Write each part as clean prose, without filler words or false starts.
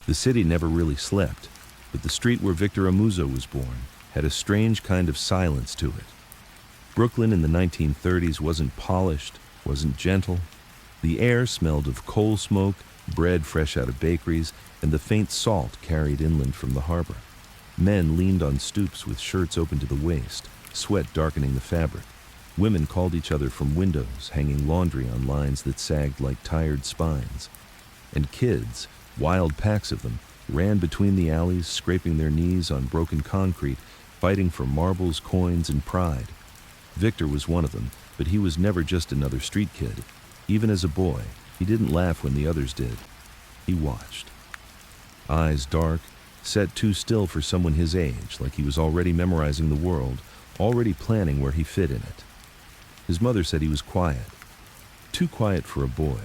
The city never really slept, but the street where Victor Amuso was born had a strange kind of silence to it. Brooklyn in the 1930s wasn't polished, wasn't gentle. The air smelled of coal smoke, bread fresh out of bakeries, and the faint salt carried inland from the harbor. Men leaned on stoops with shirts open to the waist, sweat darkening the fabric. Women called each other from windows, hanging laundry on lines that sagged like tired spines. And kids, wild packs of them, ran between the alleys, scraping their knees on broken concrete, fighting for marbles, coins, and pride. Victor was one of them, but he was never just another street kid. Even as a boy, he didn't laugh when the others did. He watched. Eyes dark, set too still for someone his age, like he was already memorizing the world, already planning where he fit in it. His mother said he was quiet. Too quiet for a boy.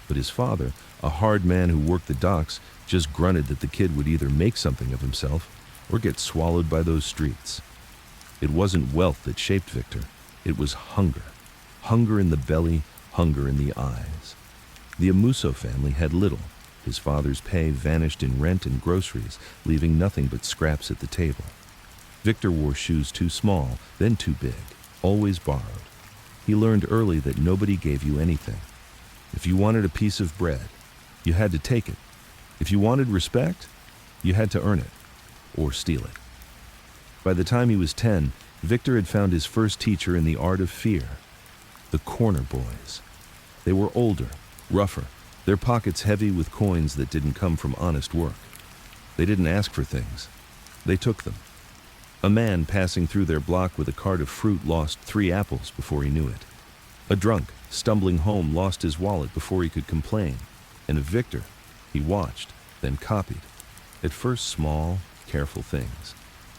But his father, a hard man who worked the docks, just grunted that the kid would either make something of himself or get swallowed by those streets. It wasn't wealth that shaped Victor. It was hunger. Hunger in the belly, hunger in the eyes. The Amuso family had little. His father's pay vanished in rent and groceries, leaving nothing but scraps at the table. Victor wore shoes too small, then too big, always borrowed. He learned early that nobody gave you anything. If you wanted a piece of bread, you had to take it. If you wanted respect, you had to earn it, or steal it. By the time he was 10, Victor had found his first teacher in the art of fear, the corner boys. They were older, rougher, their pockets heavy with coins that didn't come from honest work. They didn't ask for things. They took them. A man passing through their block with a cart of fruit lost 3 apples before he knew it. A drunk, stumbling home, lost his wallet before he could complain. And Victor, he watched, then copied. At first small, careful things.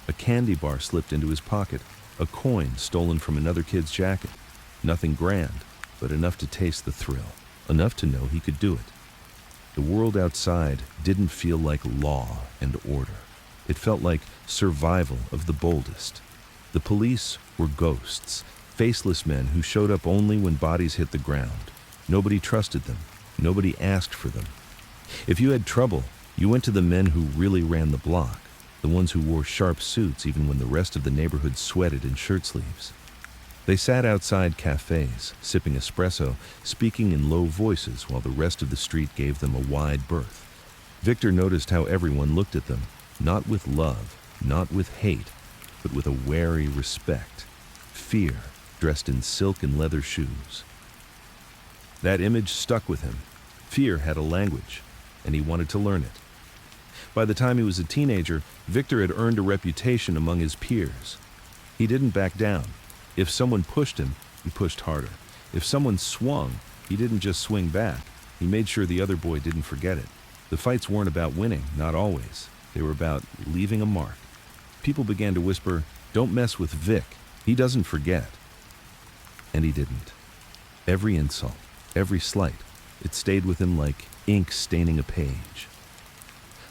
A candy bar slipped into his pocket, a coin stolen from another kid's jacket. Nothing grand, but enough to taste the thrill, enough to know he could do it. The world outside didn't feel like law and order. It felt like survival of the boldest. The police were ghosts, faceless men who showed up only when bodies hit the ground. Nobody trusted them. Nobody asked for them. If you had trouble, you went to the men who really ran the block, the ones who wore sharp suits even when the rest of the neighborhood sweated in shirt sleeves. They sat outside cafes, sipping espresso, speaking in low voices while the rest of the street gave them a wide berth. Victor noticed how everyone looked at them, not with love, not with hate, but with a wary respect. Fear, dressed in silk and leather shoes. That image stuck with him. Fear had a language, and he wanted to learn it. By the time he was a teenager, Victor had earned a reputation among his peers. He didn't back down. If someone pushed him, he pushed harder. If someone swung, he didn't just swing back. He made sure the other boy didn't forget it. The fights weren't about winning, not always. They were about leaving a mark. People began to whisper, "Don't mess with Vic. He doesn't forget." And he didn't. Every insult, every slight, it stayed with him like ink staining a page.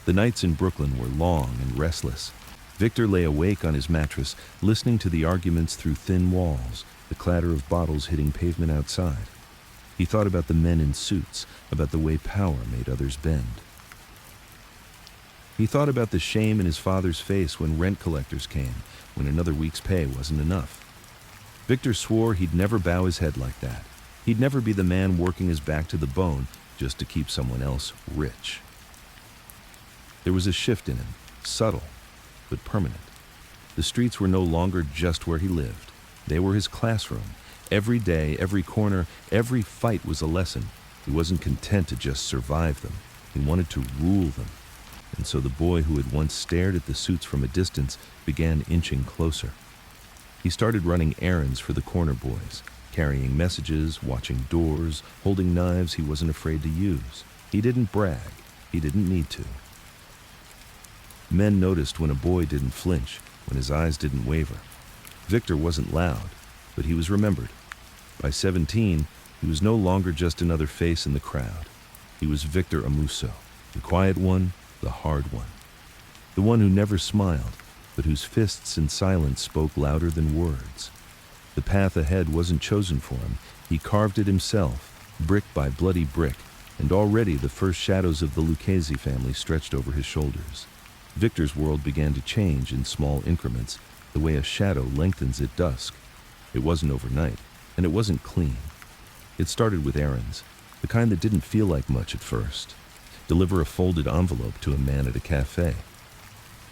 The nights in Brooklyn were long and restless. Victor lay awake on his mattress, listening to the arguments through thin walls, the clatter of bottles hitting pavement outside. He thought about the men in suits, about the way power made others bend. He thought about the shame in his father's face when rent collectors came, when another week's pay wasn't enough. Victor swore he'd never bow his head like that. He'd never be the man working his back to the bone just to keep someone else rich. There was a shift in him, subtle, but permanent. The streets were no longer just where he lived. They were his classroom. Every day, every corner, every fight was a lesson. He wasn't content to just survive them. He wanted to rule them. And so the boy who had once stared at the suits from a distance began inching closer. He started running errands for the corner boys, carrying messages, watching doors, holding knives he wasn't afraid to use. He didn't brag. He didn't need to. Men noticed when a boy didn't flinch, when his eyes didn't waver. Victor wasn't loud, but he was remembered. By 17, he was no longer just another face in the crowd. He was Victor Amuso, the quiet one, the hard one. The one who never smiled, but whose fists in silence spoke louder than words. The path ahead wasn't chosen for him. He carved it himself, brick by bloody brick, and already the first shadows of the Lucchese family stretched over his shoulders. Victor's world began to change in small increments, the way a shadow lengthens at dusk. It wasn't overnight, and it wasn't clean. It started with errands, the kind that didn't feel like much at first. Deliver a folded envelope to a man at a cafe.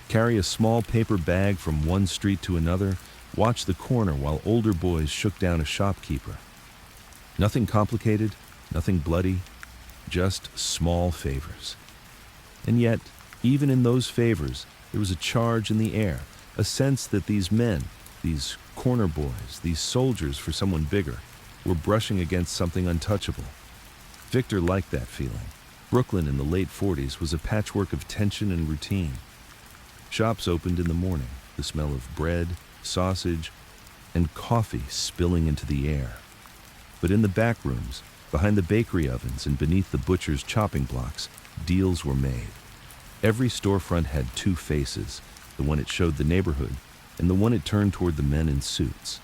Carry a small paper bag from one street to another, watch the corner while older boys shook down a shopkeeper. Nothing complicated, nothing bloody, just small favors. And yet, even in those favors, there was a charge in the air, a sense that these men, these corner boys, these soldiers for someone bigger, were brushing against something untouchable. Victor liked that feeling. Brooklyn in the late 40s was a patchwork of tension and routine. Shops opened in the morning, the smell of bread, sausage, and coffee spilling into the air. But in the back rooms, behind the bakery ovens and beneath the butcher's chopping blocks, deals were made. Every storefront had two faces, the one it showed the neighborhood, and the one it turned toward the men in suits.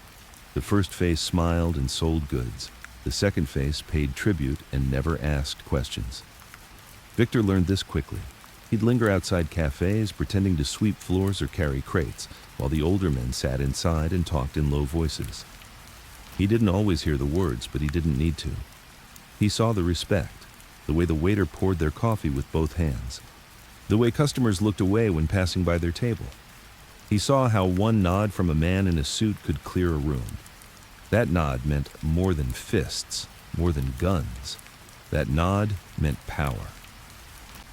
The first face smiled and sold goods. The second face paid tribute and never asked questions. Victor learned this quickly. He'd linger outside cafes, pretending to sweep floors or carry crates, while the older men sat inside and talked in low voices. He didn't always hear the words, but he didn't need to. He saw the respect, the way the waiter poured their coffee with both hands, the way customers looked away when passing by their table. He saw how one nod from a man in a suit could clear a room. That nod meant more than fists, more than guns. That nod meant power.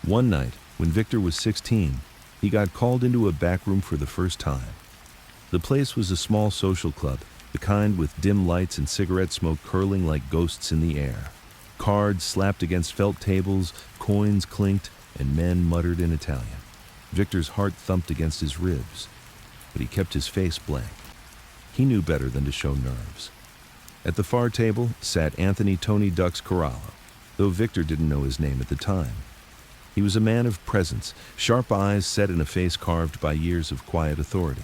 One night, when Victor was 16, he got called into a back room for the first time. The place was a small social club, the kind with dim lights and cigarette smoke curling like ghosts in the air. Cards slapped against felt tables, coins clinked, and men muttered in Italian. Victor's heart thumped against his ribs, but he kept his face blank. He knew better than to show nerves. At the far table sat Anthony Tony Ducks Corallo, though Victor didn't know his name at the time. He was a man of presence, sharp eyes set in a face carved by years of quiet authority.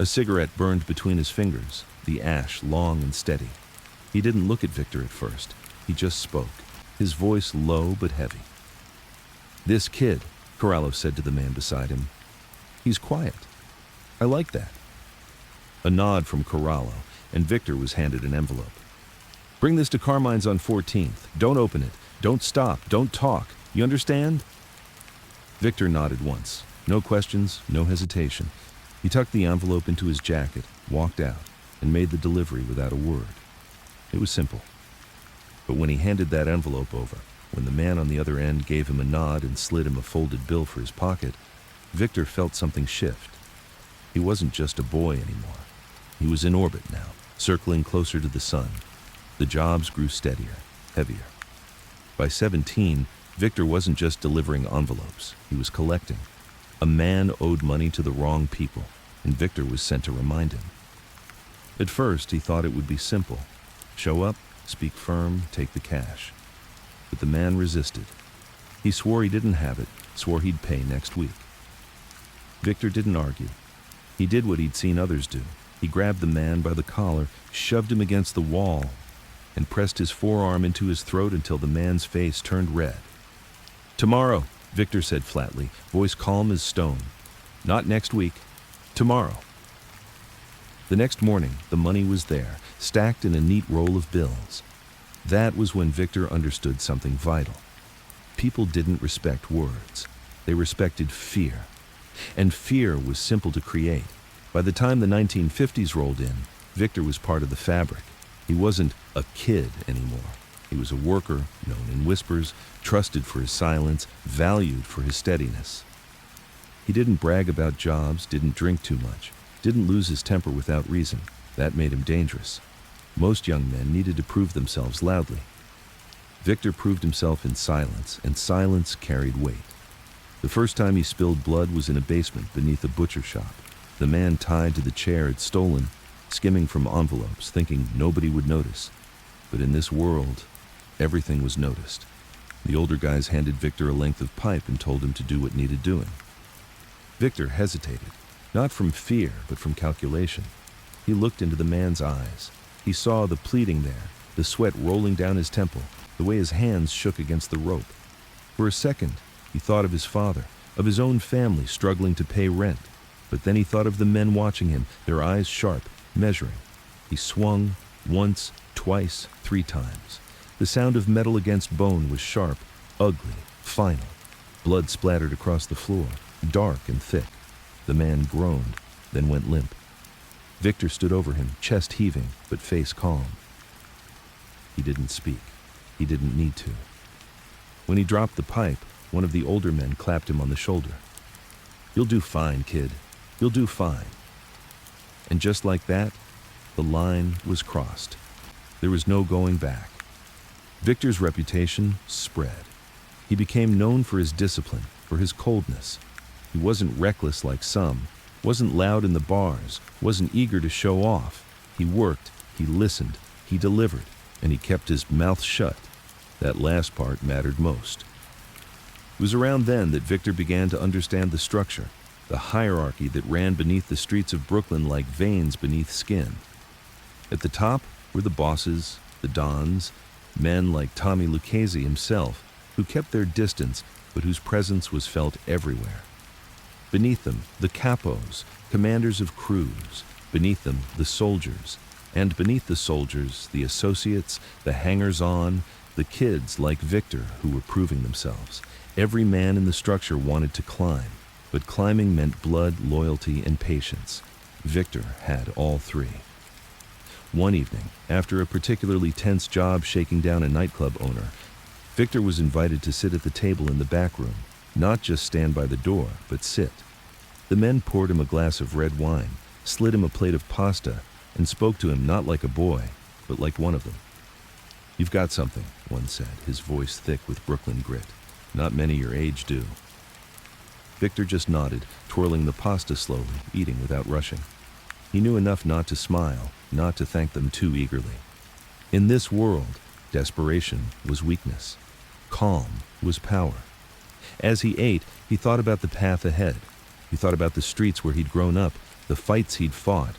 A cigarette burned between his fingers, the ash long and steady. He didn't look at Victor at first. He just spoke, his voice low but heavy. "This kid," Corallo said to the man beside him. "He's quiet. I like that." A nod from Corallo, and Victor was handed an envelope. "Bring this to Carmine's on 14th. Don't open it. Don't stop. Don't talk. You understand?" Victor nodded once. No questions, no hesitation. He tucked the envelope into his jacket, walked out, and made the delivery without a word. It was simple. But when he handed that envelope over, when the man on the other end gave him a nod and slid him a folded bill for his pocket, Victor felt something shift. He wasn't just a boy anymore. He was in orbit now, circling closer to the sun. The jobs grew steadier, heavier. By 17, Victor wasn't just delivering envelopes. He was collecting. A man owed money to the wrong people, and Victor was sent to remind him. At first, he thought it would be simple. Show up, speak firm, take the cash. But the man resisted. He swore he didn't have it, swore he'd pay next week. Victor didn't argue. He did what he'd seen others do. He grabbed the man by the collar, shoved him against the wall, and pressed his forearm into his throat until the man's face turned red. "Tomorrow," Victor said flatly, voice calm as stone. "Not next week. Tomorrow." The next morning, the money was there, stacked in a neat roll of bills. That was when Victor understood something vital. People didn't respect words. They respected fear. And fear was simple to create. By the time the 1950s rolled in, Victor was part of the fabric. He wasn't a kid anymore. He was a worker, known in whispers, trusted for his silence, valued for his steadiness. He didn't brag about jobs, didn't drink too much, didn't lose his temper without reason. That made him dangerous. Most young men needed to prove themselves loudly. Victor proved himself in silence, and silence carried weight. The first time he spilled blood was in a basement beneath a butcher shop. The man tied to the chair had stolen, skimming from envelopes, thinking nobody would notice. But in this world, everything was noticed. The older guys handed Victor a length of pipe and told him to do what needed doing. Victor hesitated, not from fear, but from calculation. He looked into the man's eyes. He saw the pleading there, the sweat rolling down his temple. the way his hands shook against the rope. For a second, he thought of his father, of his own family struggling to pay rent. But then he thought of the men watching him, their eyes sharp, measuring. He swung, once, twice, 3 times. The sound of metal against bone was sharp, ugly, final. Blood splattered across the floor, dark and thick. The man groaned, then went limp. Victor stood over him, chest heaving, but face calm. He didn't speak. He didn't need to. When he dropped the pipe, one of the older men clapped him on the shoulder. "You'll do fine, kid. You'll do fine." And just like that, the line was crossed. There was no going back. Victor's reputation spread. He became known for his discipline, for his coldness. He wasn't reckless like some, wasn't loud in the bars, wasn't eager to show off. He worked, he listened, he delivered, and he kept his mouth shut. That last part mattered most. It was around then that Victor began to understand the structure, the hierarchy that ran beneath the streets of Brooklyn like veins beneath skin. At the top were the bosses, the dons, men like Tommy Lucchese himself, who kept their distance but whose presence was felt everywhere. Beneath them, the capos, commanders of crews. Beneath them, the soldiers. And beneath the soldiers, the associates, the hangers-on, the kids like Victor who were proving themselves. Every man in the structure wanted to climb, but climbing meant blood, loyalty, and patience. Victor had all 3. One evening, after a particularly tense job shaking down a nightclub owner, Victor was invited to sit at the table in the back room, not just stand by the door, but sit. The men poured him a glass of red wine, slid him a plate of pasta, and spoke to him not like a boy, but like one of them. "You've got something," one said, his voice thick with Brooklyn grit. "Not many your age do." Victor just nodded, twirling the pasta slowly, eating without rushing. He knew enough not to smile, not to thank them too eagerly. In this world, desperation was weakness. Calm was power. As he ate, he thought about the path ahead. He thought about the streets where he'd grown up, the fights he'd fought,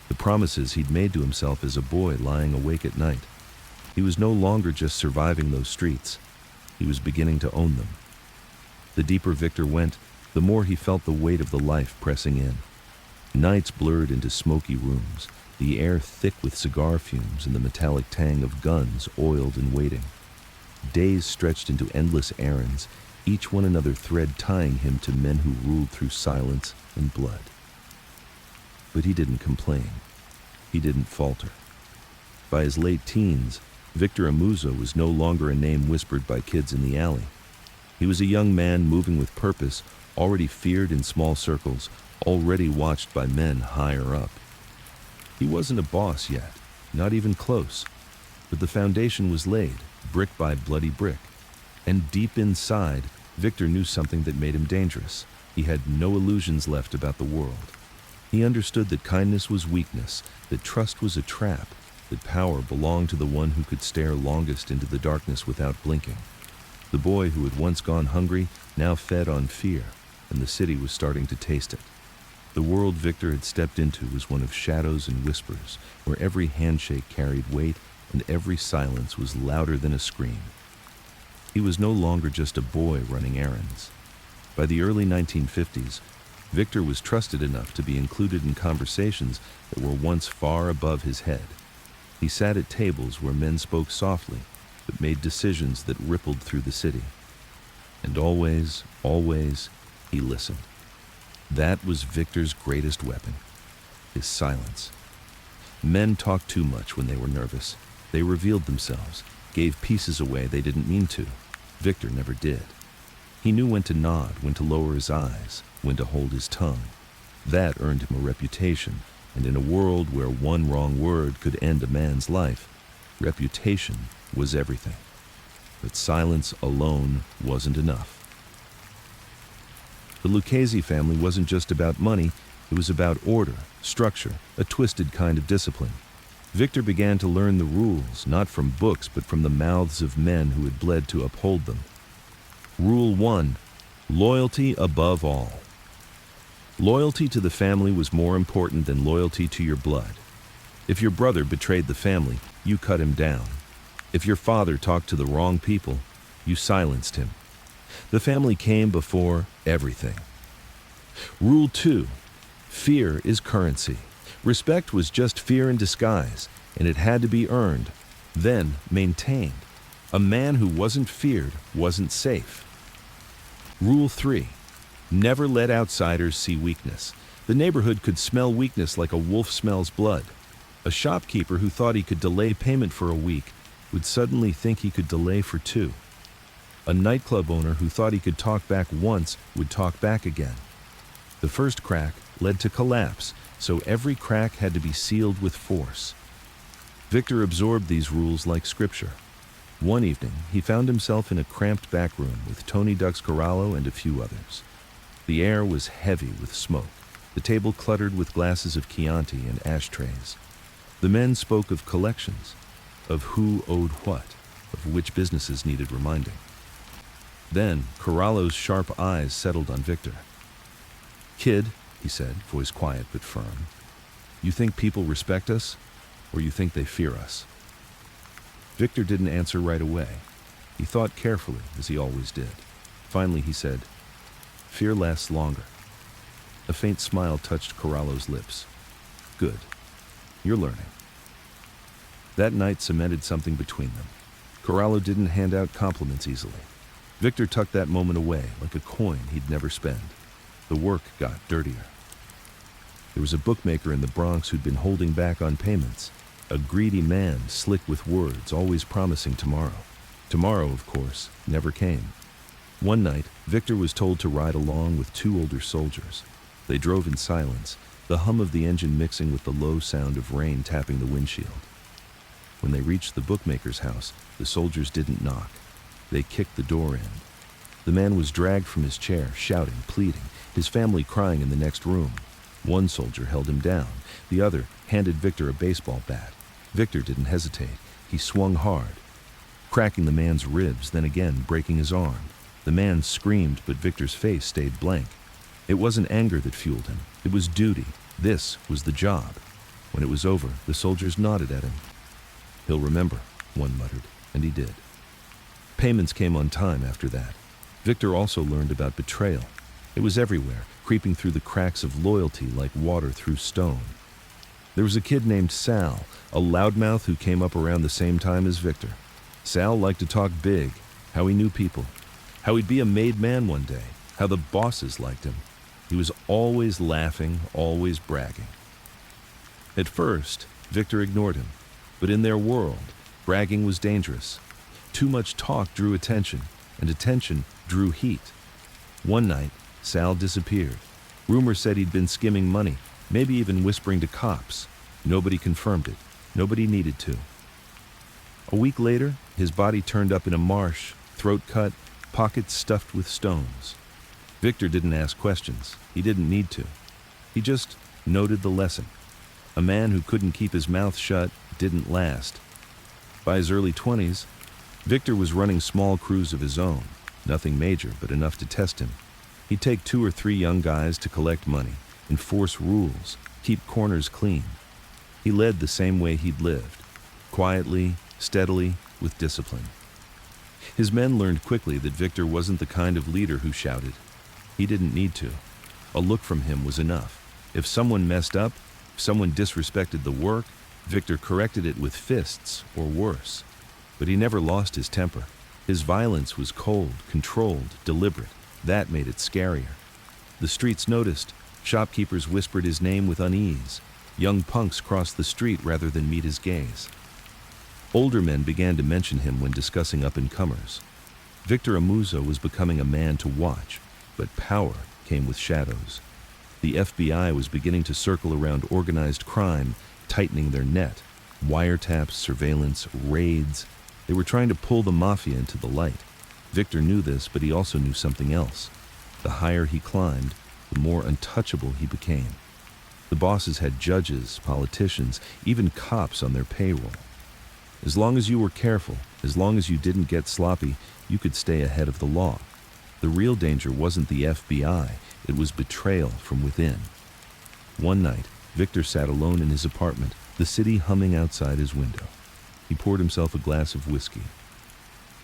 the promises he'd made to himself as a boy lying awake at night. He was no longer just surviving those streets. He was beginning to own them. The deeper Victor went, the more he felt the weight of the life pressing in. Nights blurred into smoky rooms, the air thick with cigar fumes and the metallic tang of guns oiled and waiting. Days stretched into endless errands, each one another thread tying him to men who ruled through silence and blood. But he didn't complain. He didn't falter. By his late teens, Victor Amuso was no longer a name whispered by kids in the alley. He was a young man moving with purpose, already feared in small circles, already watched by men higher up. He wasn't a boss yet, not even close, but the foundation was laid, brick by bloody brick. And deep inside, Victor knew something that made him dangerous. He had no illusions left about the world. He understood that kindness was weakness, that trust was a trap, that power belonged to the one who could stare longest into the darkness without blinking. The boy who had once gone hungry now fed on fear, and the city was starting to taste it. The world Victor had stepped into was one of shadows and whispers, where every handshake carried weight and every silence was louder than a scream. He was no longer just a boy running errands. By the early 1950s, Victor was trusted enough to be included in conversations that were once far above his head. He sat at tables where men spoke softly, but made decisions that rippled through the city. And always, always, he listened. That was Victor's greatest weapon, his silence. Men talked too much when they were nervous. They revealed themselves, gave pieces away they didn't mean to. Victor never did. He knew when to nod, when to lower his eyes, when to hold his tongue. That earned him a reputation, and in a world where one wrong word could end a man's life, reputation was everything. But silence alone wasn't enough. The Lucchese family wasn't just about money, it was about order, structure, a twisted kind of discipline. Victor began to learn the rules, not from books, but from the mouths of men who had bled to uphold them. Rule 1: loyalty above all. Loyalty to the family was more important than loyalty to your blood. If your brother betrayed the family, you cut him down. If your father talked to the wrong people, you silenced him. The family came before everything. Rule 2. Fear is currency. Respect was just fear in disguise, and it had to be earned, then maintained. A man who wasn't feared wasn't safe. Rule 3. Never let outsiders see weakness. The neighborhood could smell weakness like a wolf smells blood. A shopkeeper who thought he could delay payment for a week would suddenly think he could delay for 2. A nightclub owner who thought he could talk back once would talk back again. The first crack led to collapse, so every crack had to be sealed with force. Victor absorbed these rules like scripture. One evening, he found himself in a cramped back room with Tony Duck's Corallo and a few others. The air was heavy with smoke, the table cluttered with glasses of Chianti and ashtrays. The men spoke of collections, of who owed what, of which businesses needed reminding. Then, Corallo's sharp eyes settled on Victor. "Kid," he said, voice quiet but firm, "you think people respect us, or you think they fear us?" Victor didn't answer right away. He thought carefully, as he always did. Finally, he said, "Fear lasts longer." A faint smile touched Corallo's lips. "Good. You're learning." That night cemented something between them. Corallo didn't hand out compliments easily. Victor tucked that moment away like a coin he'd never spend. The work got dirtier. There was a bookmaker in the Bronx who'd been holding back on payments. A greedy man, slick with words, always promising tomorrow. Tomorrow, of course, never came. One night, Victor was told to ride along with 2 older soldiers. They drove in silence, the hum of the engine mixing with the low sound of rain tapping the windshield. When they reached the bookmaker's house, the soldiers didn't knock. They kicked the door in. The man was dragged from his chair, shouting, pleading, his family crying in the next room. One soldier held him down. The other handed Victor a baseball bat. Victor didn't hesitate. He swung hard, cracking the man's ribs, then again breaking his arm. The man screamed, but Victor's face stayed blank. It wasn't anger that fueled him. It was duty. This was the job. When it was over, the soldiers nodded at him. "He'll remember," one muttered, and he did. Payments came on time after that. Victor also learned about betrayal. It was everywhere, creeping through the cracks of loyalty like water through stone. There was a kid named Sal, a loudmouth who came up around the same time as Victor. Sal liked to talk big, how he knew people, how he'd be a made man one day, how the bosses liked him. He was always laughing, always bragging. At first, Victor ignored him, but in their world, bragging was dangerous. Too much talk drew attention, and attention drew heat. One night, Sal disappeared. Rumor said he'd been skimming money, maybe even whispering to cops. Nobody confirmed it. Nobody needed to. A week later, his body turned up in a marsh, throat cut, pockets stuffed with stones. Victor didn't ask questions. He didn't need to. He just noted the lesson. A man who couldn't keep his mouth shut didn't last. By his early 20s, Victor was running small crews of his own. Nothing major, but enough to test him. He'd take 2 or 3 young guys to collect money, enforce rules, keep corners clean. He led the same way he'd lived, quietly, steadily, with discipline. His men learned quickly that Victor wasn't the kind of leader who shouted. He didn't need to. A look from him was enough. If someone messed up, if someone disrespected the work, Victor corrected it with fists or worse. But he never lost his temper. His violence was cold, controlled, deliberate. That made it scarier. The streets noticed. Shopkeepers whispered his name with unease. Young punks crossed the street rather than meet his gaze. Older men began to mention him when discussing up-and-comers. Victor Amuso was becoming a man to watch, but power came with shadows. The FBI was beginning to circle around organized crime, tightening their net. Wiretaps, surveillance, raids. They were trying to pull the Mafia into the light. Victor knew this, but he also knew something else. The higher he climbed, the more untouchable he became. The bosses had judges, politicians, even cops on their payroll. As long as you were careful, as long as you didn't get sloppy, you could stay ahead of the law. The real danger wasn't the FBI, it was betrayal from within. One night, Victor sat alone in his apartment, the city humming outside his window. He poured himself a glass of whiskey,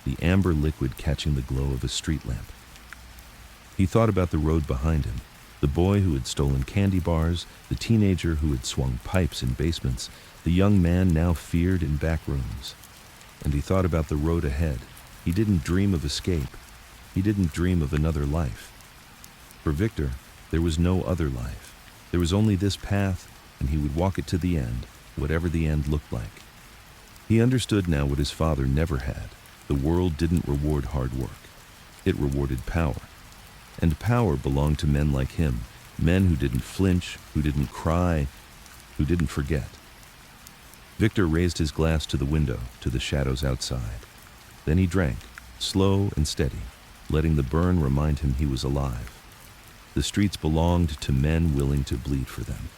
the amber liquid catching the glow of a street lamp. He thought about the road behind him, the boy who had stolen candy bars, the teenager who had swung pipes in basements, the young man now feared in back rooms. And he thought about the road ahead. He didn't dream of escape. He didn't dream of another life. For Victor, there was no other life. There was only this path, and he would walk it to the end, whatever the end looked like. He understood now what his father never had. The world didn't reward hard work. It rewarded power. And power belonged to men like him, men who didn't flinch, who didn't cry, who didn't forget. Victor raised his glass to the window, to the shadows outside. Then he drank, slow and steady, letting the burn remind him he was alive. The streets belonged to men willing to bleed for them.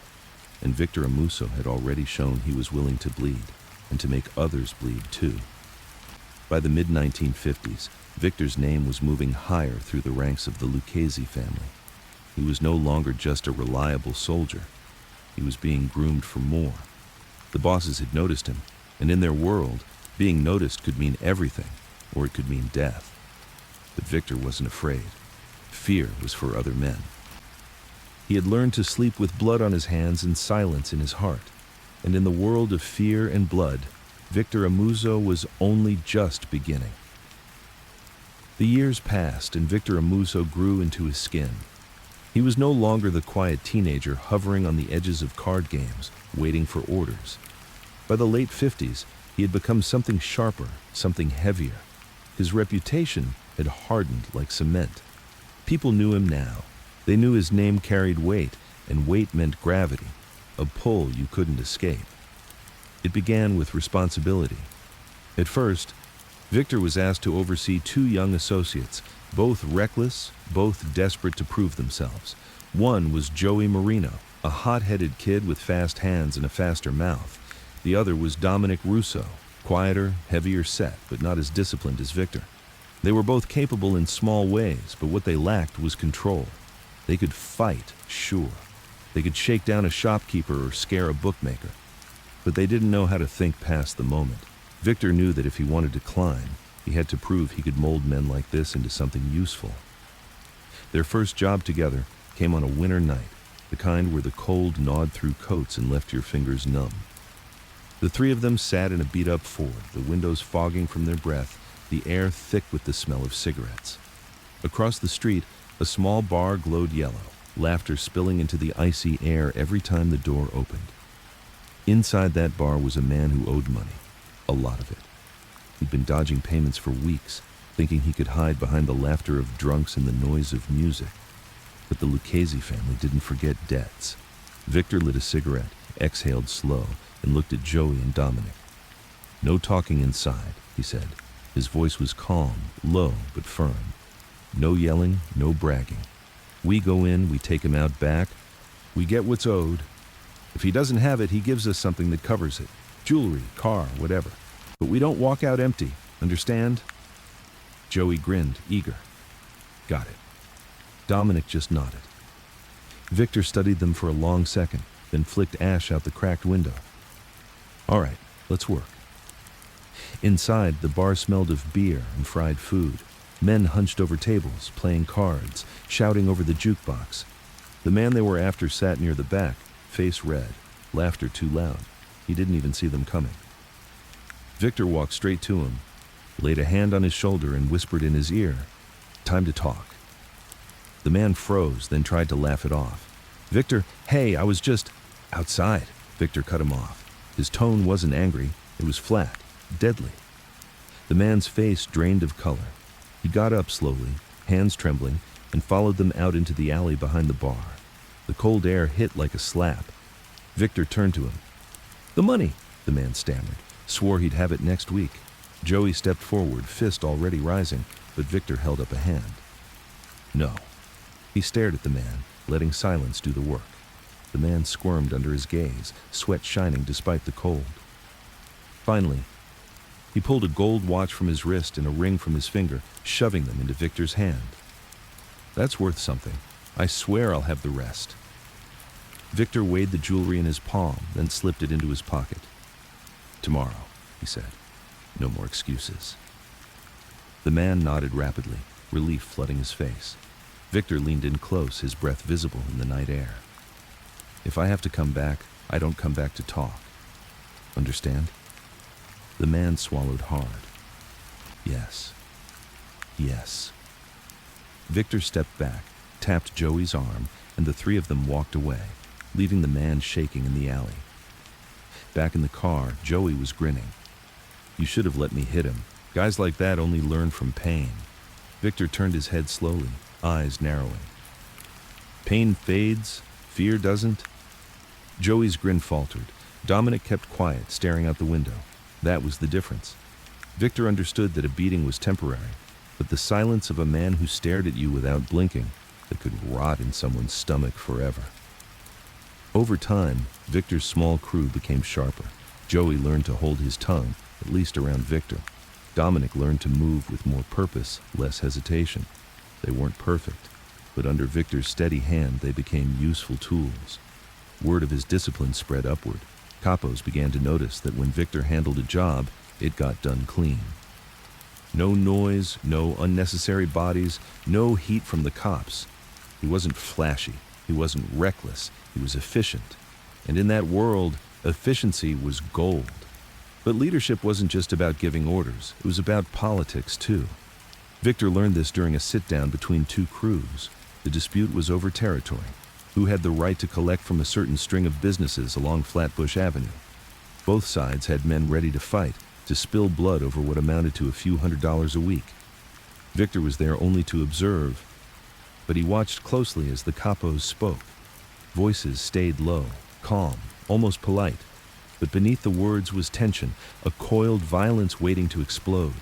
And Victor Amuso had already shown he was willing to bleed, and to make others bleed too. By the mid-1950s, Victor's name was moving higher through the ranks of the Lucchese family. He was no longer just a reliable soldier. He was being groomed for more. The bosses had noticed him, and in their world, being noticed could mean everything, or it could mean death. But Victor wasn't afraid. Fear was for other men. He had learned to sleep with blood on his hands and silence in his heart. And in the world of fear and blood, Victor Amuso was only just beginning. The years passed, and Victor Amuso grew into his skin. He was no longer the quiet teenager hovering on the edges of card games, waiting for orders. By the late 50s, he had become something sharper, something heavier. His reputation had hardened like cement. People knew him now. They knew his name carried weight, and weight meant gravity, a pull you couldn't escape. It began with responsibility. At first, Victor was asked to oversee 2 young associates, both reckless, both desperate to prove themselves. One was Joey Marino, a hot-headed kid with fast hands and a faster mouth. The other was Dominic Russo, quieter, heavier set, but not as disciplined as Victor. They were both capable in small ways, but what they lacked was control. They could fight, sure. They could shake down a shopkeeper or scare a bookmaker. But they didn't know how to think past the moment. Victor knew that if he wanted to climb, he had to prove he could mold men like this into something useful. Their first job together came on a winter night, the kind where the cold gnawed through coats and left your fingers numb. The 3 of them sat in a beat-up Ford, the windows fogging from their breath, the air thick with the smell of cigarettes. Across the street, a small bar glowed yellow, laughter spilling into the icy air every time the door opened. Inside that bar was a man who owed money, a lot of it. He'd been dodging payments for weeks, thinking he could hide behind the laughter of drunks and the noise of music. But the Lucchese family didn't forget debts. Victor lit a cigarette, exhaled slow, and looked at Joey and Dominic. "No talking inside," he said. His voice was calm, low, but firm. "No yelling, no bragging. We go in, we take him out back. We get what's owed. If he doesn't have it, he gives us something that covers it. Jewelry, car, whatever. But we don't walk out empty, understand?" Joey grinned, eager. "Got it." Dominic just nodded. Victor studied them for a long second, then flicked ash out the cracked window. "All right, let's work." Inside, the bar smelled of beer and fried food. Men hunched over tables, playing cards, shouting over the jukebox. The man they were after sat near the back, face red, laughter too loud. He didn't even see them coming. Victor walked straight to him, laid a hand on his shoulder and whispered in his ear, "Time to talk." The man froze, then tried to laugh it off. "Victor, hey, I was just outside." Victor cut him off. His tone wasn't angry, it was flat, deadly. The man's face drained of color. He got up slowly, hands trembling, and followed them out into the alley behind the bar. The cold air hit like a slap. Victor turned to him. "The money," the man stammered, swore he'd have it next week. Joey stepped forward, fist already rising, but Victor held up a hand. "No." He stared at the man, letting silence do the work. The man squirmed under his gaze, sweat shining despite the cold. Finally, he pulled a gold watch from his wrist and a ring from his finger, shoving them into Victor's hand. "That's worth something. I swear I'll have the rest." Victor weighed the jewelry in his palm, then slipped it into his pocket. "Tomorrow." he said. "No more excuses." The man nodded rapidly, relief flooding his face. Victor leaned in close, his breath visible in the night air. "If I have to come back, I don't come back to talk. Understand?" The man swallowed hard. "Yes. Yes." Victor stepped back, tapped Joey's arm, and the three of them walked away, leaving the man shaking in the alley. Back in the car, Joey was grinning. "You should have let me hit him. Guys like that only learn from pain." Victor turned his head slowly, eyes narrowing. "Pain fades, fear doesn't?" Joey's grin faltered. Dominic kept quiet, staring out the window. That was the difference. Victor understood that a beating was temporary, but the silence of a man who stared at you without blinking, that could rot in someone's stomach forever. Over time, Victor's small crew became sharper. Joey learned to hold his tongue, at least around Victor. Dominic learned to move with more purpose, less hesitation. They weren't perfect, but under Victor's steady hand, they became useful tools. Word of his discipline spread upward. Capos began to notice that when Victor handled a job, it got done clean. No noise, no unnecessary bodies, no heat from the cops. He wasn't flashy, he wasn't reckless, he was efficient. And in that world, efficiency was gold. But leadership wasn't just about giving orders, it was about politics too. Victor learned this during a sit-down between two crews. The dispute was over territory. Who had the right to collect from a certain string of businesses along Flatbush Avenue? Both sides had men ready to fight, to spill blood over what amounted to a few $100s a week. Victor was there only to observe, but he watched closely as the capos spoke. Voices stayed low, calm, almost polite, but beneath the words was tension, a coiled violence waiting to explode.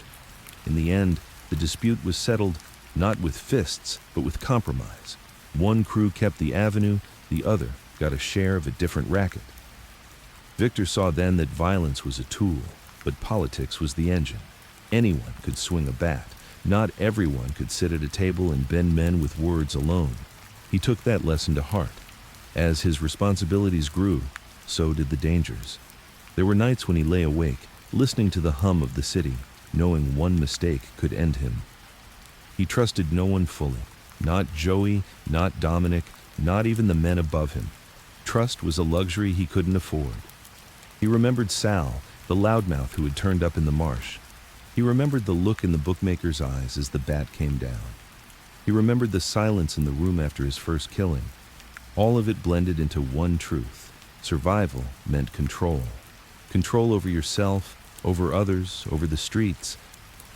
In the end, the dispute was settled not with fists, but with compromise. One crew kept the avenue, the other got a share of a different racket. Victor saw then that violence was a tool, but politics was the engine. Anyone could swing a bat. Not everyone could sit at a table and bend men with words alone. He took that lesson to heart. As his responsibilities grew, so did the dangers. There were nights when he lay awake, listening to the hum of the city, knowing one mistake could end him. He trusted no one fully. Not Joey, not Dominic, not even the men above him. Trust was a luxury he couldn't afford. He remembered Sal, the loudmouth who had turned up in the marsh. He remembered the look in the bookmaker's eyes as the bat came down. He remembered the silence in the room after his first killing. All of it blended into one truth. Survival meant control. Control over yourself, over others, over the streets.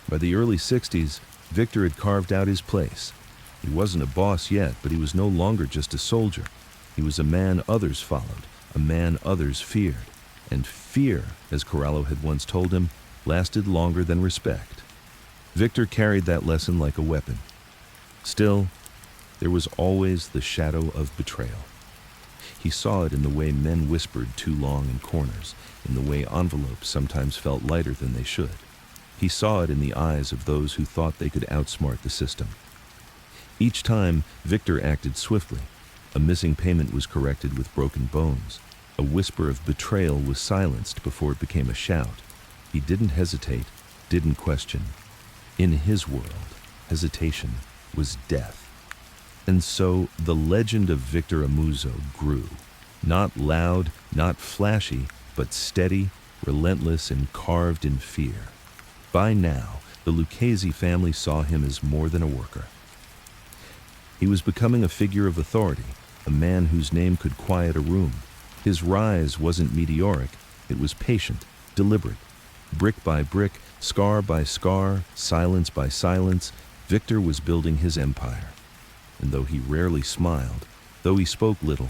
By the early 60s, Victor had carved out his place. He wasn't a boss yet, but he was no longer just a soldier. He was a man others followed, a man others feared. And fear, as Corallo had once told him, lasted longer than respect. Victor carried that lesson like a weapon. Still, there was always the shadow of betrayal. He saw it in the way men whispered too long in corners, in the way envelopes sometimes felt lighter than they should. He saw it in the eyes of those who thought they could outsmart the system. Each time, Victor acted swiftly. A missing payment was corrected with broken bones. A whisper of betrayal was silenced before it became a shout. He didn't hesitate, didn't question. In his world, hesitation was death. And so the legend of Victor Amuso grew. Not loud, not flashy, but steady, relentless, and carved in fear. By now, the Lucchese family saw him as more than a worker. He was becoming a figure of authority, a man whose name could quiet a room. His rise wasn't meteoric, it was patient, deliberate. Brick by brick, scar by scar, silence by silence, Victor was building his empire. And though he rarely smiled, though he spoke little,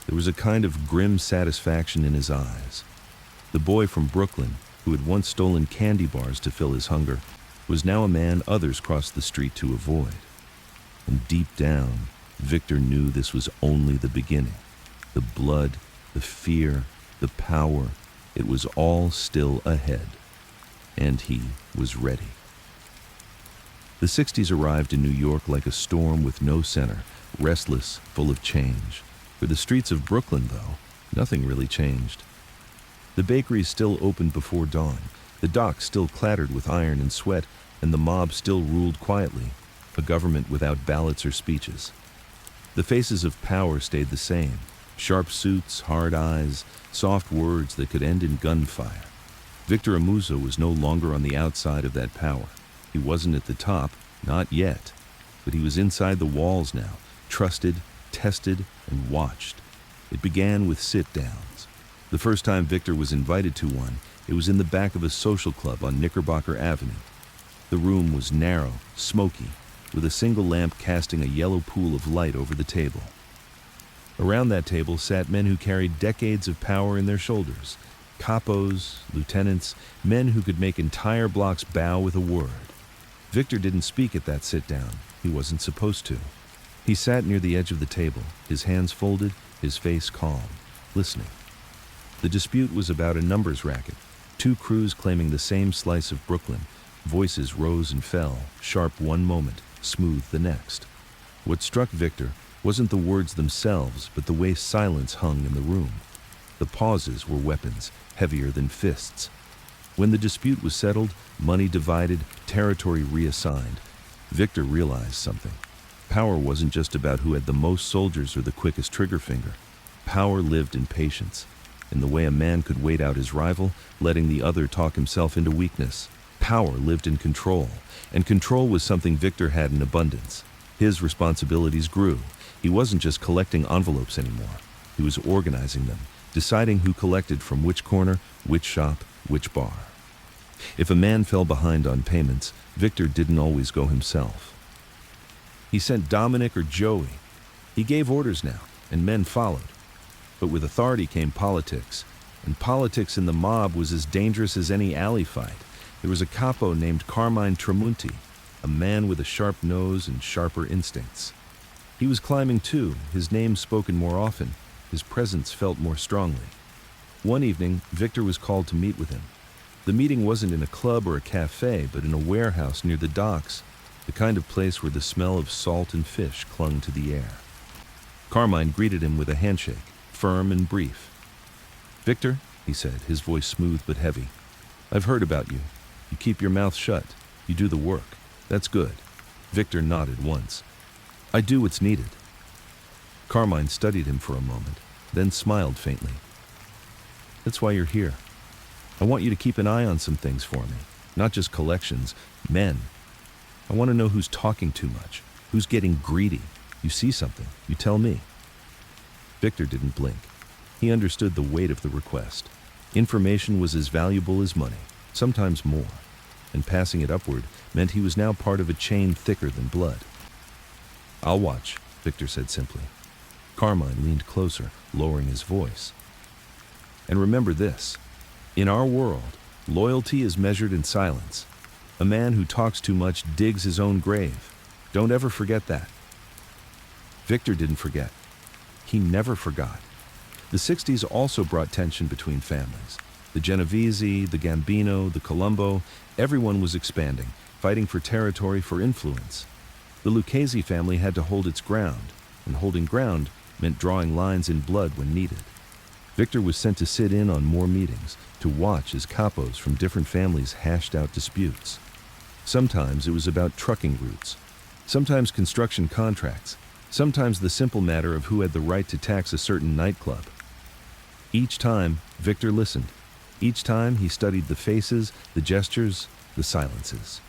there was a kind of grim satisfaction in his eyes. The boy from Brooklyn, who had once stolen candy bars to fill his hunger, was now a man others crossed the street to avoid. And deep down, Victor knew this was only the beginning. The blood, the fear, the power, it was all still ahead. And he was ready. The 60s arrived in New York like a storm with no center, restless, full of change. For the streets of Brooklyn, though, nothing really changed. The bakeries still opened before dawn. The docks still clattered with iron and sweat, and the mob still ruled quietly, a government without ballots or speeches. The faces of power stayed the same: sharp suits, hard eyes, soft words that could end in gunfire. Victor Amuso was no longer on the outside of that power. He wasn't at the top, not yet, but he was inside the walls now, trusted, tested, and watched. It began with sit-downs. The first time Victor was invited to one, it was in the back of a social club on Knickerbocker Avenue. The room was narrow, smoky, with a single lamp casting a yellow pool of light over the table. Around that table sat men who carried decades of power in their shoulders: capos, lieutenants, men who could make entire blocks bow with a word. Victor didn't speak at that sit-down. He wasn't supposed to. He sat near the edge of the table, his hands folded, his face calm, listening. The dispute was about a numbers racket, two crews claiming the same slice of Brooklyn. Voices rose and fell, sharp one moment, smooth the next. What struck Victor wasn't the words themselves, but the way silence hung in the room. The pauses were weapons, heavier than fists. When the dispute was settled, money divided, territory reassigned, Victor realized something. Power wasn't just about who had the most soldiers or the quickest trigger finger. Power lived in patience, in the way a man could wait out his rival, letting the other talk himself into weakness. Power lived in control, and control was something Victor had in abundance. His responsibilities grew. He wasn't just collecting envelopes anymore. He was organizing them, deciding who collected from which corner, which shop, which bar. If a man fell behind on payments, Victor didn't always go himself. He sent Dominic or Joey. He gave orders now, and men followed. But with authority came politics, and politics in the mob was as dangerous as any alley fight. There was a capo named Carmine Tramunti, a man with a sharp nose and sharper instincts. He was climbing too, his name spoken more often, his presence felt more strongly. One evening, Victor was called to meet with him. The meeting wasn't in a club or a cafe, but in a warehouse near the docks, the kind of place where the smell of salt and fish clung to the air. Carmine greeted him with a handshake, firm and brief. "Victor," he said, his voice smooth but heavy, "I've heard about you. You keep your mouth shut. You do the work. That's good." Victor nodded once. "I do what's needed." Carmine studied him for a moment, then smiled faintly. "That's why you're here. I want you to keep an eye on some things for me, not just collections, men. I want to know who's talking too much, who's getting greedy. You see something, you tell me." Victor didn't blink. He understood the weight of the request. Information was as valuable as money, sometimes more, and passing it upward meant he was now part of a chain thicker than blood. "I'll watch," Victor said simply. Carmine leaned closer, lowering his voice. "And remember this. In our world, loyalty is measured in silence. A man who talks too much digs his own grave. Don't ever forget that." Victor didn't forget. He never forgot. The 60s also brought tension between families. The Genovese, the Gambino, the Colombo, everyone was expanding, fighting for territory, for influence. The Lucchese family had to hold its ground, and holding ground meant drawing lines in blood when needed. Victor was sent to sit in on more meetings, to watch as capos from different families hashed out disputes. Sometimes it was about trucking routes, sometimes construction contracts, sometimes the simple matter of who had the right to tax a certain nightclub. Each time, Victor listened. Each time, he studied the faces, the gestures, the silences.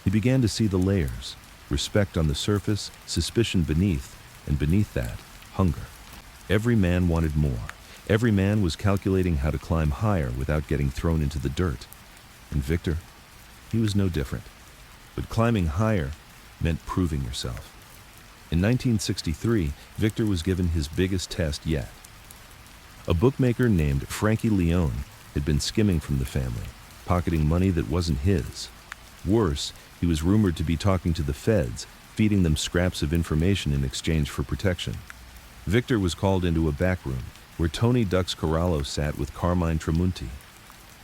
He began to see the layers: respect on the surface, suspicion beneath, and beneath that, hunger. Every man wanted more. Every man was calculating how to climb higher without getting thrown into the dirt. And Victor, he was no different. But climbing higher meant proving yourself. In 1963, Victor was given his biggest test yet. A bookmaker named Frankie Leone had been skimming from the family, pocketing money that wasn't his. Worse, he was rumored to be talking to the feds, feeding them scraps of information in exchange for protection. Victor was called into a back room, where Tony Dux Corallo sat with Carmine Tramunti.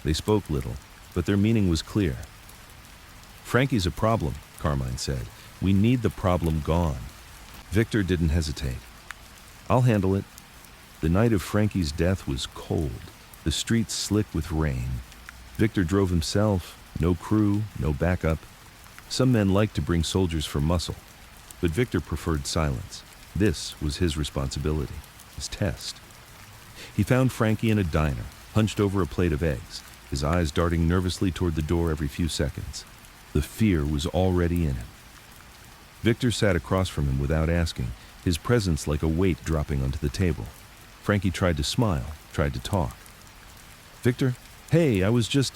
They spoke little, but their meaning was clear. "Frankie's a problem," Carmine said. "We need the problem gone." Victor didn't hesitate. "I'll handle it." The night of Frankie's death was cold, the streets slick with rain. Victor drove himself, no crew, no backup. Some men liked to bring soldiers for muscle, but Victor preferred silence. This was his responsibility, his test. He found Frankie in a diner, hunched over a plate of eggs, his eyes darting nervously toward the door every few seconds. The fear was already in him. Victor sat across from him without asking, his presence like a weight dropping onto the table. Frankie tried to smile, tried to talk. "Victor, hey, I was just..."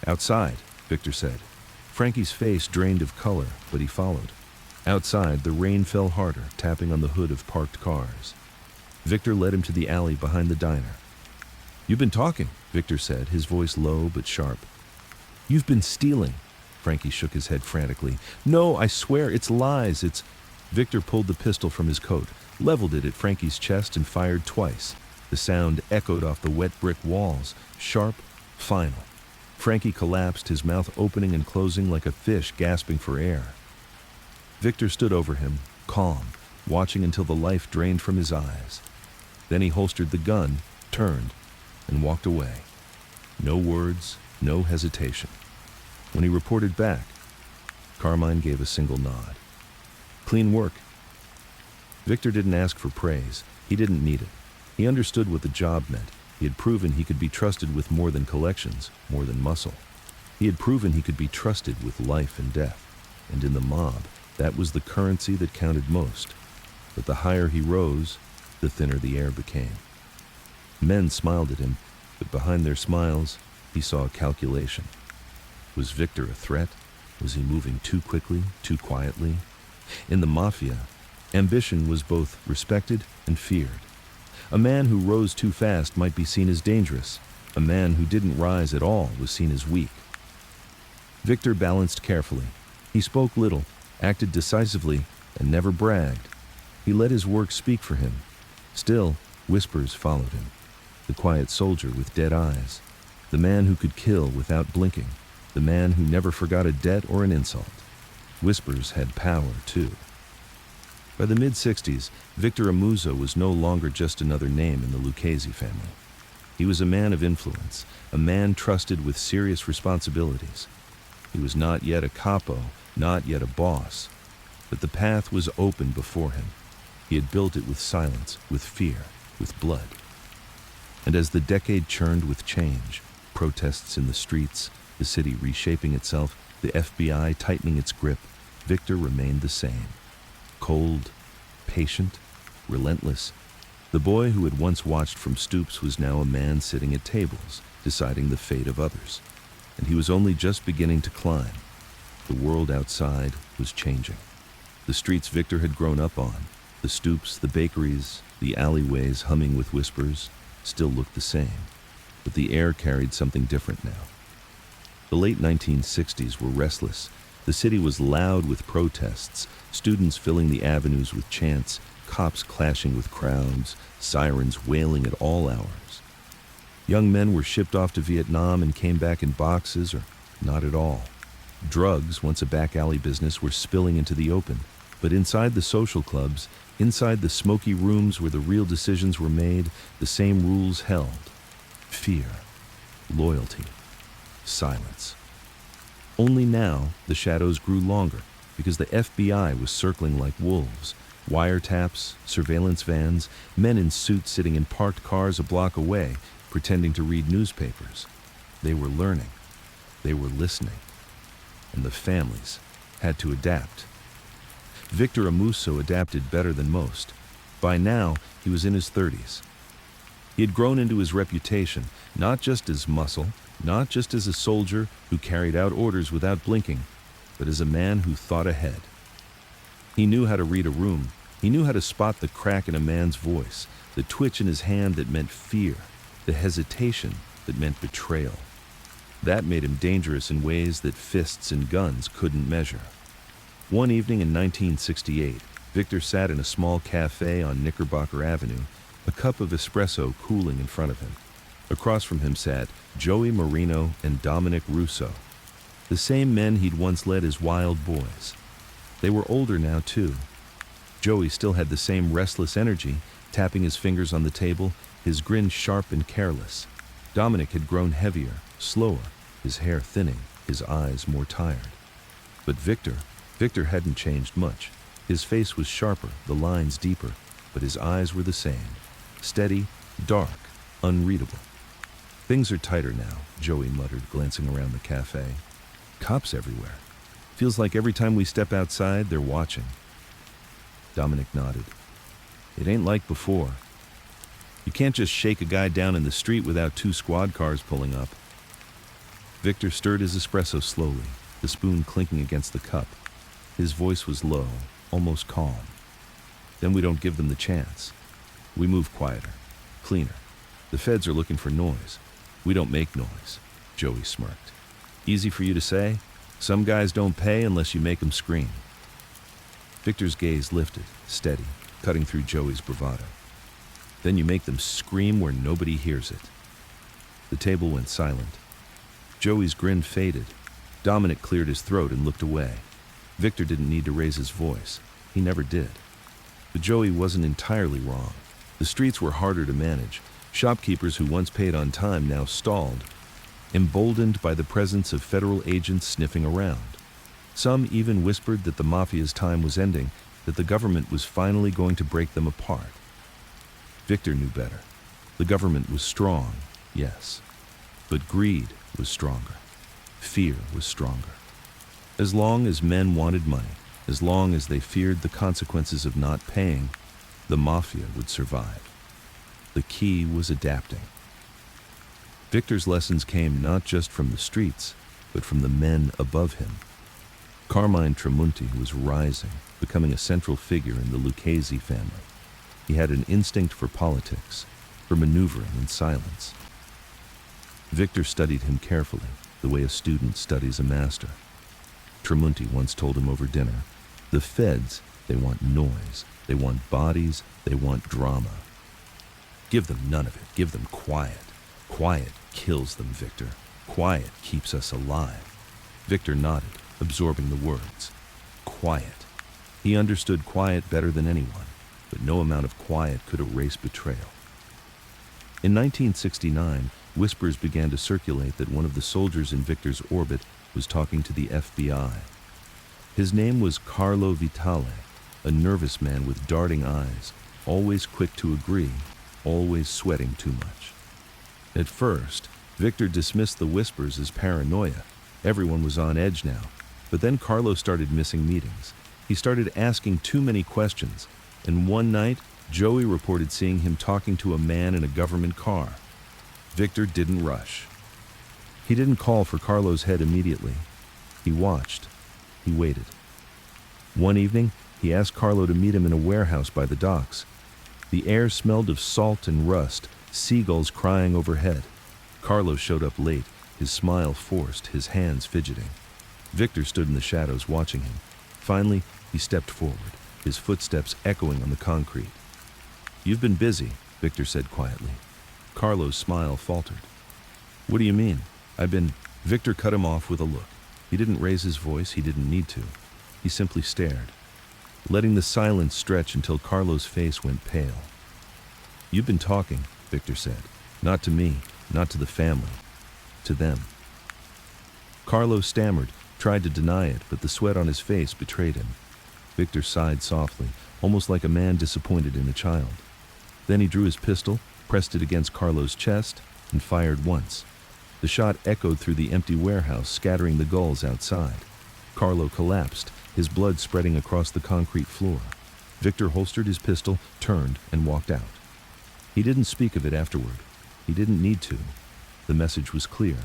"Outside," Victor said. Frankie's face drained of color, but he followed. Outside, the rain fell harder, tapping on the hood of parked cars. Victor led him to the alley behind the diner. "You've been talking," Victor said, his voice low but sharp. "You've been stealing." Frankie shook his head frantically. "No, I swear, it's lies, it's..." Victor pulled the pistol from his coat, leveled it at Frankie's chest and fired twice. The sound echoed off the wet brick walls, sharp, final. Frankie collapsed, his mouth opening and closing like a fish gasping for air. Victor stood over him, calm, watching until the life drained from his eyes. Then he holstered the gun, turned, and walked away. No words, no hesitation. When he reported back, Carmine gave a single nod. "Clean work." Victor didn't ask for praise. He didn't need it. He understood what the job meant. He had proven he could be trusted with more than collections, more than muscle. He had proven he could be trusted with life and death. And in the mob, that was the currency that counted most. But the higher he rose, the thinner the air became. Men smiled at him, but behind their smiles, he saw a calculation. Was Victor a threat? Was he moving too quickly, too quietly? In the Mafia, ambition was both respected and feared. A man who rose too fast might be seen as dangerous. A man who didn't rise at all was seen as weak. Victor balanced carefully. He spoke little, acted decisively, and never bragged. He let his work speak for him. Still, whispers followed him. The quiet soldier with dead eyes. The man who could kill without blinking. The man who never forgot a debt or an insult. Whispers had power, too. By the mid-60s, Victor Amuso was no longer just another name in the Lucchese family. He was a man of influence, a man trusted with serious responsibilities. He was not yet a capo, not yet a boss, but the path was open before him. He had built it with silence, with fear, with blood. And as the decade churned with change, protests in the streets, the city reshaping itself, the FBI tightening its grip, Victor remained the same. Cold, patient, relentless. The boy who had once watched from stoops was now a man sitting at tables, deciding the fate of others. And he was only just beginning to climb. The world outside was changing. The streets Victor had grown up on, the stoops, the bakeries, the alleyways humming with whispers, still looked the same. But the air carried something different now. The late 1960s were restless. The city was loud with protests, students filling the avenues with chants, cops clashing with crowds, sirens wailing at all hours. Young men were shipped off to Vietnam and came back in boxes or not at all. Drugs, once a back alley business, were spilling into the open. But inside the social clubs, inside the smoky rooms where the real decisions were made, the same rules held. Fear, loyalty, silence. Only now, the shadows grew longer, because the FBI was circling like wolves. Wiretaps, surveillance vans, men in suits sitting in parked cars a block away, pretending to read newspapers. They were learning. They were listening. And the families had to adapt. Victor Amuso adapted better than most. By now, he was in his 30s. He had grown into his reputation, not just as muscle, not just as a soldier who carried out orders without blinking, but as a man who thought ahead. He knew how to read a room. He knew how to spot the crack in a man's voice, the twitch in his hand that meant fear, the hesitation that meant betrayal. That made him dangerous in ways that fists and guns couldn't measure. One evening in 1968, Victor sat in a small cafe on Knickerbocker Avenue, a cup of espresso cooling in front of him. Across from him sat Joey Marino and Dominic Russo, the same men he'd once led as wild boys. They were older now, too. Joey still had the same restless energy, tapping his fingers on the table, his grin sharp and careless. Dominic had grown heavier, slower, his hair thinning, his eyes more tired. But Victor hadn't changed much. His face was sharper, the lines deeper, but his eyes were the same. Steady, dark, unreadable. Things are tighter now, Joey muttered, glancing around the cafe. Cops everywhere. Feels like every time we step outside, they're watching. Dominic nodded. It ain't like before. You can't just shake a guy down in the street without 2 squad cars pulling up. Victor stirred his espresso slowly, the spoon clinking against the cup. His voice was low, almost calm. Then we don't give them the chance. We move quieter, cleaner. The feds are looking for noise. We don't make noise, Joey smirked. Easy for you to say? Some guys don't pay unless you make them scream. Victor's gaze lifted, steady, cutting through Joey's bravado. Then you make them scream where nobody hears it. The table went silent. Joey's grin faded. Dominic cleared his throat and looked away. Victor didn't need to raise his voice. He never did. But Joey wasn't entirely wrong. The streets were harder to manage. Shopkeepers who once paid on time now stalled, emboldened by the presence of federal agents sniffing around. Some even whispered that the Mafia's time was ending, that the government was finally going to break them apart. Victor knew better. The government was strong, yes, but greed was stronger. Fear was stronger. As long as men wanted money, as long as they feared the consequences of not paying, the Mafia would survive. The key was adapting. Victor's lessons came not just from the streets, but from the men above him. Carmine Tramunti was rising, becoming a central figure in the Lucchese family. He had an instinct for politics, for maneuvering in silence. Victor studied him carefully, the way a student studies a master. Tramunti once told him over dinner, "The feds, they want noise, they want bodies, they want drama. Give them none of it, give them quiet. Quiet kills them, Victor. Quiet keeps us alive." Victor nodded, absorbing the words. Quiet. He understood quiet better than anyone, but no amount of quiet could erase betrayal. In 1969, whispers began to circulate that one of the soldiers in Victor's orbit was talking to the FBI. His name was Carlo Vitale, a nervous man with darting eyes, always quick to agree, always sweating too much. At first, Victor dismissed the whispers as paranoia. Everyone was on edge now. But then Carlo started missing meetings. He started asking too many questions, and one night, Joey reported seeing him talking to a man in a government car. Victor didn't rush. He didn't call for Carlo's head immediately. He watched. He waited. One evening, he asked Carlo to meet him in a warehouse by the docks. The air smelled of salt and rust, seagulls crying overhead. Carlo showed up late, his smile forced, his hands fidgeting. Victor stood in the shadows watching him. Finally, he stepped forward, his footsteps echoing on the concrete. "You've been busy," Victor said quietly. Carlo's smile faltered. "What do you mean? I've been..." Victor cut him off with a look. He didn't raise his voice, he didn't need to. He simply stared, letting the silence stretch until Carlo's face went pale. "You've been talking," Victor said. "Not to me, not to the family. To them." Carlo stammered, tried to deny it, but the sweat on his face betrayed him. Victor sighed softly, almost like a man disappointed in a child. Then he drew his pistol, pressed it against Carlo's chest, and fired once. The shot echoed through the empty warehouse, scattering the gulls outside. Carlo collapsed, his blood spreading across the concrete floor. Victor holstered his pistol, turned, and walked out. He didn't speak of it afterward. He didn't need to. The message was clear.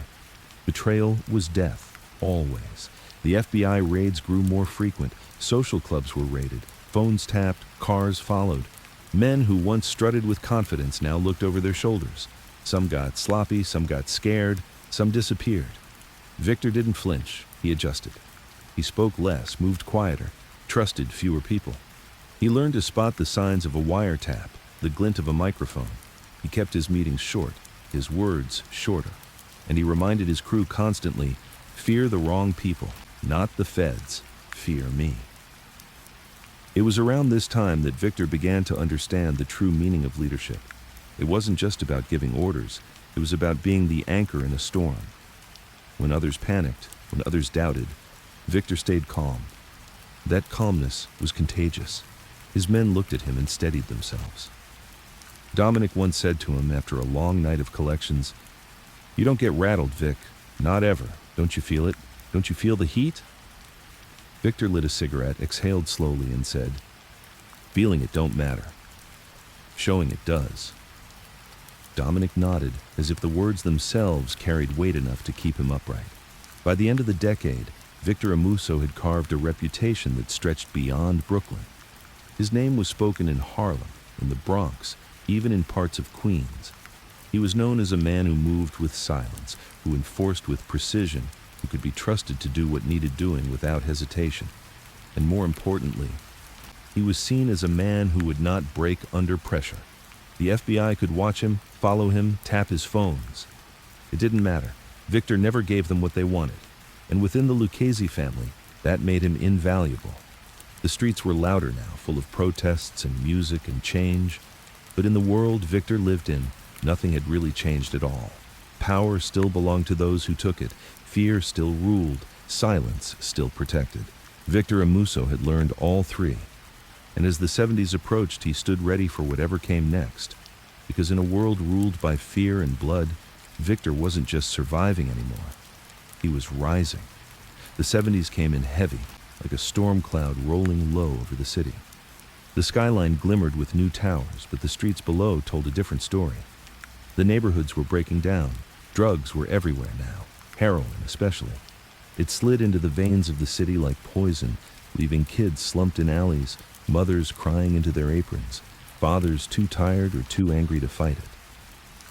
Betrayal was death. Always. The FBI raids grew more frequent. Social clubs were raided. Phones tapped. Cars followed. Men who once strutted with confidence now looked over their shoulders. Some got sloppy, some got scared, some disappeared. Victor didn't flinch. He adjusted. He spoke less, moved quieter, trusted fewer people. He learned to spot the signs of a wiretap, the glint of a microphone. He kept his meetings short, his words shorter. And he reminded his crew constantly, "Fear the wrong people, not the feds. Fear me." It was around this time that Victor began to understand the true meaning of leadership. It wasn't just about giving orders. It was about being the anchor in a storm. When others panicked, when others doubted, Victor stayed calm. That calmness was contagious. His men looked at him and steadied themselves. Dominic once said to him after a long night of collections, "You don't get rattled, Vic. Not ever. Don't you feel it? Don't you feel the heat?" Victor lit a cigarette, exhaled slowly, and said, "Feeling it don't matter. Showing it does." Dominic nodded, as if the words themselves carried weight enough to keep him upright. By the end of the decade, Victor Amuso had carved a reputation that stretched beyond Brooklyn. His name was spoken in Harlem, in the Bronx, even in parts of Queens. He was known as a man who moved with silence, who enforced with precision, who could be trusted to do what needed doing without hesitation. And more importantly, he was seen as a man who would not break under pressure. The FBI could watch him, follow him, tap his phones. It didn't matter. Victor never gave them what they wanted. And within the Lucchese family, that made him invaluable. The streets were louder now, full of protests and music and change. But in the world Victor lived in, nothing had really changed at all. Power still belonged to those who took it. Fear still ruled. Silence still protected. Victor Amuso had learned all three. And as the 70s approached, he stood ready for whatever came next. Because in a world ruled by fear and blood, Victor wasn't just surviving anymore. He was rising. The 70s came in heavy, like a storm cloud rolling low over the city. The skyline glimmered with new towers, but the streets below told a different story. The neighborhoods were breaking down. Drugs were everywhere now, heroin especially. It slid into the veins of the city like poison, leaving kids slumped in alleys, mothers crying into their aprons, fathers too tired or too angry to fight it.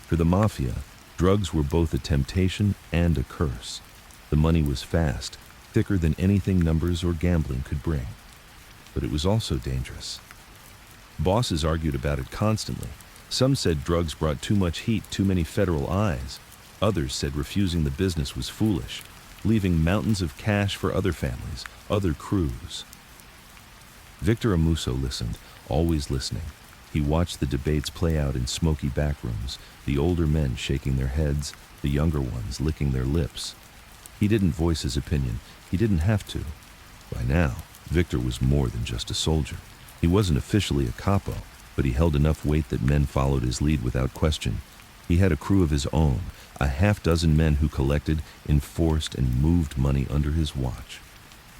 For the Mafia, drugs were both a temptation and a curse. The money was fast, thicker than anything numbers or gambling could bring. But it was also dangerous. Bosses argued about it constantly. Some said drugs brought too much heat, too many federal eyes. Others said refusing the business was foolish, leaving mountains of cash for other families, other crews. Victor Amuso listened, always listening. He watched the debates play out in smoky backrooms, the older men shaking their heads, the younger ones licking their lips. He didn't voice his opinion. He didn't have to. By now, Victor was more than just a soldier. He wasn't officially a capo, but he held enough weight that men followed his lead without question. He had a crew of his own, a half-dozen men who collected, enforced, and moved money under his watch.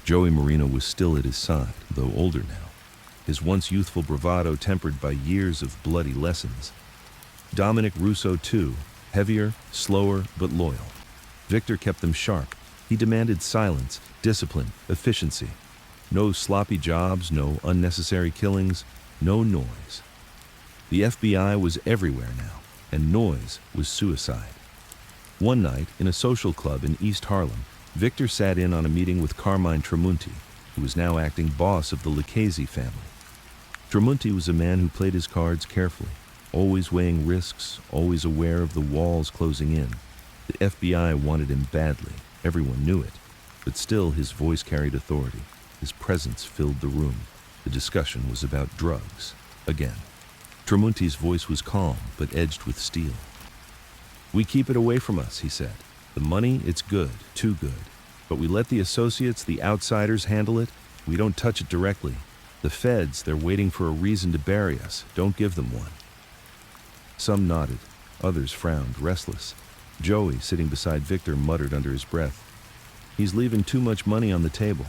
Joey Marino was still at his side, though older now, his once youthful bravado tempered by years of bloody lessons. Dominic Russo, too, heavier, slower, but loyal. Victor kept them sharp. He demanded silence, discipline, efficiency. No sloppy jobs, no unnecessary killings, no noise. The FBI was everywhere now, and noise was suicide. One night, in a social club in East Harlem, Victor sat in on a meeting with Carmine Tramunti, who was now acting boss of the Lucchese family. Tramunti was a man who played his cards carefully, always weighing risks, always aware of the walls closing in. The FBI wanted him badly, everyone knew it, but still his voice carried authority. His presence filled the room. The discussion was about drugs, again. Tramunti's voice was calm, but edged with steel. "We keep it away from us," he said. "The money, it's good, too good. But we let the associates, the outsiders, handle it. We don't touch it directly. The feds, they're waiting for a reason to bury us. Don't give them one." Some nodded. Others frowned, restless. Joey, sitting beside Victor, muttered under his breath, "He's leaving too much money on the table."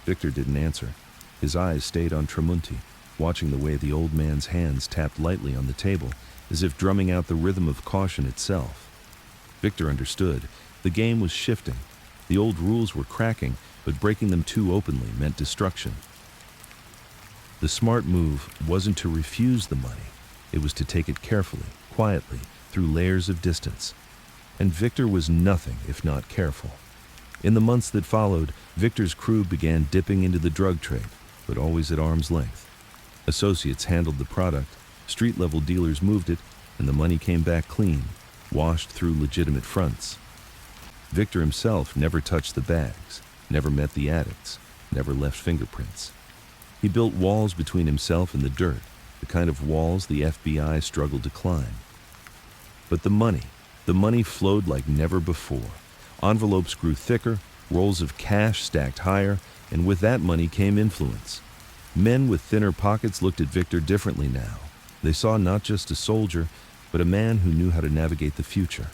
Victor didn't answer. His eyes stayed on Tramunti, watching the way the old man's hands tapped lightly on the table, as if drumming out the rhythm of caution itself. Victor understood. The game was shifting. The old rules were cracking, but breaking them too openly meant destruction. The smart move wasn't to refuse the money. It was to take it carefully, quietly, through layers of distance. And Victor was nothing if not careful. In the months that followed, Victor's crew began dipping into the drug trade, but always at arm's length. Associates handled the product, street-level dealers moved it, and the money came back clean, washed through legitimate fronts. Victor himself never touched the bags, never met the addicts, never left fingerprints. He built walls between himself and the dirt, the kind of walls the FBI struggled to climb. But the money flowed like never before. Envelopes grew thicker, rolls of cash stacked higher, and with that money came influence. Men with thinner pockets looked at Victor differently now. They saw not just a soldier, but a man who knew how to navigate the future.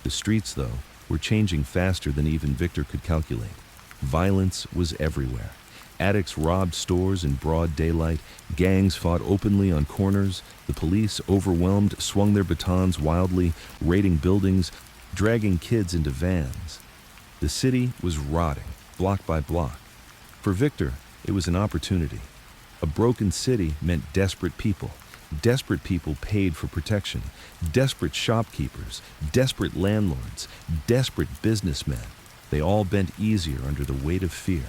The streets, though, were changing faster than even Victor could calculate. Violence was everywhere. Addicts robbed stores in broad daylight, gangs fought openly on corners, the police, overwhelmed, swung their batons wildly, raiding buildings, dragging kids into vans. The city was rotting, block by block. For Victor, it was an opportunity. A broken city meant desperate people. Desperate people paid for protection. Desperate shopkeepers, desperate landlords, desperate businessmen. They all bent easier under the weight of fear.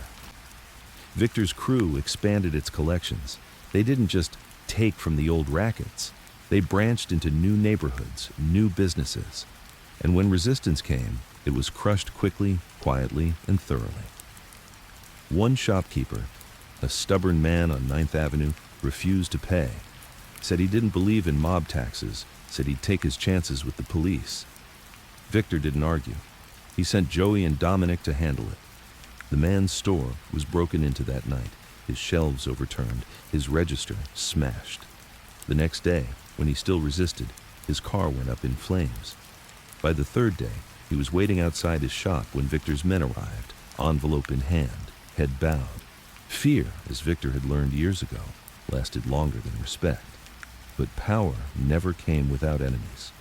Victor's crew expanded its collections. They didn't just take from the old rackets. They branched into new neighborhoods, new businesses. And when resistance came, it was crushed quickly, quietly, and thoroughly. One shopkeeper, a stubborn man on 9th Avenue, refused to pay. Said he didn't believe in mob taxes, said he'd take his chances with the police. Victor didn't argue. He sent Joey and Dominic to handle it. The man's store was broken into that night, his shelves overturned, his register smashed. The next day, when he still resisted, his car went up in flames. By the third day, he was waiting outside his shop when Victor's men arrived, envelope in hand, head bowed. Fear, as Victor had learned years ago, lasted longer than respect. But power never came without enemies.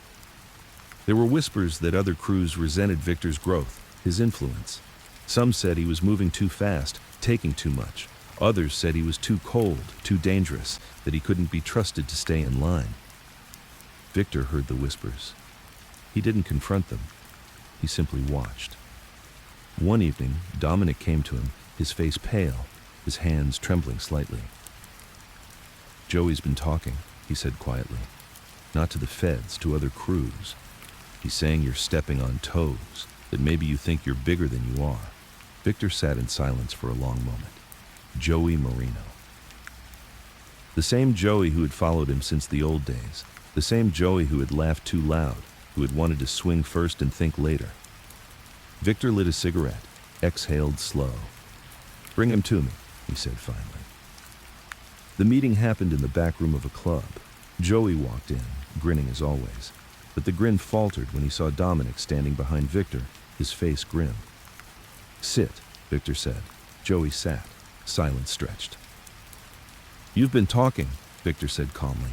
There were whispers that other crews resented Victor's growth, his influence. Some said he was moving too fast, taking too much. Others said he was too cold, too dangerous, that he couldn't be trusted to stay in line. Victor heard the whispers. He didn't confront them. He simply watched. One evening, Dominic came to him, his face pale, his hands trembling slightly. "Joey's been talking," he said quietly. "Not to the feds, to other crews. He's saying you're stepping on toes, that maybe you think you're bigger than you are." Victor sat in silence for a long moment. Joey Marino. The same Joey who had followed him since the old days. The same Joey who had laughed too loud, who had wanted to swing first and think later. Victor lit a cigarette, exhaled slow. "Bring him to me," he said finally. The meeting happened in the back room of a club. Joey walked in, grinning as always. But the grin faltered when he saw Dominic standing behind Victor, his face grim. "Sit," Victor said. Joey sat. Silence stretched. "You've been talking," Victor said calmly.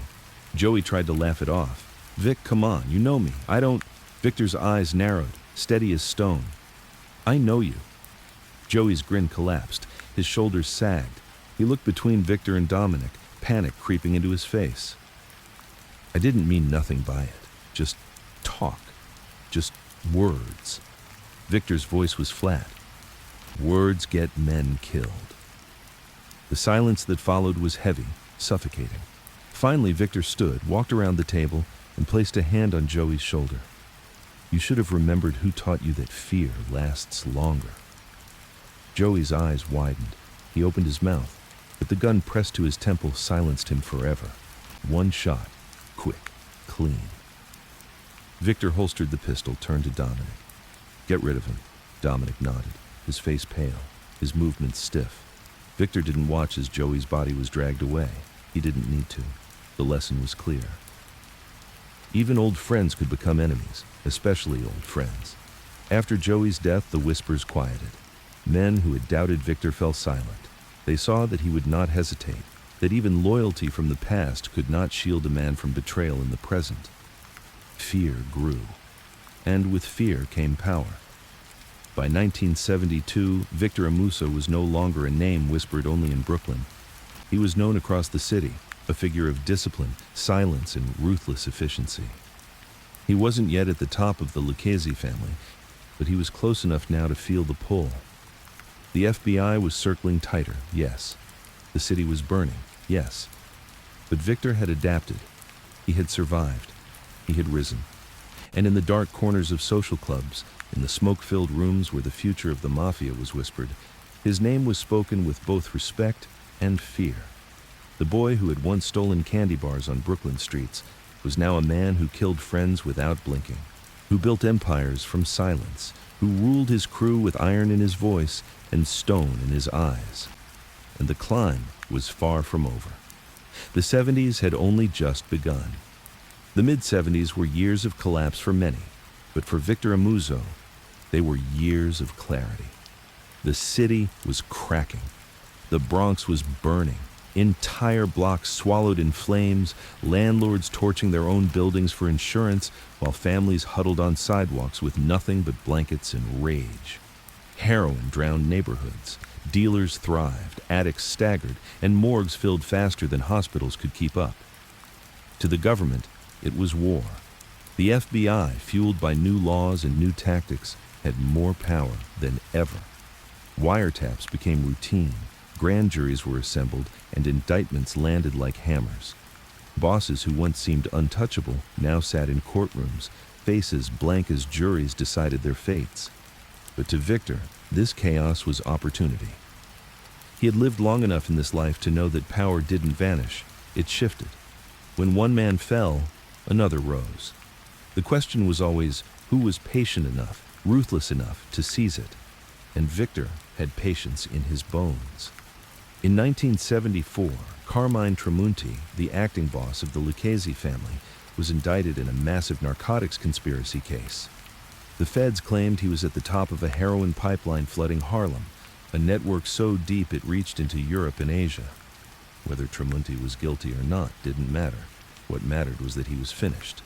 Joey tried to laugh it off. "Vic, come on, you know me. I don't—" Victor's eyes narrowed, steady as stone. "I know you." Joey's grin collapsed. His shoulders sagged. He looked between Victor and Dominic, panic creeping into his face. "I didn't mean nothing by it. Just talk. Just words." Victor's voice was flat. "Words get men killed." The silence that followed was heavy, suffocating. Finally, Victor stood, walked around the table, and placed a hand on Joey's shoulder. "You should have remembered who taught you that fear lasts longer." Joey's eyes widened. He opened his mouth, but the gun pressed to his temple silenced him forever. One shot, quick, clean. Victor holstered the pistol, turned to Dominic. "Get rid of him." Dominic nodded, his face pale, his movements stiff. Victor didn't watch as Joey's body was dragged away. He didn't need to. The lesson was clear. Even old friends could become enemies, especially old friends. After Joey's death, the whispers quieted. Men who had doubted Victor fell silent. They saw that he would not hesitate, that even loyalty from the past could not shield a man from betrayal in the present. Fear grew, and with fear came power. By 1972, Victor Amuso was no longer a name whispered only in Brooklyn. He was known across the city, a figure of discipline, silence, and ruthless efficiency. He wasn't yet at the top of the Lucchese family, but he was close enough now to feel the pull. The FBI was circling tighter, yes. The city was burning, yes. But Victor had adapted. He had survived. He had risen. And in the dark corners of social clubs, in the smoke-filled rooms where the future of the Mafia was whispered, his name was spoken with both respect and fear. The boy who had once stolen candy bars on Brooklyn streets was now a man who killed friends without blinking, who built empires from silence, who ruled his crew with iron in his voice and stone in his eyes. And the climb was far from over. The 70s had only just begun. The mid-70s were years of collapse for many, but for Victor Amuso, they were years of clarity. The city was cracking. The Bronx was burning. Entire blocks swallowed in flames, landlords torching their own buildings for insurance, while families huddled on sidewalks with nothing but blankets and rage. Heroin drowned neighborhoods. Dealers thrived, addicts staggered, and morgues filled faster than hospitals could keep up. To the government, it was war. The FBI, fueled by new laws and new tactics, had more power than ever. Wiretaps became routine, grand juries were assembled, and indictments landed like hammers. Bosses who once seemed untouchable now sat in courtrooms, faces blank as juries decided their fates. But to Victor, this chaos was opportunity. He had lived long enough in this life to know that power didn't vanish, it shifted. When one man fell, another rose. The question was always, who was patient enough, ruthless enough to seize it? And Victor had patience in his bones. In 1974, Carmine Tramunti, the acting boss of the Lucchese family, was indicted in a massive narcotics conspiracy case. The feds claimed he was at the top of a heroin pipeline flooding Harlem, a network so deep it reached into Europe and Asia. Whether Tramunti was guilty or not didn't matter. What mattered was that he was finished.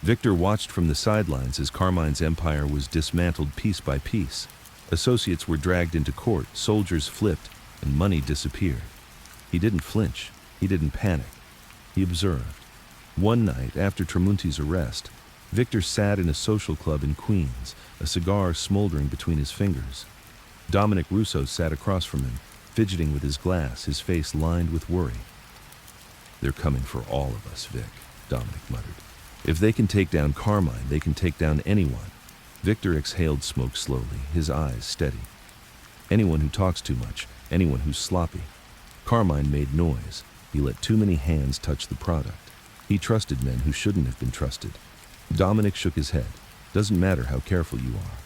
Victor watched from the sidelines as Carmine's empire was dismantled piece by piece. Associates were dragged into court, soldiers flipped, and money disappeared. He didn't flinch. He didn't panic. He observed. One night, after Tramunti's arrest, Victor sat in a social club in Queens, a cigar smoldering between his fingers. Dominic Russo sat across from him, fidgeting with his glass, his face lined with worry. "They're coming for all of us, Vic," Dominic muttered. "If they can take down Carmine, they can take down anyone." Victor exhaled smoke slowly, his eyes steady. "Anyone who talks too much, anyone who's sloppy." Carmine made noise. He let too many hands touch the product. He trusted men who shouldn't have been trusted. Dominic shook his head. "Doesn't matter how careful you are.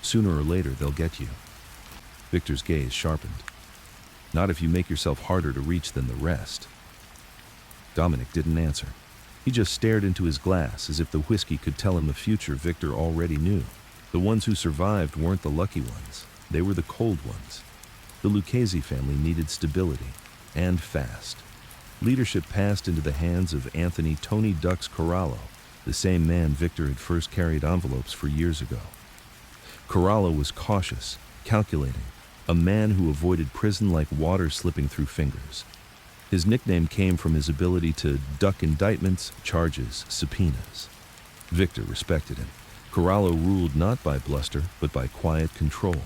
Sooner or later, they'll get you." Victor's gaze sharpened. "Not if you make yourself harder to reach than the rest." Dominic didn't answer. He just stared into his glass as if the whiskey could tell him a future Victor already knew. The ones who survived weren't the lucky ones. They were the cold ones. The Lucchese family needed stability, and fast. Leadership passed into the hands of Anthony "Tony Ducks" Corallo, the same man Victor had first carried envelopes for years ago. Corallo was cautious, calculating, a man who avoided prison like water slipping through fingers. His nickname came from his ability to duck indictments, charges, subpoenas. Victor respected him. Corallo ruled not by bluster, but by quiet control.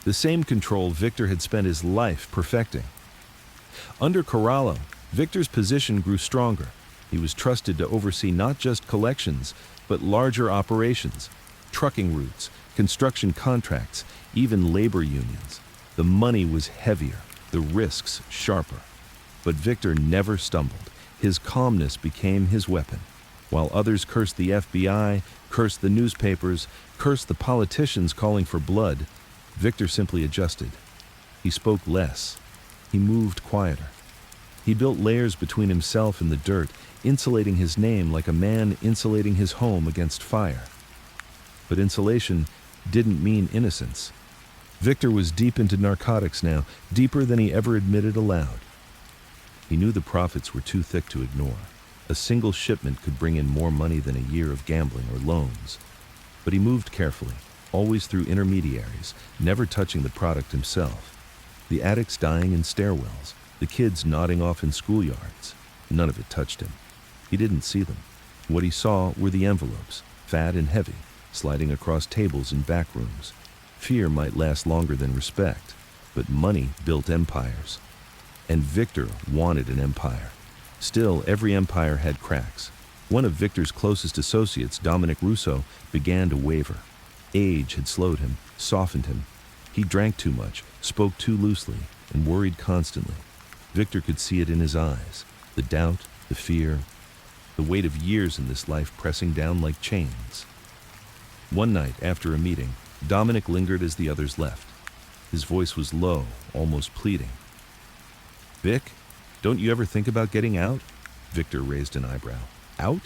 The same control Victor had spent his life perfecting. Under Corallo, Victor's position grew stronger. He was trusted to oversee not just collections, but larger operations, trucking routes, construction contracts, even labor unions. The money was heavier, the risks sharper. But Victor never stumbled. His calmness became his weapon. While others cursed the FBI, cursed the newspapers, cursed the politicians calling for blood, Victor simply adjusted. He spoke less. He moved quieter. He built layers between himself and the dirt, insulating his name like a man insulating his home against fire. But insulation didn't mean innocence. Victor was deep into narcotics now, deeper than he ever admitted aloud. He knew the profits were too thick to ignore. A single shipment could bring in more money than a year of gambling or loans. But he moved carefully, always through intermediaries, never touching the product himself. The addicts dying in stairwells, the kids nodding off in schoolyards. None of it touched him. He didn't see them. What he saw were the envelopes, fat and heavy, sliding across tables in back rooms. Fear might last longer than respect, but money built empires. And Victor wanted an empire. Still, every empire had cracks. One of Victor's closest associates, Dominic Russo, began to waver. Age had slowed him, softened him. He drank too much, spoke too loosely, and worried constantly. Victor could see it in his eyes, the doubt, the fear, the weight of years in this life pressing down like chains. One night, after a meeting, Dominic lingered as the others left. His voice was low, almost pleading. "Vic, don't you ever think about getting out?" Victor raised an eyebrow. "Out?"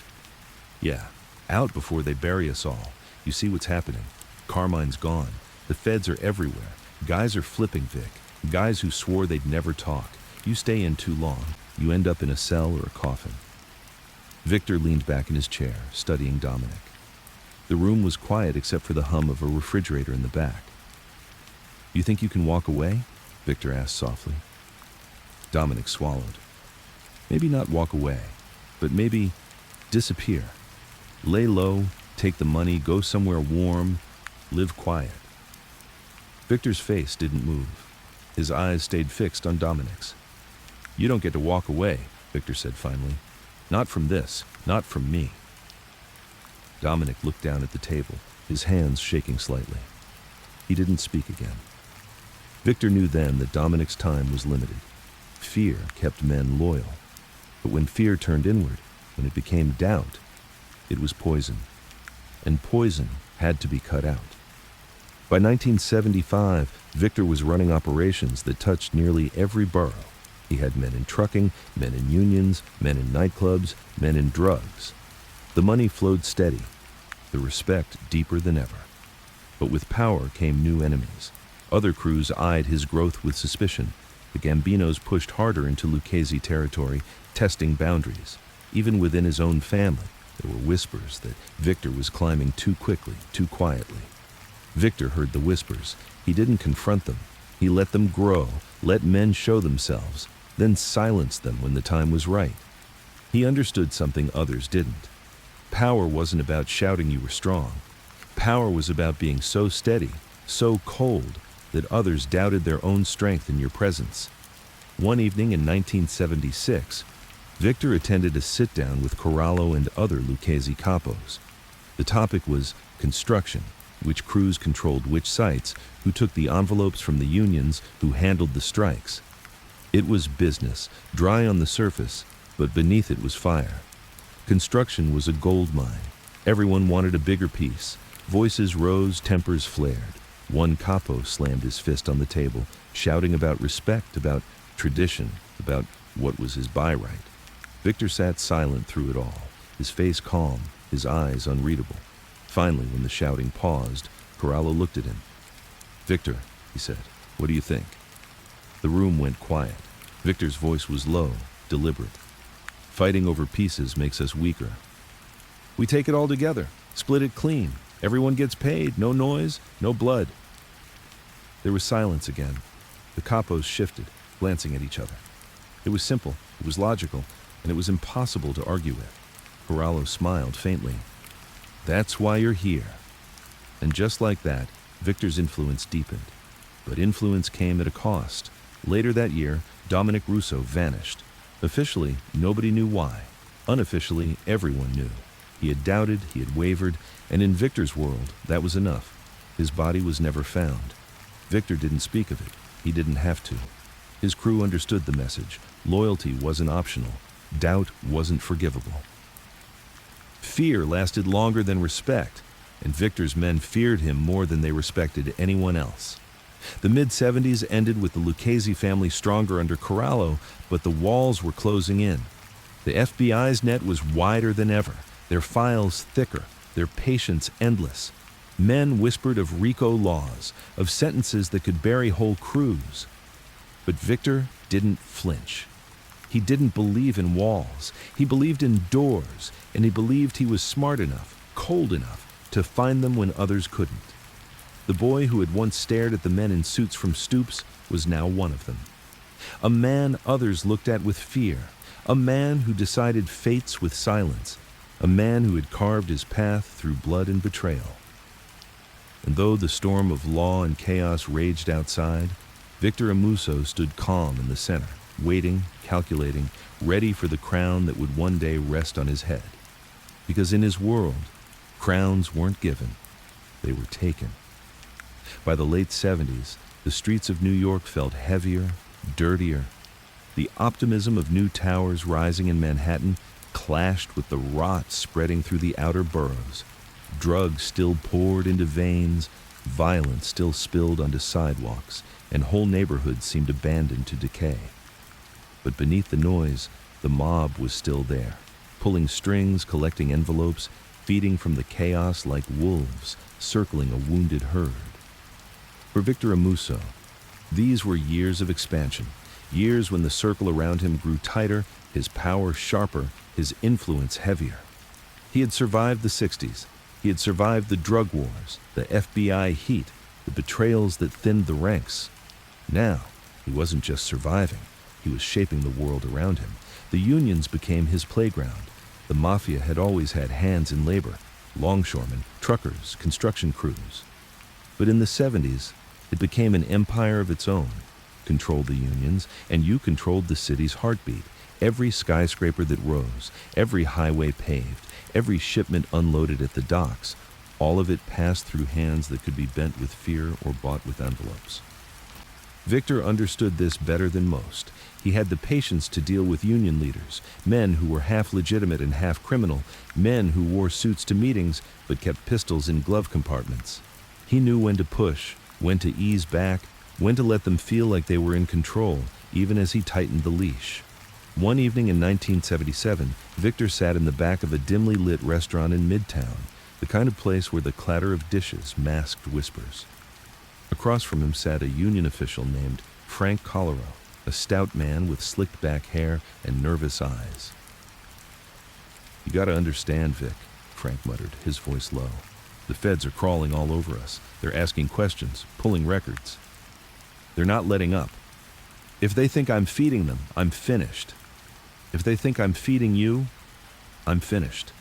"Yeah, out before they bury us all. You see what's happening. Carmine's gone. The feds are everywhere. Guys are flipping, Vic. Guys who swore they'd never talk. You stay in too long, you end up in a cell or a coffin." Victor leaned back in his chair, studying Dominic. The room was quiet except for the hum of a refrigerator in the back. "You think you can walk away?" Victor asked softly. Dominic swallowed. "Maybe not walk away, but maybe disappear. Lay low, take the money, go somewhere warm, live quiet." Victor's face didn't move. His eyes stayed fixed on Dominic's. "You don't get to walk away," Victor said finally. "Not from this, not from me." Dominic looked down at the table, his hands shaking slightly. He didn't speak again. Victor knew then that Dominic's time was limited. Fear kept men loyal. But when fear turned inward, when it became doubt, it was poison. And poison had to be cut out. By 1975, Victor was running operations that touched nearly every borough. He had men in trucking, men in unions, men in nightclubs, men in drugs. The money flowed steady, the respect deeper than ever. But with power came new enemies. Other crews eyed his growth with suspicion. The Gambinos pushed harder into Lucchese territory, testing boundaries. Even within his own family, there were whispers that Victor was climbing too quickly, too quietly. Victor heard the whispers. He didn't confront them. He let them grow, let men show themselves, then silenced them when the time was right. He understood something others didn't. Power wasn't about shouting you were strong. Power was about being so steady, so cold, that others doubted their own strength in your presence. One evening in 1976, Victor attended a sit-down with Corallo and other Lucchese capos. The topic was construction, which crews controlled which sites, who took the envelopes from the unions, who handled the strikes. It was business, dry on the surface, but beneath it was fire. Construction was a gold mine. Everyone wanted a bigger piece. Voices rose, tempers flared. One capo slammed his fist on the table, shouting about respect, about tradition, about what was his by right. Victor sat silent through it all, his face calm, his eyes unreadable. Finally, when the shouting paused, Corallo looked at him. "Victor," he said, "what do you think?" The room went quiet. Victor's voice was low, deliberate. "Fighting over pieces makes us weaker. We take it all together, split it clean. Everyone gets paid, no noise, no blood." There was silence again. The capos shifted, glancing at each other. It was simple, it was logical, and it was impossible to argue with. Corallo smiled faintly. "That's why you're here." And just like that, Victor's influence deepened. But influence came at a cost. Later that year, Dominic Russo vanished. Officially, nobody knew why. Unofficially, everyone knew. He had doubted, he had wavered, and in Victor's world, that was enough. His body was never found. Victor didn't speak of it. He didn't have to. His crew understood the message. Loyalty wasn't optional. Doubt wasn't forgivable. Fear lasted longer than respect, and Victor's men feared him more than they respected anyone else. The mid-70s ended with the Lucchese family stronger under Corallo, but the walls were closing in. The FBI's net was wider than ever, their files thicker, their patience endless. Men whispered of RICO laws, of sentences that could bury whole crews. But Victor didn't flinch. He didn't believe in walls. He believed in doors, and he believed he was smart enough, cold enough, to find them when others couldn't. The boy who had once stared at the men in suits from stoops was now one of them. A man others looked at with fear. A man who decided fates with silence. A man who had carved his path through blood and betrayal. And though the storm of law and chaos raged outside, Victor Amuso stood calm in the center, waiting, calculating, ready for the crown that would one day rest on his head. Because in his world, crowns weren't given, they were taken. By the late 70s, the streets of New York felt heavier, dirtier. The optimism of new towers rising in Manhattan clashed with the rot spreading through the outer boroughs. Drugs still poured into veins, violence still spilled onto sidewalks, and whole neighborhoods seemed abandoned to decay. But beneath the noise, the mob was still there, pulling strings, collecting envelopes, feeding from the chaos like wolves, circling a wounded herd. For Victor Amuso, these were years of expansion, years when the circle around him grew tighter, his power sharper, his influence heavier. He had survived the 60s. He had survived the drug wars, the FBI heat, the betrayals that thinned the ranks. Now, he wasn't just surviving, he was shaping the world around him. The unions became his playground. The Mafia had always had hands in labor, longshoremen, truckers, construction crews. But in the 70s, it became an empire of its own. Controlled the unions, and you controlled the city's heartbeat. Every skyscraper that rose, every highway paved, every shipment unloaded at the docks, all of it passed through hands that could be bent with fear or bought with envelopes. Victor understood this better than most. He had the patience to deal with union leaders, men who were half legitimate and half criminal, men who wore suits to meetings but kept pistols in glove compartments. He knew when to push, when to ease back, when to let them feel like they were in control, even as he tightened the leash. One evening in 1977, Victor sat in the back of a dimly lit restaurant in Midtown, the kind of place where the clatter of dishes masked whispers. Across from him sat a union official named Frank Colero, a stout man with slicked back hair and nervous eyes. "You gotta understand, Vic," Frank muttered, his voice low. "The feds are crawling all over us. They're asking questions, pulling records. They're not letting up. If they think I'm feeding them, I'm finished. If they think I'm feeding you, I'm finished."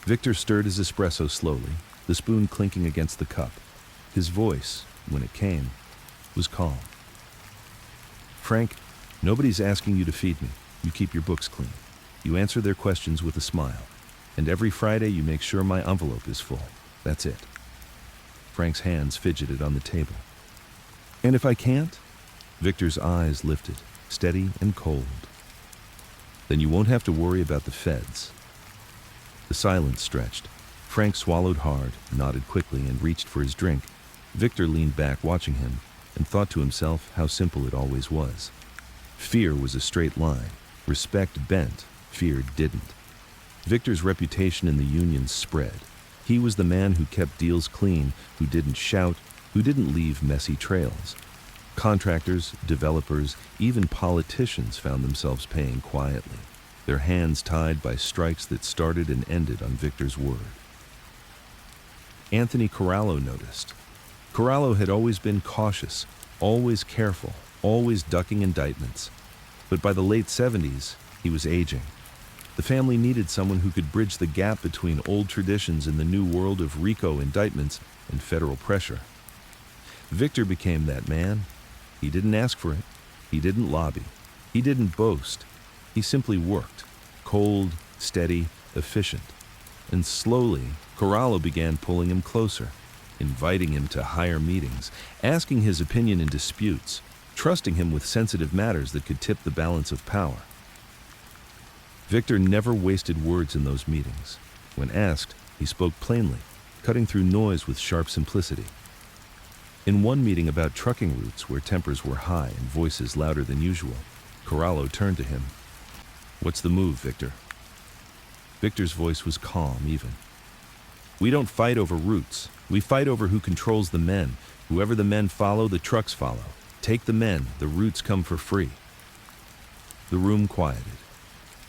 Victor stirred his espresso slowly, the spoon clinking against the cup. His voice, when it came, was calm. "Frank, nobody's asking you to feed me. You keep your books clean. You answer their questions with a smile. And every Friday you make sure my envelope is full. That's it." Frank's hands fidgeted on the table. "And if I can't?" Victor's eyes lifted, steady and cold. "Then you won't have to worry about the feds." The silence stretched. Frank swallowed hard, nodded quickly, and reached for his drink. Victor leaned back, watching him, and thought to himself how simple it always was. Fear was a straight line. Respect bent. Fear didn't. Victor's reputation in the unions spread. He was the man who kept deals clean, who didn't shout, who didn't leave messy trails. Contractors, developers, even politicians found themselves paying quietly, their hands tied by strikes that started and ended on Victor's word. Anthony Corallo noticed. Corallo had always been cautious, always careful, always ducking indictments. But by the late 70s, he was aging. The family needed someone who could bridge the gap between old traditions and the new world of RICO indictments and federal pressure. Victor became that man. He didn't ask for it. He didn't lobby. He didn't boast. He simply worked, cold, steady, efficient. And slowly, Corallo began pulling him closer, inviting him to higher meetings, asking his opinion in disputes, trusting him with sensitive matters that could tip the balance of power. Victor never wasted words in those meetings. When asked, he spoke plainly, cutting through noise with sharp simplicity. In one meeting about trucking routes where tempers were high and voices louder than usual, Corallo turned to him. "What's the move, Victor?" Victor's voice was calm, even. "We don't fight over routes. We fight over who controls the men. Whoever the men follow, the trucks follow. Take the men, the routes come for free." The room quieted.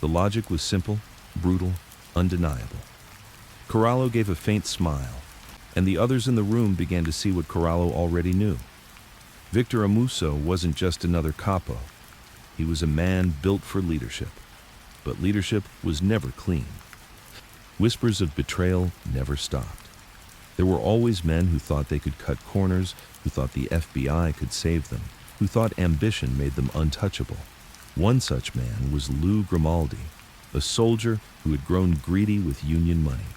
The logic was simple, brutal, undeniable. Corallo gave a faint smile, and the others in the room began to see what Corallo already knew. Victor Amuso wasn't just another capo. He was a man built for leadership. But leadership was never clean. Whispers of betrayal never stopped. There were always men who thought they could cut corners, who thought the FBI could save them, who thought ambition made them untouchable. One such man was Lou Grimaldi, a soldier who had grown greedy with union money.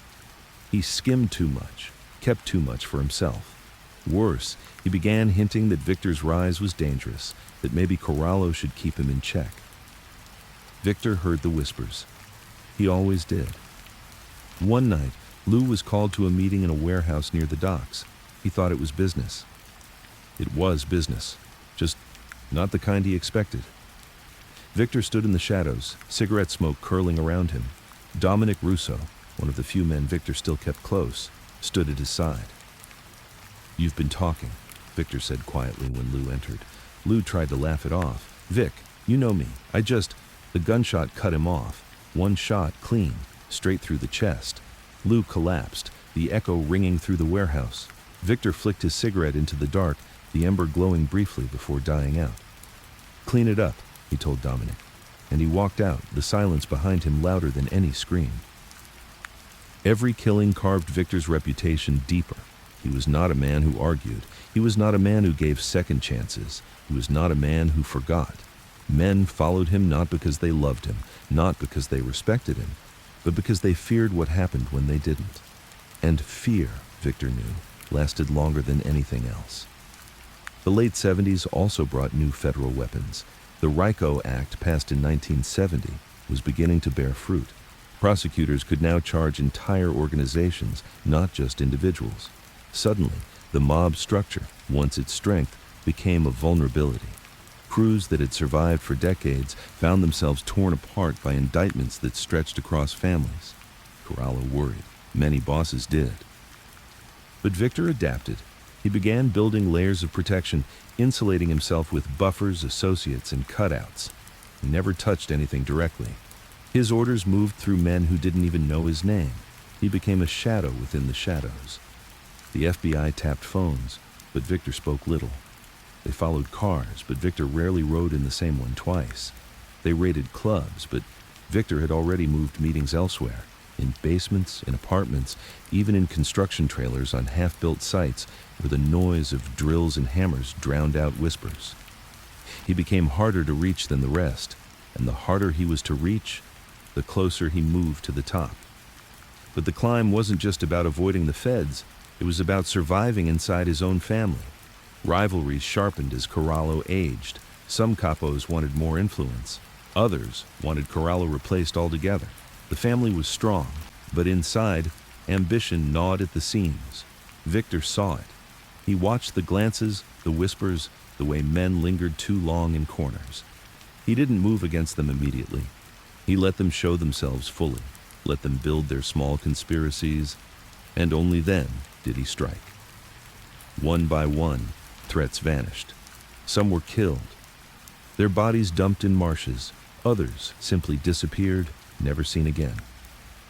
He skimmed too much, kept too much for himself. Worse, he began hinting that Victor's rise was dangerous, that maybe Corallo should keep him in check. Victor heard the whispers. He always did. One night, Lou was called to a meeting in a warehouse near the docks. He thought it was business. It was business, just not the kind he expected. Victor stood in the shadows, cigarette smoke curling around him. Dominic Russo, one of the few men Victor still kept close, stood at his side. "You've been talking," Victor said quietly when Lou entered. Lou tried to laugh it off. "Vic, you know me. The gunshot cut him off. One shot, clean, straight through the chest." Lou collapsed, the echo ringing through the warehouse. Victor flicked his cigarette into the dark, the ember glowing briefly before dying out. "Clean it up," he told Dominic, and he walked out, the silence behind him louder than any scream. Every killing carved Victor's reputation deeper. He was not a man who argued. He was not a man who gave second chances. He was not a man who forgot. Men followed him not because they loved him, not because they respected him, but because they feared what happened when they didn't. And fear, Victor knew, lasted longer than anything else. The late 70s also brought new federal weapons. The RICO Act, passed in 1970, was beginning to bear fruit. Prosecutors could now charge entire organizations, not just individuals. Suddenly, the mob structure, once its strength, became a vulnerability. Crews that had survived for decades found themselves torn apart by indictments that stretched across families. Corallo worried. Many bosses did. But Victor adapted. He began building layers of protection, insulating himself with buffers, associates, and cutouts. He never touched anything directly. His orders moved through men who didn't even know his name. He became a shadow within the shadows. The FBI tapped phones, but Victor spoke little. They followed cars, but Victor rarely rode in the same one twice. They raided clubs, but Victor had already moved meetings elsewhere, in basements, in apartments, even in construction trailers on half-built sites where the noise of drills and hammers drowned out whispers. He became harder to reach than the rest, and the harder he was to reach, the closer he moved to the top. But the climb wasn't just about avoiding the feds, it was about surviving inside his own family. Rivalries sharpened as Corallo aged. Some capos wanted more influence. Others wanted Corallo replaced altogether. The family was strong, but inside, ambition gnawed at the seams. Victor saw it. He watched the glances, the whispers, the way men lingered too long in corners. He didn't move against them immediately. He let them show themselves fully, let them build their small conspiracies, and only then did he strike. One by one, threats vanished. Some were killed. Their bodies dumped in marshes. Others simply disappeared, never seen again.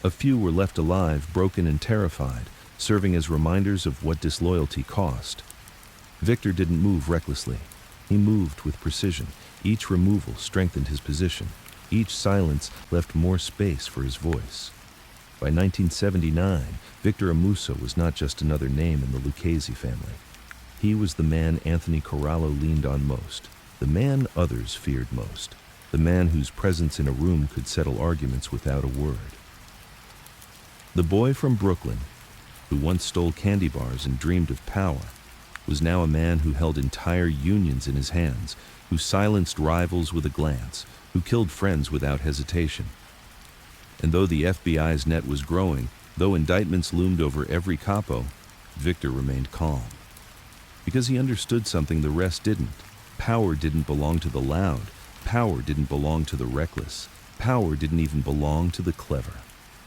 A few were left alive, broken and terrified, serving as reminders of what disloyalty cost. Victor didn't move recklessly. He moved with precision. Each removal strengthened his position. Each silence left more space for his voice. By 1979, Victor Amuso was not just another name in the Lucchese family. He was the man Anthony Corallo leaned on most, the man others feared most, the man whose presence in a room could settle arguments without a word. The boy from Brooklyn, who once stole candy bars and dreamed of power, was now a man who held entire unions in his hands, who silenced rivals with a glance, who killed friends without hesitation. And though the FBI's net was growing, though indictments loomed over every capo, Victor remained calm. Because he understood something the rest didn't. Power didn't belong to the loud. Power didn't belong to the reckless. Power didn't even belong to the clever.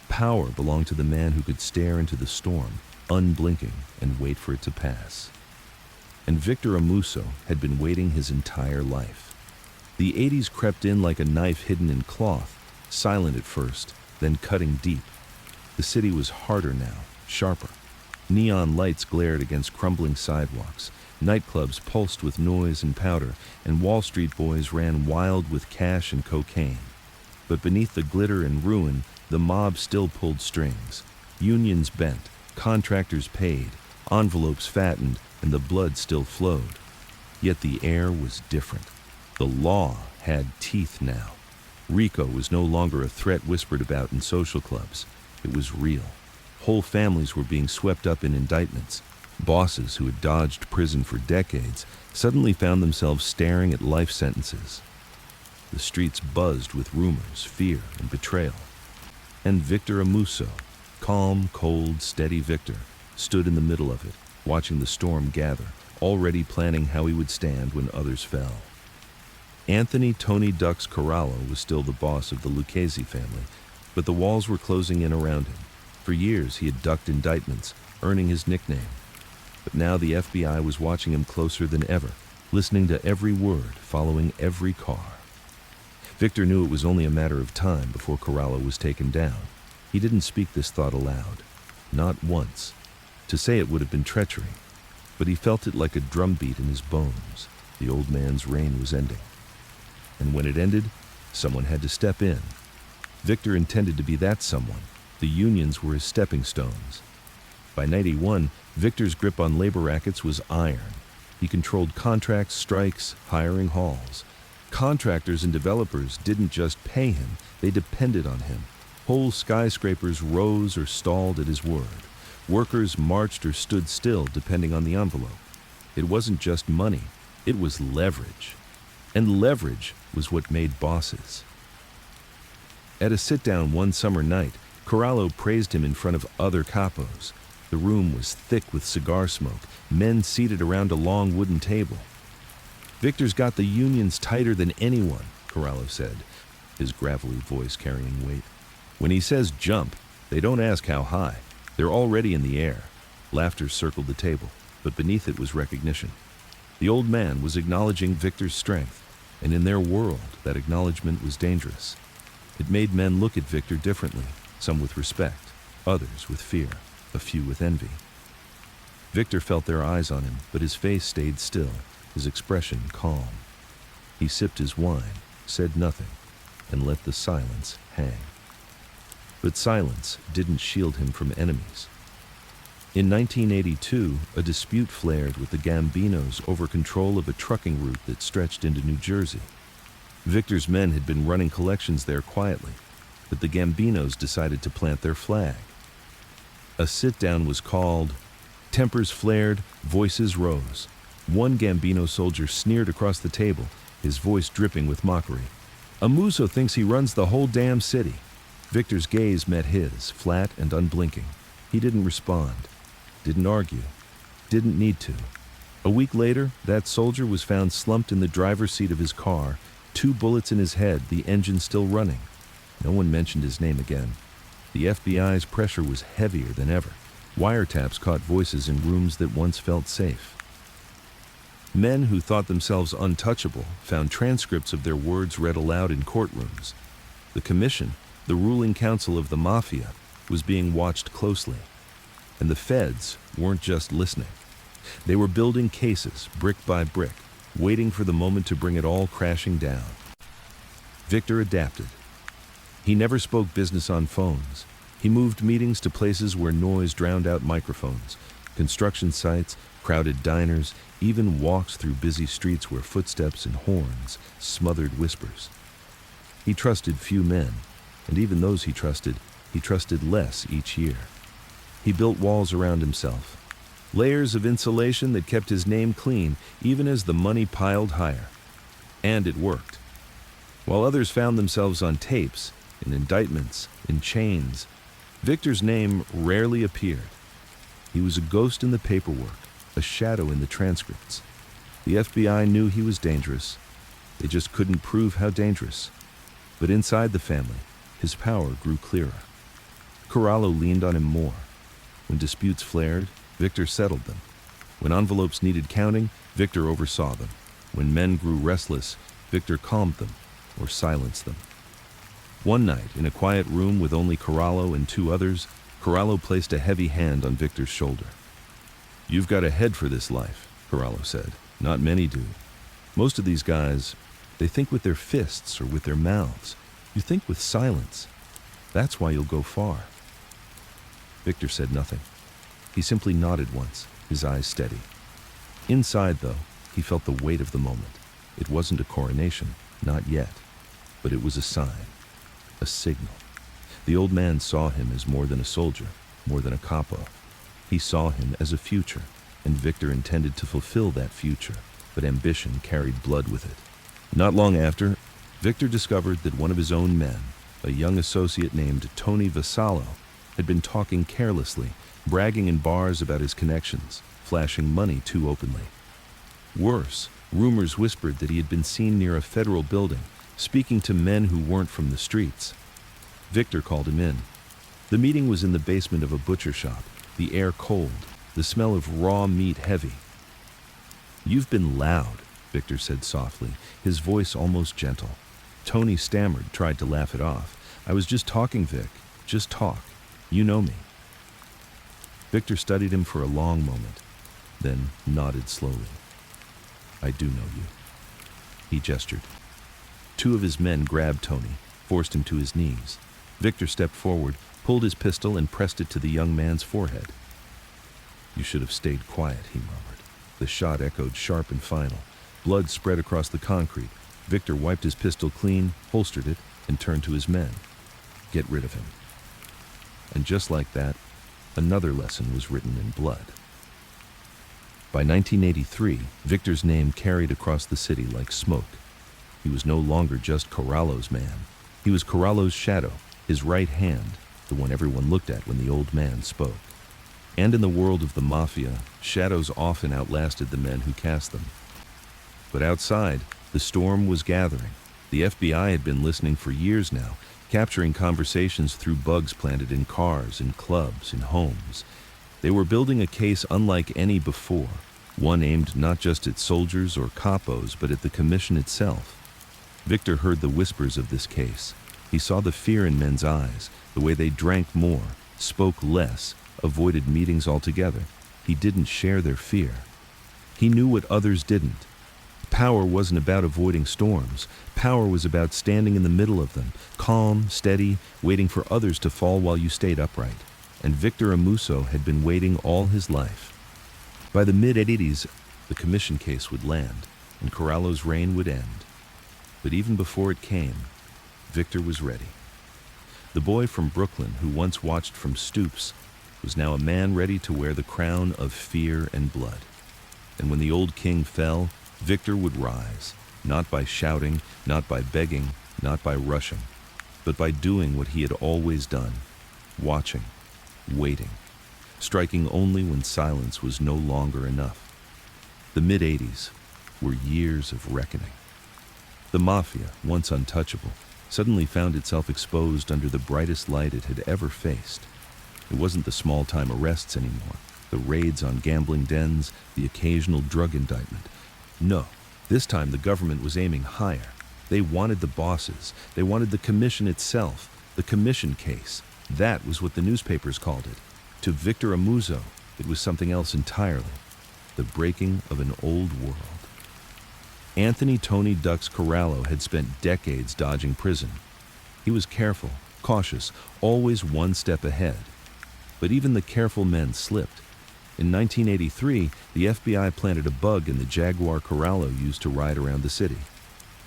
Power belonged to the man who could stare into the storm, unblinking, and wait for it to pass. And Victor Amuso had been waiting his entire life. The 80s crept in like a knife hidden in cloth, silent at first, then cutting deep. The city was harder now, sharper. Neon lights glared against crumbling sidewalks. Nightclubs pulsed with noise and powder, and Wall Street boys ran wild with cash and cocaine. But beneath the glitter and ruin, the mob still pulled strings. Unions bent, contractors paid, envelopes fattened, and the blood still flowed. Yet the air was different. The law had teeth now. RICO was no longer a threat whispered about in social clubs. It was real. Whole families were being swept up in indictments. Bosses who had dodged prison for decades suddenly found themselves staring at life sentences. The streets buzzed with rumors, fear, and betrayal. And Victor Amuso, Calm, cold, steady Victor stood in the middle of it, watching the storm gather, already planning how he would stand when others fell. Anthony Tony Ducks Corallo was still the boss of the Lucchese family, but the walls were closing in around him. For years he had ducked indictments, earning his nickname. But now the FBI was watching him closer than ever, listening to every word, following every car. Victor knew it was only a matter of time before Corallo was taken down. He didn't speak this thought aloud, not once. To say it would have been treachery, but he felt it like a drumbeat in his bones. The old man's reign was ending. And when it ended, someone had to step in. Victor intended to be that someone. The unions were his stepping stones. By 91, Victor's grip on labor rackets was iron. He controlled contracts, strikes, hiring halls. Contractors and developers didn't just pay him, they depended on him. Whole skyscrapers rose or stalled at his word. Workers marched or stood still depending on the envelope. It wasn't just money, it was leverage. And leverage was what made bosses. At a sit-down one summer night, Corallo praised him in front of other capos. The room was thick with cigar smoke, men seated around a long wooden table. "Victor's got the unions tighter than anyone," Corallo said, his gravelly voice carrying weight. "When he says jump, they don't ask how high. They're already in the air." Laughter circled the table, but beneath it was recognition. The old man was acknowledging Victor's strength, and in their world, that acknowledgement was dangerous. It made men look at Victor differently, some with respect, others with fear, a few with envy. Victor felt their eyes on him, but his face stayed still, his expression calm. He sipped his wine, said nothing, and let the silence hang. But silence didn't shield him from enemies. In 1982, a dispute flared with the Gambinos over control of a trucking route that stretched into New Jersey. Victor's men had been running collections there quietly, but the Gambinos decided to plant their flag. A sit-down was called. Tempers flared, voices rose. One Gambino soldier sneered across the table, his voice dripping with mockery. "Amuso thinks he runs the whole damn city." Victor's gaze met his, flat and unblinking. He didn't respond, didn't argue, didn't need to. A week later, that soldier was found slumped in the driver's seat of his car, 2 bullets in his head, the engine still running. No one mentioned his name again. The FBI's pressure was heavier than ever. Wiretaps caught voices in rooms that once felt safe. Men who thought themselves untouchable found transcripts of their words read aloud in courtrooms. The commission, the ruling council of the Mafia, was being watched closely. And the feds weren't just listening. They were building cases, brick by brick, waiting for the moment to bring it all crashing down. Victor adapted. He never spoke business on phones. He moved meetings to places where noise drowned out microphones, construction sites, crowded diners, even walks through busy streets where footsteps and horns smothered whispers. He trusted few men, and even those he trusted less each year. He built walls around himself, layers of insulation that kept his name clean even as the money piled higher. And it worked. While others found themselves on tapes, in indictments, in chains, Victor's name rarely appeared. He was a ghost in the paperwork, a shadow in the transcripts. The FBI knew he was dangerous. They just couldn't prove how dangerous. But inside the family, his power grew clearer. Corallo leaned on him more. When disputes flared, Victor settled them. When envelopes needed counting, Victor oversaw them. When men grew restless, Victor calmed them or silenced them. One night, in a quiet room with only Corallo and 2 others, Corallo placed a heavy hand on Victor's shoulder. "You've got a head for this life," Corallo said. "Not many do. Most of these guys, they think with their fists or with their mouths. You think with silence. That's why you'll go far." Victor said nothing. He simply nodded once, his eyes steady. Inside, though, he felt the weight of the moment. It wasn't a coronation, not yet, but it was a sign, a signal. The old man saw him as more than a soldier, more than a capo. He saw him as a future, and Victor intended to fulfill that future, but ambition carried blood with it. Not long after, Victor discovered that one of his own men, a young associate named Tony Vassallo, had been talking carelessly, bragging in bars about his connections, flashing money too openly. Worse, rumors whispered that he had been seen near a federal building, speaking to men who weren't from the streets. Victor called him in. The meeting was in the basement of a butcher shop, the air cold, the smell of raw meat heavy. "You've been loud," Victor said softly, his voice almost gentle. Tony stammered, tried to laugh it off. "I was just talking, Vic. Just talk. You know me." Victor studied him for a long moment, then nodded slowly. "I do know you." He gestured. Two of his men grabbed Tony, forced him to his knees. Victor stepped forward, pulled his pistol, and pressed it to the young man's forehead. "You should have stayed quiet," he murmured. The shot echoed sharp and final. Blood spread across the concrete. Victor wiped his pistol clean, holstered it, and turned to his men. "Get rid of him." And just like that, another lesson was written in blood. By 1983, Victor's name carried across the city like smoke. He was no longer just Corralo's man. He was Corralo's shadow, his right hand, the one everyone looked at when the old man spoke. And in the world of the Mafia, shadows often outlasted the men who cast them. But outside, the storm was gathering. The FBI had been listening for years now, capturing conversations through bugs planted in cars, in clubs, in homes. They were building a case unlike any before, one aimed not just at soldiers or capos, but at the commission itself. Victor heard the whispers of this case. He saw the fear in men's eyes, the way they drank more, spoke less, avoided meetings altogether. He didn't share their fear. He knew what others didn't. Power wasn't about avoiding storms. Power was about standing in the middle of them, calm, steady, waiting for others to fall while you stayed upright. And Victor Amuso had been waiting all his life. By the mid-'80s, the commission case would land, and Corralo's reign would end. But even before it came, Victor was ready. The boy from Brooklyn who once watched from stoops was now a man ready to wear the crown of fear and blood. And when the old king fell, Victor would rise, not by shouting, not by begging, not by rushing, but by doing what he had always done, watching, waiting, striking only when silence was no longer enough. The mid-'80s were years of reckoning. The Mafia, once untouchable, suddenly found itself exposed under the brightest light it had ever faced. It wasn't the small-time arrests anymore, the raids on gambling dens, the occasional drug indictment. No, this time the government was aiming higher. They wanted the bosses. They wanted the commission itself, the commission case. That was what the newspapers called it. To Victor Amuso, it was something else entirely. The breaking of an old world. Anthony "Tony Ducks" Corralo had spent decades dodging prison. He was careful, cautious, always one step ahead. But even the careful men slipped. In 1983, the FBI planted a bug in the Jaguar Corralo used to ride around the city.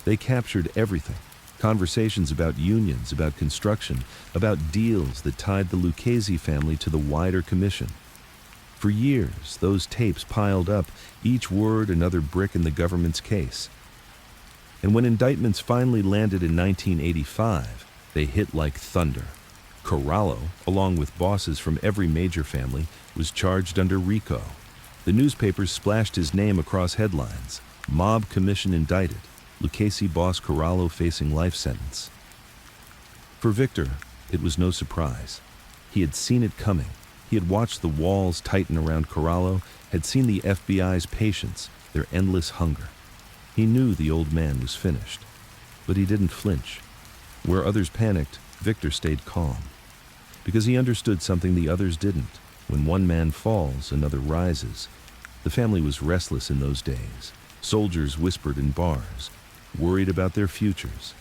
They captured everything. Conversations about unions, about construction, about deals that tied the Lucchese family to the wider commission. For years, those tapes piled up, each word another brick in the government's case. And when indictments finally landed in 1985, they hit like thunder. Corralo, along with bosses from every major family, was charged under RICO. The newspapers splashed his name across headlines. Mob commission indicted. Lucchese boss Corralo facing life sentence. For Victor, it was no surprise. He had seen it coming. He had watched the walls tighten around Corralo, had seen the FBI's patience, their endless hunger. He knew the old man was finished, but he didn't flinch. Where others panicked, Victor stayed calm. Because he understood something the others didn't. When one man falls, another rises. The family was restless in those days. Soldiers whispered in bars, worried about their futures.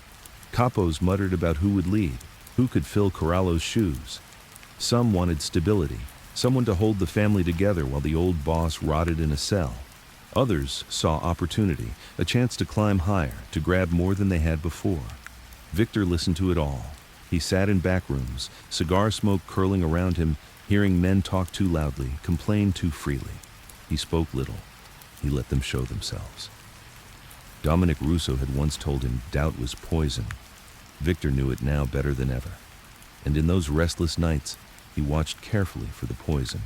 Capos muttered about who would lead, who could fill Corralo's shoes. Some wanted stability, someone to hold the family together while the old boss rotted in a cell. Others saw opportunity, a chance to climb higher, to grab more than they had before. Victor listened to it all. He sat in back rooms, cigar smoke curling around him, hearing men talk too loudly, complain too freely. He spoke little. He let them show themselves. Dominic Russo had once told him doubt was poison. Victor knew it now better than ever. And in those restless nights, he watched carefully for the poison.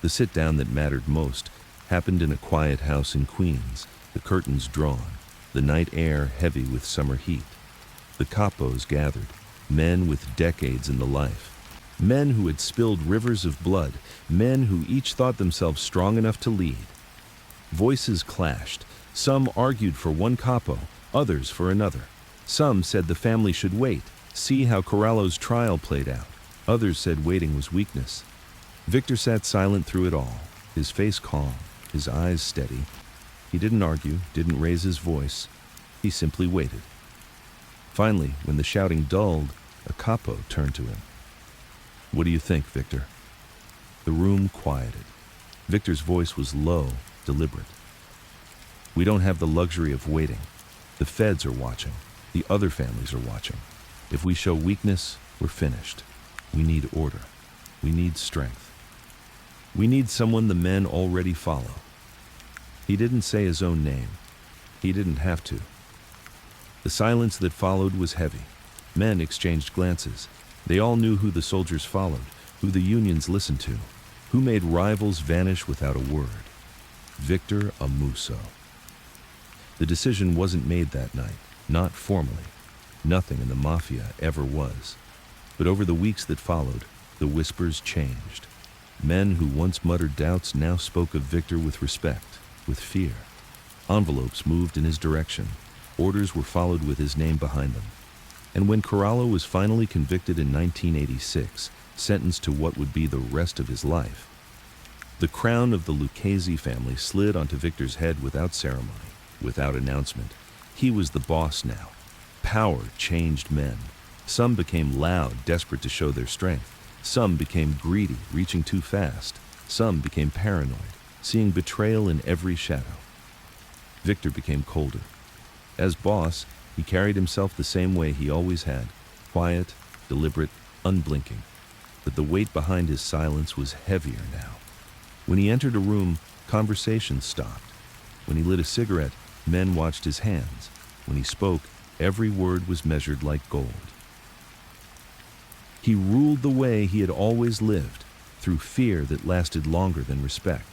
The sit-down that mattered most happened in a quiet house in Queens, the curtains drawn, the night air heavy with summer heat. The capos gathered, men with decades in the life, men who had spilled rivers of blood, men who each thought themselves strong enough to lead. Voices clashed. Some argued for one capo, others for another. Some said the family should wait, see how Corralo's trial played out. Others said waiting was weakness. Victor sat silent through it all, his face calm, his eyes steady. He didn't argue, didn't raise his voice. He simply waited. Finally, when the shouting dulled, a capo turned to him. "What do you think, Victor?" The room quieted. Victor's voice was low, deliberate. "We don't have the luxury of waiting. The feds are watching. The other families are watching. If we show weakness, we're finished. We need order. We need strength. We need someone the men already follow." He didn't say his own name. He didn't have to. The silence that followed was heavy. Men exchanged glances. They all knew who the soldiers followed, who the unions listened to, who made rivals vanish without a word. Victor Amuso. The decision wasn't made that night, not formally. Nothing in the Mafia ever was. But over the weeks that followed, the whispers changed. Men who once muttered doubts now spoke of Victor with respect, with fear. Envelopes moved in his direction. Orders were followed with his name behind them. And when Corralo was finally convicted in 1986, sentenced to what would be the rest of his life, the crown of the Lucchese family slid onto Victor's head without ceremony, without announcement. He was the boss now. Power changed men. Some became loud, desperate to show their strength. Some became greedy, reaching too fast. Some became paranoid, seeing betrayal in every shadow. Victor became colder. As boss, he carried himself the same way he always had, quiet, deliberate, unblinking. But the weight behind his silence was heavier now. When he entered a room, conversation stopped. When he lit a cigarette, men watched his hands. When he spoke, every word was measured like gold. He ruled the way he had always lived, through fear that lasted longer than respect.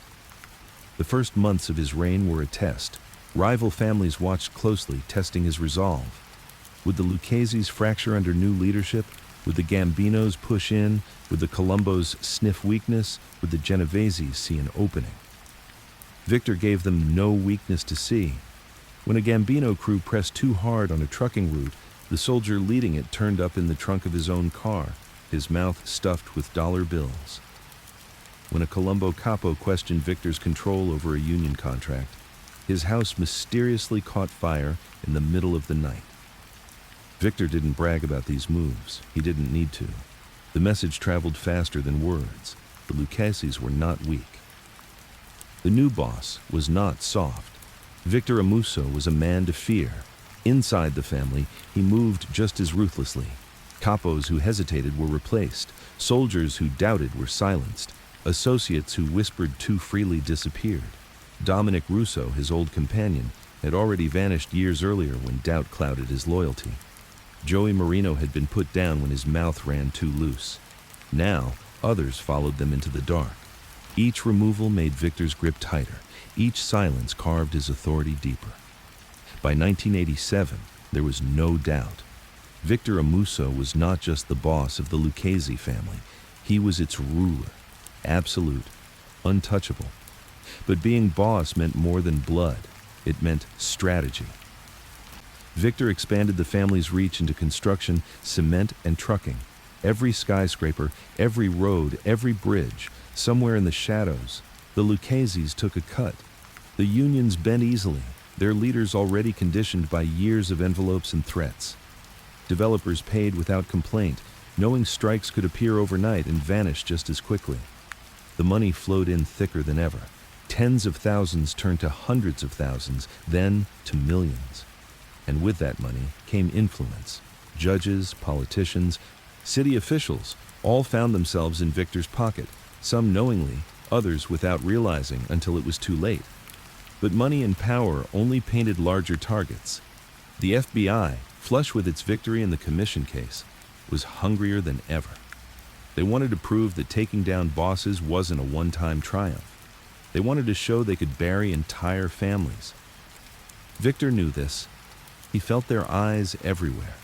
The first months of his reign were a test. Rival families watched closely, testing his resolve. Would the Lucchese's fracture under new leadership? Would the Gambinos push in? Would the Colombos sniff weakness? Would the Genoveses see an opening? Victor gave them no weakness to see. When a Gambino crew pressed too hard on a trucking route, the soldier leading it turned up in the trunk of his own car, his mouth stuffed with dollar bills. When a Colombo capo questioned Victor's control over a union contract, his house mysteriously caught fire in the middle of the night. Victor didn't brag about these moves. He didn't need to. The message traveled faster than words. The Luccheses were not weak. The new boss was not soft. Victor Amuso was a man to fear. Inside the family, he moved just as ruthlessly. Capos who hesitated were replaced. Soldiers who doubted were silenced. Associates who whispered too freely disappeared. Dominic Russo, his old companion, had already vanished years earlier when doubt clouded his loyalty. Joey Marino had been put down when his mouth ran too loose. Now, others followed them into the dark. Each removal made Victor's grip tighter. Each silence carved his authority deeper. By 1987, there was no doubt. Victor Amuso was not just the boss of the Lucchese family. He was its ruler, absolute, untouchable. But being boss meant more than blood. It meant strategy. Victor expanded the family's reach into construction, cement, and trucking. Every skyscraper, every road, every bridge, somewhere in the shadows, the Luccheses took a cut. The unions bent easily, their leaders already conditioned by years of envelopes and threats. Developers paid without complaint, knowing strikes could appear overnight and vanish just as quickly. The money flowed in thicker than ever. Tens of thousands turned to hundreds of thousands, then to millions. And with that money came influence. Judges, politicians, city officials all found themselves in Victor's pocket, some knowingly, others without realizing until it was too late. But money and power only painted larger targets. The FBI, flush with its victory in the commission case, was hungrier than ever. They wanted to prove that taking down bosses wasn't a one-time triumph. They wanted to show they could bury entire families. Victor knew this. He felt their eyes everywhere.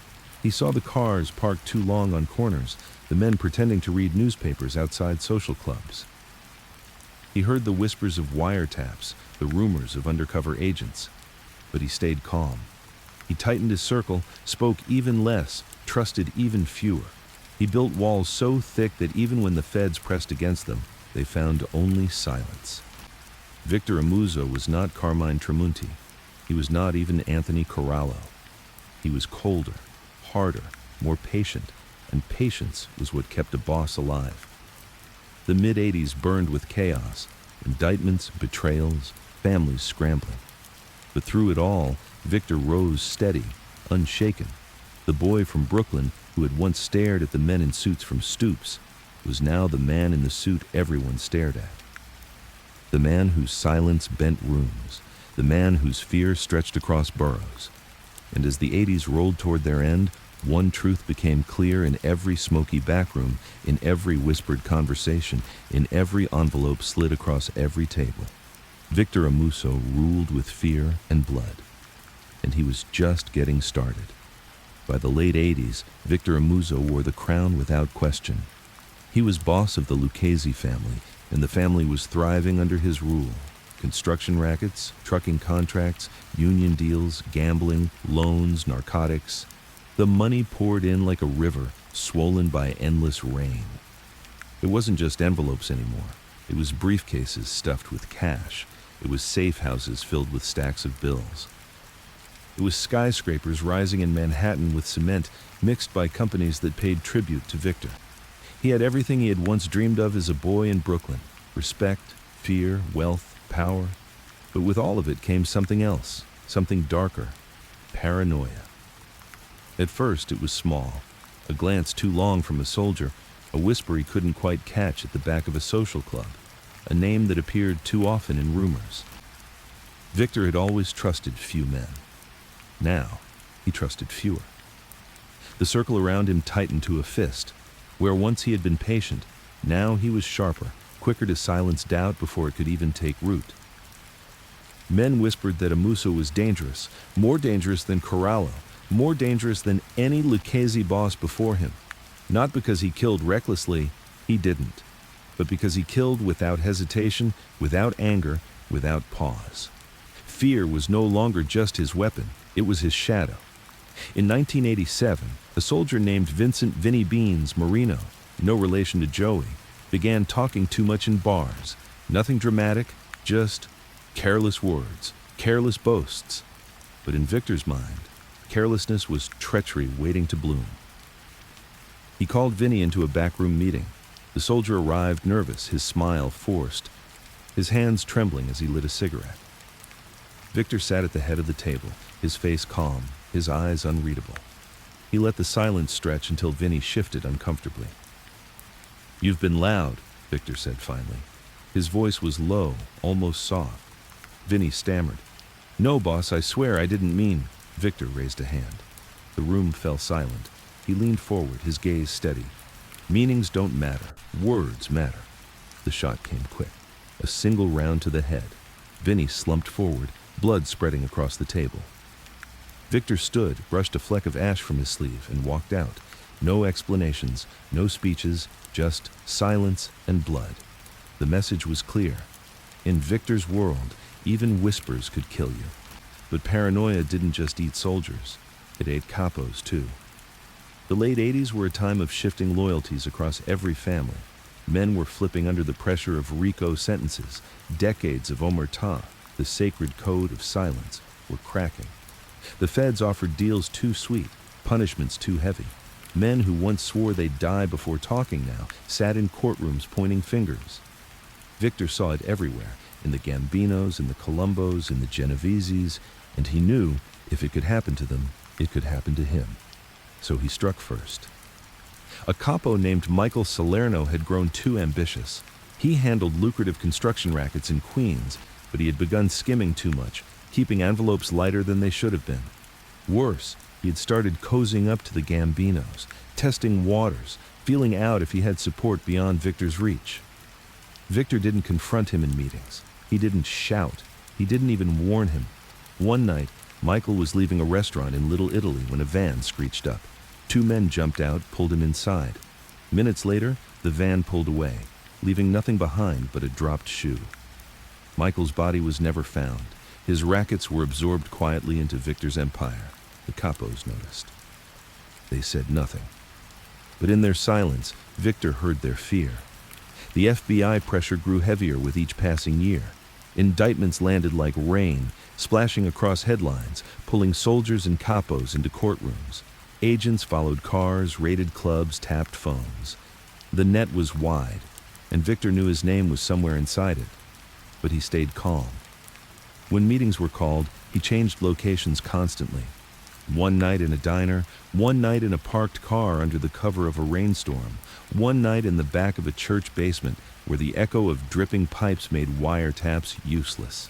He saw the cars parked too long on corners, the men pretending to read newspapers outside social clubs. He heard the whispers of wiretaps, the rumors of undercover agents. But he stayed calm. He tightened his circle, spoke even less, trusted even fewer. He built walls so thick that even when the feds pressed against them, they found only silence. Victor Amuso was not Carmine Tramunti. He was not even Anthony Corallo. He was colder, harder, more patient, and patience was what kept a boss alive. The mid-'80s burned with chaos, indictments, betrayals, families scrambling. But through it all, Victor rose steady, unshaken. The boy from Brooklyn, who had once stared at the men in suits from stoops, was now the man in the suit everyone stared at. The man whose silence bent rooms, the man whose fear stretched across boroughs. And as the '80s rolled toward their end, one truth became clear in every smoky backroom, in every whispered conversation, in every envelope slid across every table. Victor Amuso ruled with fear and blood, and he was just getting started. By the late '80s, Victor Amuso wore the crown without question. He was boss of the Lucchese family, and the family was thriving under his rule. Construction rackets, trucking contracts, union deals, gambling, loans, narcotics. The money poured in like a river, swollen by endless rain. It wasn't just envelopes anymore. It was briefcases stuffed with cash. It was safe houses filled with stacks of bills. It was skyscrapers rising in Manhattan with cement mixed by companies that paid tribute to Victor. He had everything he had once dreamed of as a boy in Brooklyn: respect, fear, wealth, power. But with all of it came something else, something darker: paranoia. At first it was small, a glance too long from a soldier, a whisper he couldn't quite catch at the back of a social club, a name that appeared too often in rumors. Victor had always trusted few men. Now, he trusted fewer. The circle around him tightened to a fist. Where once he had been patient, now he was sharper, quicker to silence doubt before it could even take root. Men whispered that Amuso was dangerous, more dangerous than Corallo, more dangerous than any Lucchese boss before him. Not because he killed recklessly, he didn't, but because he killed without hesitation, without anger, without pause. Fear was no longer just his weapon, it was his shadow. In 1987, a soldier named Vincent "Vinny Beans" Marino, no relation to Joey, began talking too much in bars. Nothing dramatic, just careless words, careless boasts. But in Victor's mind, carelessness was treachery waiting to bloom. He called Vinny into a backroom meeting. The soldier arrived nervous, his smile forced, his hands trembling as he lit a cigarette. Victor sat at the head of the table, his face calm, his eyes unreadable. He let the silence stretch until Vinny shifted uncomfortably. "You've been loud," Victor said finally. His voice was low, almost soft. Vinny stammered. "No, boss, I swear I didn't mean." Victor raised a hand. The room fell silent. He leaned forward, his gaze steady. "Meanings don't matter. Words matter." The shot came quick. A single round to the head. Vinny slumped forward, blood spreading across the table. Victor stood, brushed a fleck of ash from his sleeve, and walked out. No explanations, no speeches, just silence and blood. The message was clear. In Victor's world, even whispers could kill you. But paranoia didn't just eat soldiers. It ate capos, too. The late '80s were a time of shifting loyalties across every family. Men were flipping under the pressure of RICO sentences. Decades of omerta, the sacred code of silence, were cracking. The feds offered deals too sweet, punishments too heavy. Men who once swore they'd die before talking now sat in courtrooms pointing fingers. Victor saw it everywhere, in the Gambinos, in the Colombos, in the Genoveses, and he knew if it could happen to them, it could happen to him. So he struck first. A capo named Michael Salerno had grown too ambitious. He handled lucrative construction rackets in Queens, but he had begun skimming too much, keeping envelopes lighter than they should have been. Worse, he had started cozying up to the Gambinos, testing waters, feeling out if he had support beyond Victor's reach. Victor didn't confront him in meetings. He didn't shout. He didn't even warn him. One night, Michael was leaving a restaurant in Little Italy when a van screeched up. Two men jumped out, pulled him inside. Minutes later, the van pulled away, leaving nothing behind but a dropped shoe. Michael's body was never found. His rackets were absorbed quietly into Victor's empire. The capos noticed. They said nothing. But in their silence, Victor heard their fear. The FBI pressure grew heavier with each passing year. Indictments landed like rain, splashing across headlines, pulling soldiers and capos into courtrooms. Agents followed cars, raided clubs, tapped phones. The net was wide, and Victor knew his name was somewhere inside it. But he stayed calm. When meetings were called, he changed locations constantly. One night in a diner, one night in a parked car under the cover of a rainstorm, one night in the back of a church basement where the echo of dripping pipes made wiretaps useless.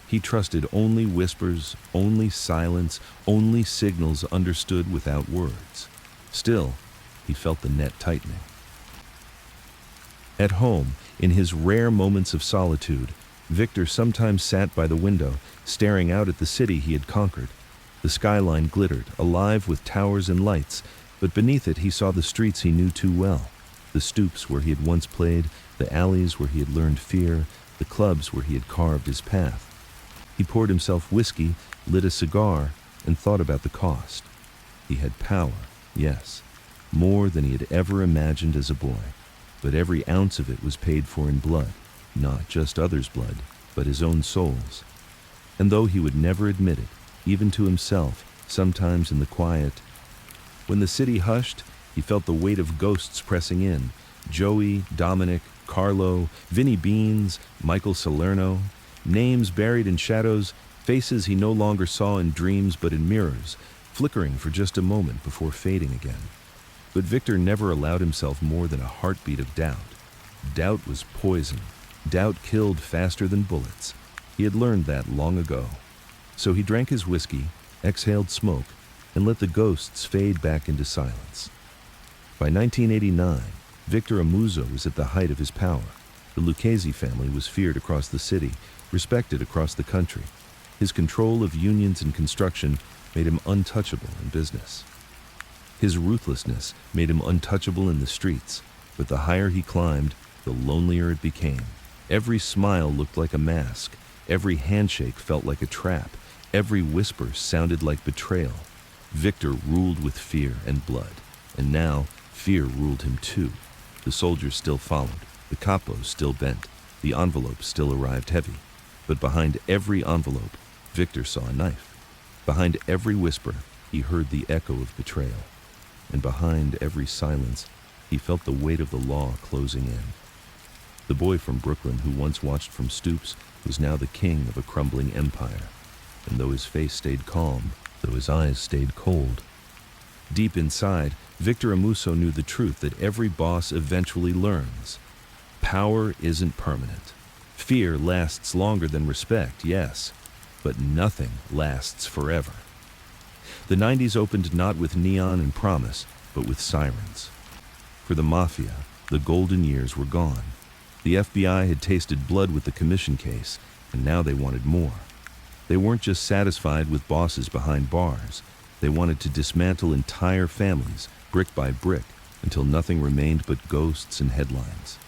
He trusted only whispers, only silence, only signals understood without words. Still, he felt the net tightening. At home, in his rare moments of solitude, Victor sometimes sat by the window, staring out at the city he had conquered. The skyline glittered, alive with towers and lights, but beneath it he saw the streets he knew too well. The stoops where he had once played, the alleys where he had learned fear, the clubs where he had carved his path. He poured himself whiskey, lit a cigar, and thought about the cost. He had power, yes, more than he had ever imagined as a boy, but every ounce of it was paid for in blood, not just others' blood, but his own soul's. And though he would never admit it, even to himself, sometimes in the quiet, when the city hushed, he felt the weight of ghosts pressing in. Joey, Dominic, Carlo, Vinny Beans, Michael Salerno, names buried in shadows, faces he no longer saw in dreams but in mirrors, flickering for just a moment before fading again. But Victor never allowed himself more than a heartbeat of doubt. Doubt was poison. Doubt killed faster than bullets. He had learned that long ago. So he drank his whiskey, exhaled smoke, and let the ghosts fade back into silence. By 1989, Victor Amuso was at the height of his power. The Lucchese family was feared across the city, respected across the country. His control of unions and construction made him untouchable in business. His ruthlessness made him untouchable in the streets, but the higher he climbed, the lonelier it became. Every smile looked like a mask. Every handshake felt like a trap. Every whisper sounded like betrayal. Victor ruled with fear and blood, and now fear ruled him too. The soldiers still followed, the capos still bent, the envelopes still arrived heavy. But behind every envelope, Victor saw a knife. Behind every whisper, he heard the echo of betrayal. And behind every silence, he felt the weight of the law closing in. The boy from Brooklyn who once watched from stoops was now the king of a crumbling empire. And though his face stayed calm, though his eyes stayed cold, deep inside, Victor Amuso knew the truth that every boss eventually learns. Power isn't permanent. Fear lasts longer than respect, yes, but nothing lasts forever. The 90s opened not with neon and promise, but with sirens. For the Mafia, the golden years were gone. The FBI had tasted blood with the commission case, and now they wanted more. They weren't just satisfied with bosses behind bars. They wanted to dismantle entire families, brick by brick, until nothing remained but ghosts and headlines.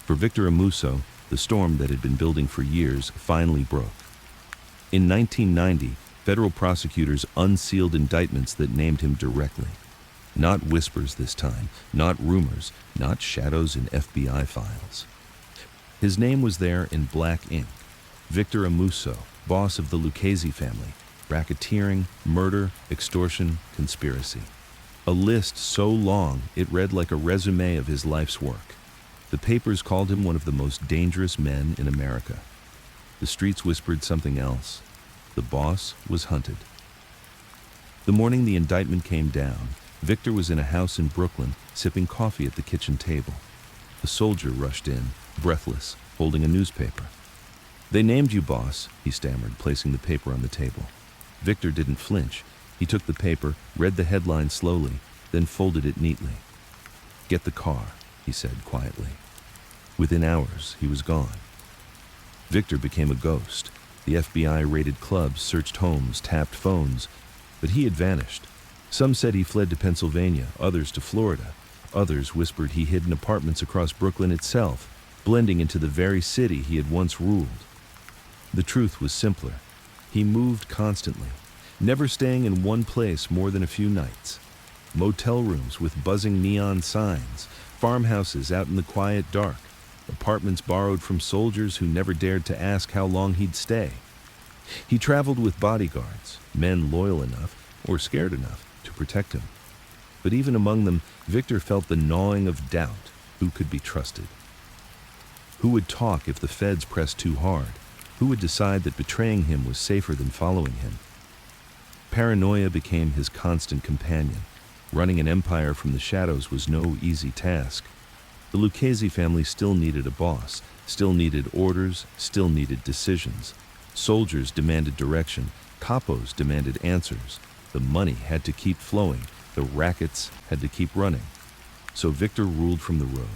For Victor Amuso, the storm that had been building for years finally broke. In 1990, federal prosecutors unsealed indictments that named him directly. Not whispers this time, not rumors, not shadows in FBI files. His name was there in black ink. Victor Amuso, boss of the Lucchese family, racketeering, murder, extortion, conspiracy. A list so long it read like a resume of his life's work. The papers called him one of the most dangerous men in America. The streets whispered something else. The boss was hunted. The morning the indictment came down, Victor was in a house in Brooklyn, sipping coffee at the kitchen table. A soldier rushed in, breathless, holding a newspaper. "They named you, boss," he stammered, placing the paper on the table. Victor didn't flinch. He took the paper, read the headline slowly, then folded it neatly. "Get the car," he said quietly. Within hours, he was gone. Victor became a ghost. The FBI raided clubs, searched homes, tapped phones, but he had vanished. Some said he fled to Pennsylvania, others to Florida. Others whispered he hid in apartments across Brooklyn itself, blending into the very city he had once ruled. The truth was simpler. He moved constantly, never staying in one place more than a few nights. Motel rooms with buzzing neon signs, farmhouses out in the quiet dark, apartments borrowed from soldiers who never dared to ask how long he'd stay. He traveled with bodyguards, men loyal enough, or scared enough, to protect him. But even among them, Victor felt the gnawing of doubt. Who could be trusted? Who would talk if the feds pressed too hard? Who would decide that betraying him was safer than following him? Paranoia became his constant companion. Running an empire from the shadows was no easy task. The Lucchese family still needed a boss, still needed orders, still needed decisions. Soldiers demanded direction, capos demanded answers. The money had to keep flowing, the rackets had to keep running. So Victor ruled from the road.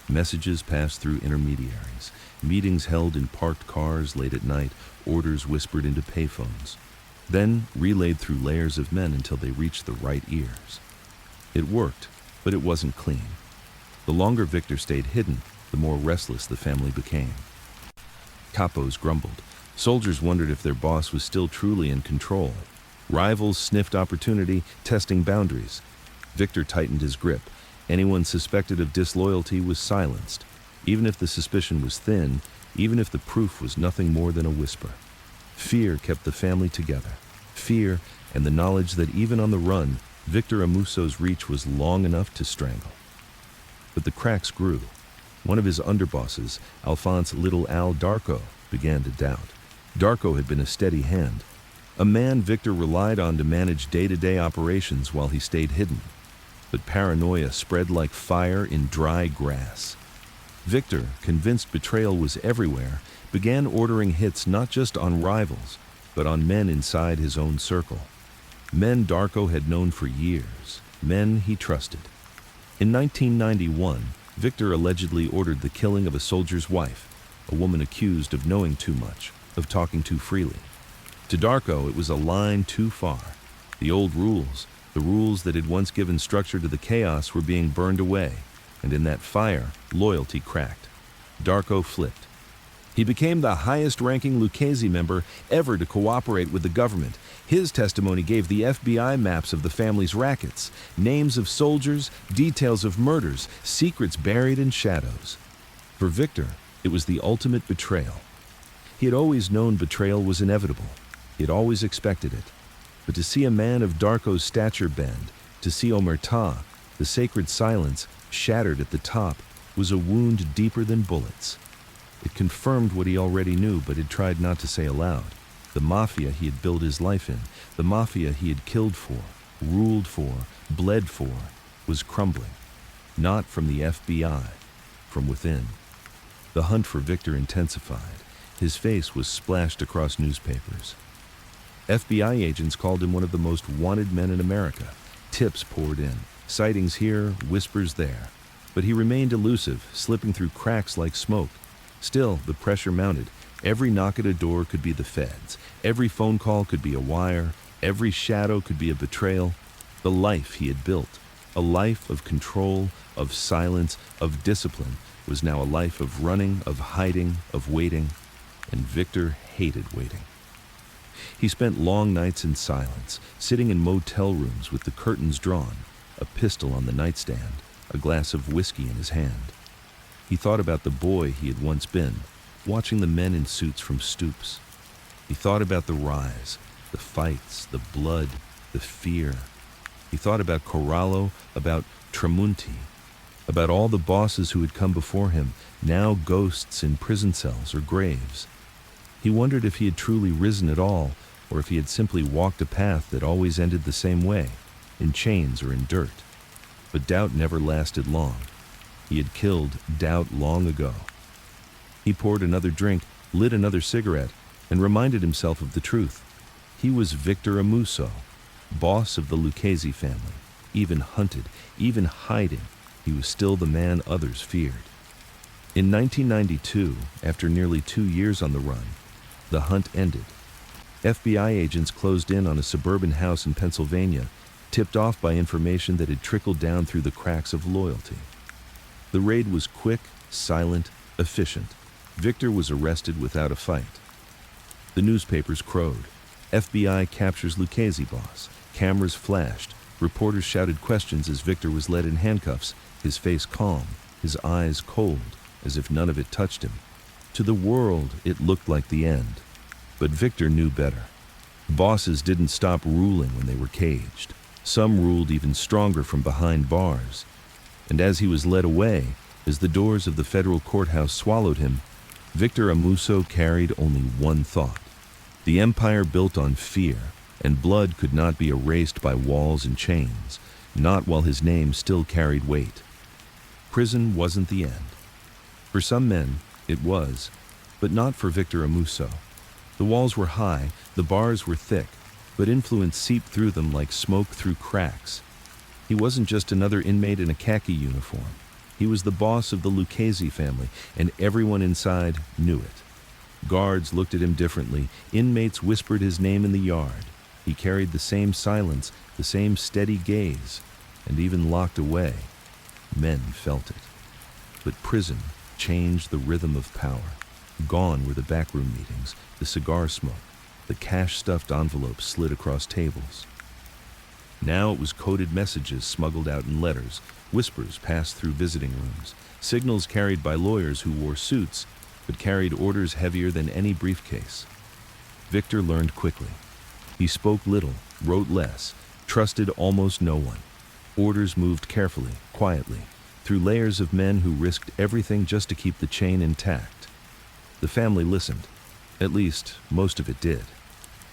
Messages passed through intermediaries, meetings held in parked cars late at night, orders whispered into payphones, then relayed through layers of men until they reached the right ears. It worked, but it wasn't clean. The longer Victor stayed hidden, the more restless the family became. Capos grumbled. Soldiers wondered if their boss was still truly in control. Rivals sniffed opportunity, testing boundaries. Victor tightened his grip. Anyone suspected of disloyalty was silenced, even if the suspicion was thin, even if the proof was nothing more than a whisper. Fear kept the family together. Fear and the knowledge that even on the run, Victor Amuso's reach was long enough to strangle. But the cracks grew. One of his underbosses, Alphonse Little Al Darko, began to doubt. Darko had been a steady hand, a man Victor relied on to manage day-to-day operations while he stayed hidden. But paranoia spread like fire in dry grass. Victor, convinced betrayal was everywhere, began ordering hits not just on rivals, but on men inside his own circle. Men Darko had known for years, men he trusted. In 1991, Victor allegedly ordered the killing of a soldier's wife, a woman accused of knowing too much, of talking too freely. To Darko, it was a line too far. The old rules, the rules that had once given structure to the chaos, were being burned away, and in that fire, loyalty cracked. Darko flipped. He became the highest-ranking Lucchese member ever to cooperate with the government. His testimony gave the FBI maps of the family's rackets, names of soldiers, details of murders, secrets buried in shadows. For Victor, it was the ultimate betrayal. He had always known betrayal was inevitable. He had always expected it. But to see a man of Darko's stature bend, to see Omerta, the sacred silence, shattered at the top, was a wound deeper than bullets. It confirmed what he already knew but had tried not to say aloud. The Mafia he had built his life in, the Mafia he had killed for, ruled for, bled for, was crumbling. Not from the FBI, from within. The hunt for Victor intensified. His face was splashed across newspapers. FBI agents called him one of the most wanted men in America. Tips poured in, sightings here, whispers there. But he remained elusive, slipping through cracks like smoke. Still, the pressure mounted. Every knock at a door could be the feds. Every phone call could be a wire. Every shadow could be a betrayal. The life he had built, a life of control, of silence, of discipline, was now a life of running, of hiding, of waiting. And Victor hated waiting. He spent long nights in silence, sitting in motel rooms with the curtains drawn, a pistol on the nightstand, a glass of whiskey in his hand. He thought about the boy he had once been, watching the men in suits from stoops. He thought about the rise, the fights, the blood, the fear. He thought about Corallo, about Tramunti, about all the bosses who had come before him, now ghosts in prison cells or graves. He wondered if he had truly risen at all, or if he had simply walked a path that always ended the same way, in chains or in dirt. But doubt never lasted long. He had killed doubt long ago. He poured another drink, lit another cigarette, and reminded himself of the truth. He was Victor Amuso, boss of the Lucchese family, even hunted, even hiding, he was still the man others feared. In 1992, after nearly 2 years on the run, the hunt ended. FBI agents closed in on a suburban house in Pennsylvania, tipped off by information that had trickled down through the cracks of loyalty. The raid was quick, silent, efficient. Victor was arrested without a fight. The newspapers crowed. FBI captures Lucchese boss. Cameras flashed. Reporters shouted questions as Victor was led in handcuffs, his face calm, his eyes cold, as if none of it touched him. To the world, it looked like the end. But Victor knew better. Bosses didn't stop ruling when they were caged. Some ruled even stronger from behind bars. And as he was led away, as the doors of the federal courthouse swallowed him, Victor Amuso carried only one thought. The empire built on fear, and blood could not be erased by walls and chains, not while his name still carried weight. Prison wasn't the end. For some men, it was, but not for Victor Amuso. The walls were high, the bars were thick, but influence seeped through them like smoke through cracks. He wasn't just another inmate in a khaki uniform. He was the boss of the Lucchese family, and everyone inside knew it. Guards looked at him differently. Inmates whispered his name in the yard. He carried the same silence, the same steady gaze, and even locked away. Men felt it. But prison changed the rhythm of power. Gone were the backroom meetings, the cigar smoke, the cash-stuffed envelopes slid across tables. Now it was coded messages smuggled out in letters, whispers passed through visiting rooms, signals carried by lawyers who wore suits but carried orders heavier than any briefcase. Victor learned quickly. He spoke little, wrote less, trusted almost no one. Orders moved carefully, quietly, through layers of men who risked everything just to keep the chain intact. The family listened. At least, most of it did.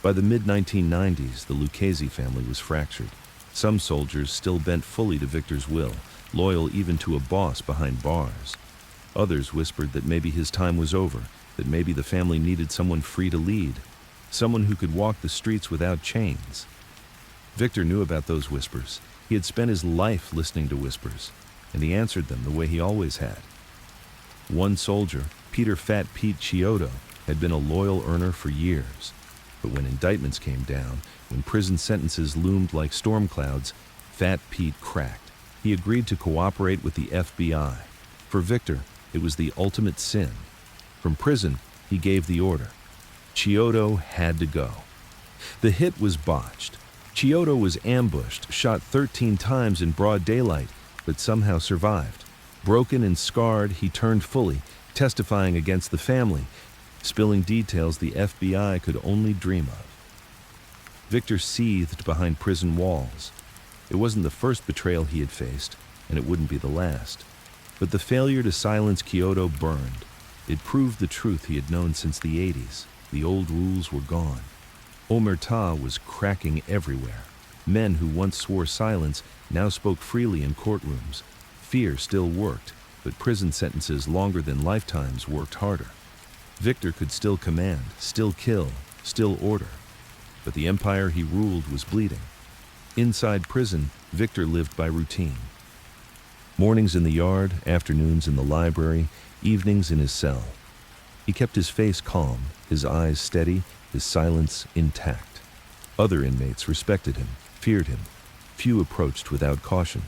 By the mid-1990s, the Lucchese family was fractured. Some soldiers still bent fully to Victor's will, loyal even to a boss behind bars. Others whispered that maybe his time was over, that maybe the family needed someone free to lead, someone who could walk the streets without chains. Victor knew about those whispers. He had spent his life listening to whispers, and he answered them the way he always had. One soldier, Peter Fat Pete Chiodo, had been a loyal earner for years. But when indictments came down, when prison sentences loomed like storm clouds, Fat Pete cracked. He agreed to cooperate with the FBI. For Victor, it was the ultimate sin. From prison, he gave the order. Chiodo had to go. The hit was botched. Chiodo was ambushed, shot 13 times in broad daylight, but somehow survived. Broken and scarred, he turned fully, testifying against the family, spilling details the FBI could only dream of. Victor seethed behind prison walls. It wasn't the first betrayal he had faced, and it wouldn't be the last. But the failure to silence Chiodo burned. It proved the truth he had known since the 80s. The old rules were gone. Omerta was cracking everywhere. Men who once swore silence now spoke freely in courtrooms. Fear still worked, but prison sentences longer than lifetimes worked harder. Victor could still command, still kill, still order. But the empire he ruled was bleeding. Inside prison, Victor lived by routine. Mornings in the yard, afternoons in the library, evenings in his cell. He kept his face calm, his eyes steady, his silence intact. Other inmates respected him, feared him. Few approached without caution.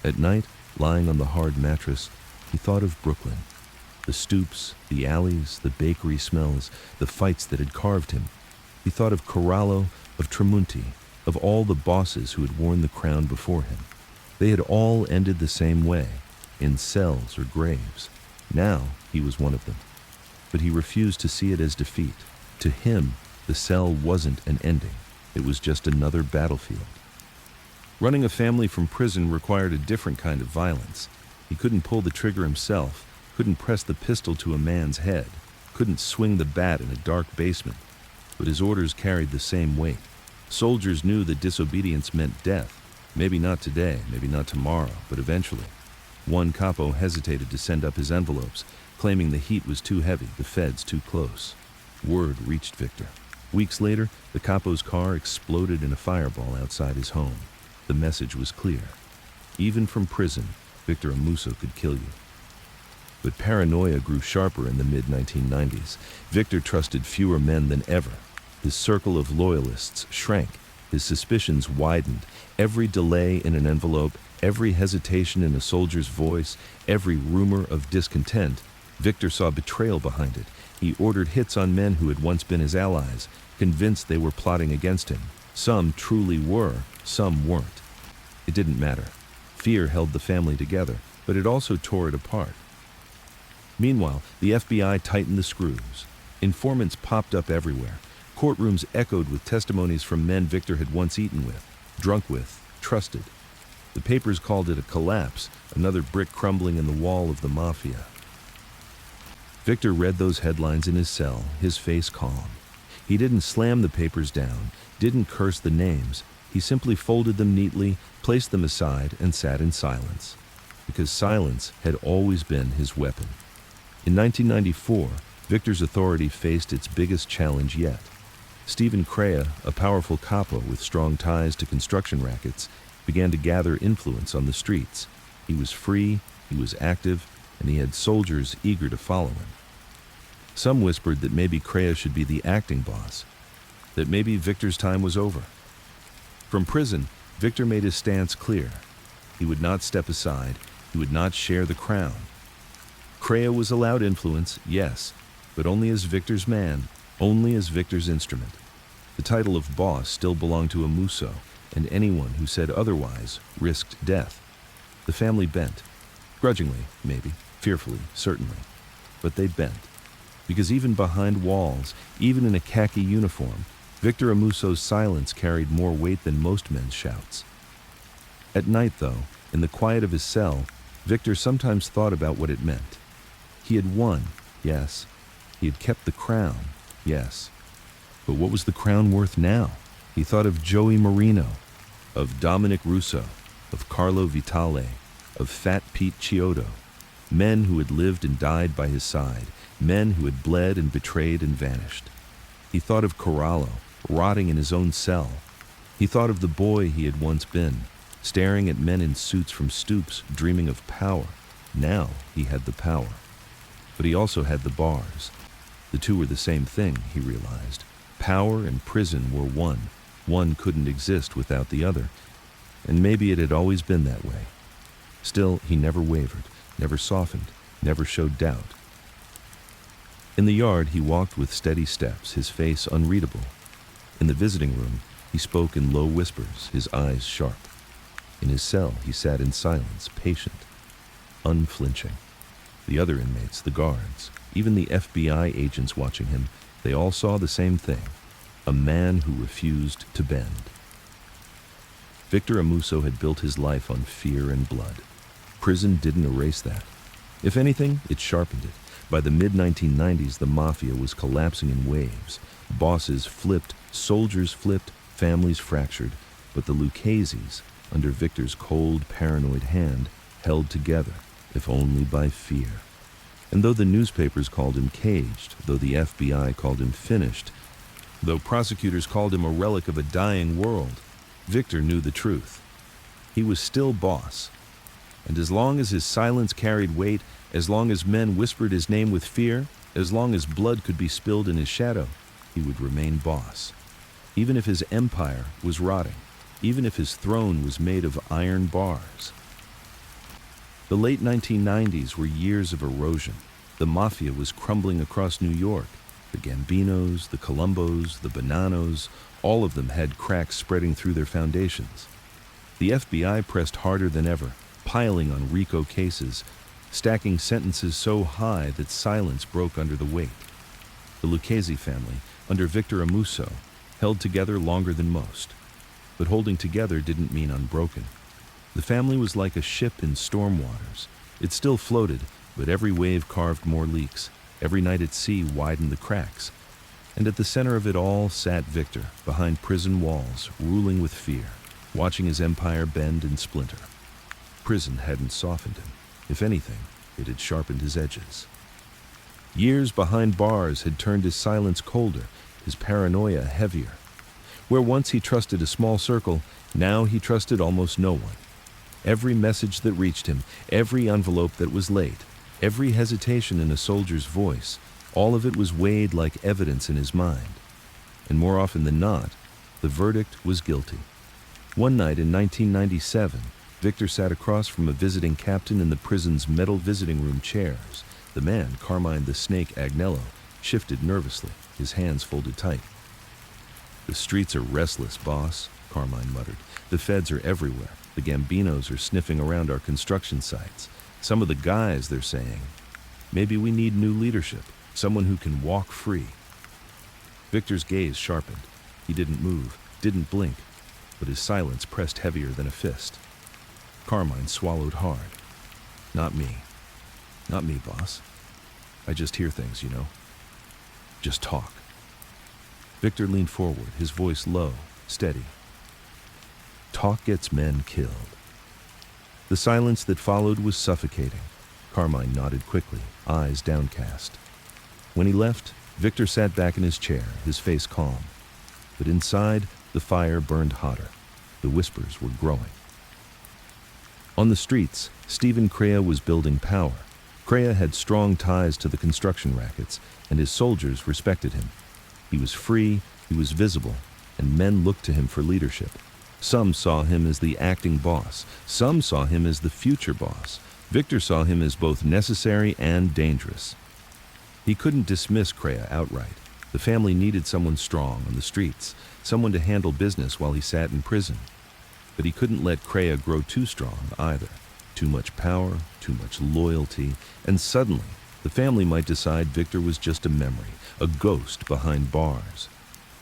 At night, lying on the hard mattress, he thought of Brooklyn. The stoops, the alleys, the bakery smells, the fights that had carved him. He thought of Corallo, of Tramunti, of all the bosses who had worn the crown before him. They had all ended the same way, in cells or graves. Now he was one of them. But he refused to see it as defeat. To him, the cell wasn't an ending. It was just another battlefield. Running a family from prison required a different kind of violence. He couldn't pull the trigger himself, couldn't press the pistol to a man's head, couldn't swing the bat in a dark basement. But his orders carried the same weight. Soldiers knew that disobedience meant death. Maybe not today, maybe not tomorrow, but eventually. One capo hesitated to send up his envelopes, claiming the heat was too heavy, the feds too close. Word reached Victor. Weeks later, the capo's car exploded in a fireball outside his home. The message was clear. Even from prison, Victor Amuso could kill you. But paranoia grew sharper in the mid-1990s. Victor trusted fewer men than ever. His circle of loyalists shrank. His suspicions widened. Every delay in an envelope, every hesitation in a soldier's voice, every rumor of discontent, Victor saw betrayal behind it. He ordered hits on men who had once been his allies, convinced they were plotting against him. Some truly were, some weren't. It didn't matter. Fear held the family together, but it also tore it apart. Meanwhile, the FBI tightened the screws. Informants popped up everywhere. Courtrooms echoed with testimonies from men Victor had once eaten with, drunk with, trusted. The papers called it a collapse, another brick crumbling in the wall of the Mafia. Victor read those headlines in his cell, his face calm. He didn't slam the papers down, didn't curse the names. He simply folded them neatly, placed them aside, and sat in silence. Because silence had always been his weapon. In 1994, Victor's authority faced its biggest challenge yet. Stephen Crea, a powerful capo with strong ties to construction rackets, began to gather influence on the streets. He was free, he was active, and he had soldiers eager to follow him. Some whispered that maybe Crea should be the acting boss, that maybe Victor's time was over. From prison, Victor made his stance clear. He would not step aside, he would not share the crown. Crea was allowed influence, yes, but only as Victor's man, only as Victor's instrument. The title of boss still belonged to Amuso, and anyone who said otherwise risked death. The family bent. Grudgingly, maybe, fearfully, certainly. But they bent. Because even behind walls, even in a khaki uniform, Victor Amuso's silence carried more weight than most men's shouts. At night, though, in the quiet of his cell, Victor sometimes thought about what it meant. He had won, yes. He had kept the crown, yes. But what was the crown worth now? He thought of Joey Marino, of Dominic Russo, of Carlo Vitale, of Fat Pete Chiodo, men who had lived and died by his side, men who had bled and betrayed and vanished. He thought of Corallo, rotting in his own cell. He thought of the boy he had once been, staring at men in suits from stoops, dreaming of power. Now he had the power. But he also had the bars. The two were the same thing, he realized. Power and prison were one. One couldn't exist without the other. And maybe it had always been that way. Still, he never wavered, never softened, never showed doubt. In the yard, he walked with steady steps, his face unreadable. In the visiting room, he spoke in low whispers, his eyes sharp. In his cell, he sat in silence, patient, unflinching. The other inmates, the guards, even the FBI agents watching him, they all saw the same thing, a man who refused to bend. Victor Amuso had built his life on fear and blood. Prison didn't erase that. If anything, it sharpened it. By the mid-1990s, the Mafia was collapsing in waves. Bosses flipped, soldiers flipped, families fractured, but the Luccheses, under Victor's cold, paranoid hand, held together, if only by fear. And though the newspapers called him caged, though the FBI called him finished, though prosecutors called him a relic of a dying world, Victor knew the truth. He was still boss. And as long as his silence carried weight, as long as men whispered his name with fear, as long as blood could be spilled in his shadow, he would remain boss. Even if his empire was rotting, even if his throne was made of iron bars. The late 1990s were years of erosion. The Mafia was crumbling across New York. The Gambinos, the Colombos, the Bonanos, all of them had cracks spreading through their foundations. The FBI pressed harder than ever, piling on RICO cases, stacking sentences so high that silence broke under the weight. The Lucchese family, under Victor Amuso, held together longer than most. But holding together didn't mean unbroken. The family was like a ship in storm waters. It still floated, but every wave carved more leaks. Every night at sea widened the cracks. And at the center of it all sat Victor, behind prison walls, ruling with fear, watching his empire bend and splinter. Prison hadn't softened him. If anything, it had sharpened his edges. Years behind bars had turned his silence colder, his paranoia heavier. Where once he trusted a small circle, now he trusted almost no one. Every message that reached him, every envelope that was late, every hesitation in a soldier's voice, all of it was weighed like evidence in his mind. And more often than not, the verdict was guilty. One night in 1997, Victor sat across from a visiting captain in the prison's metal visiting room chairs. The man, Carmine the Snake Agnello, shifted nervously, his hands folded tight. "The streets are restless, boss," Carmine muttered. "The feds are everywhere. The Gambinos are sniffing around our construction sites. Some of the guys, they're saying, maybe we need new leadership, someone who can walk free." Victor's gaze sharpened. He didn't move, didn't blink, but his silence pressed heavier than a fist. Carmine swallowed hard. "Not me. Not me, boss. I just hear things, you know. Just talk." Victor leaned forward, his voice low, steady. "Talk gets men killed." The silence that followed was suffocating. Carmine nodded quickly, eyes downcast. When he left, Victor sat back in his chair, his face calm. But inside, the fire burned hotter. The whispers were growing. On the streets, Stephen Crea was building power. Crea had strong ties to the construction rackets, and his soldiers respected him. He was free, he was visible, and men looked to him for leadership. Some saw him as the acting boss. Some saw him as the future boss. Victor saw him as both necessary and dangerous. He couldn't dismiss Crea outright. The family needed someone strong on the streets, someone to handle business while he sat in prison. But he couldn't let Crea grow too strong either. Too much power, too much loyalty, and suddenly the family might decide Victor was just a memory, a ghost behind bars.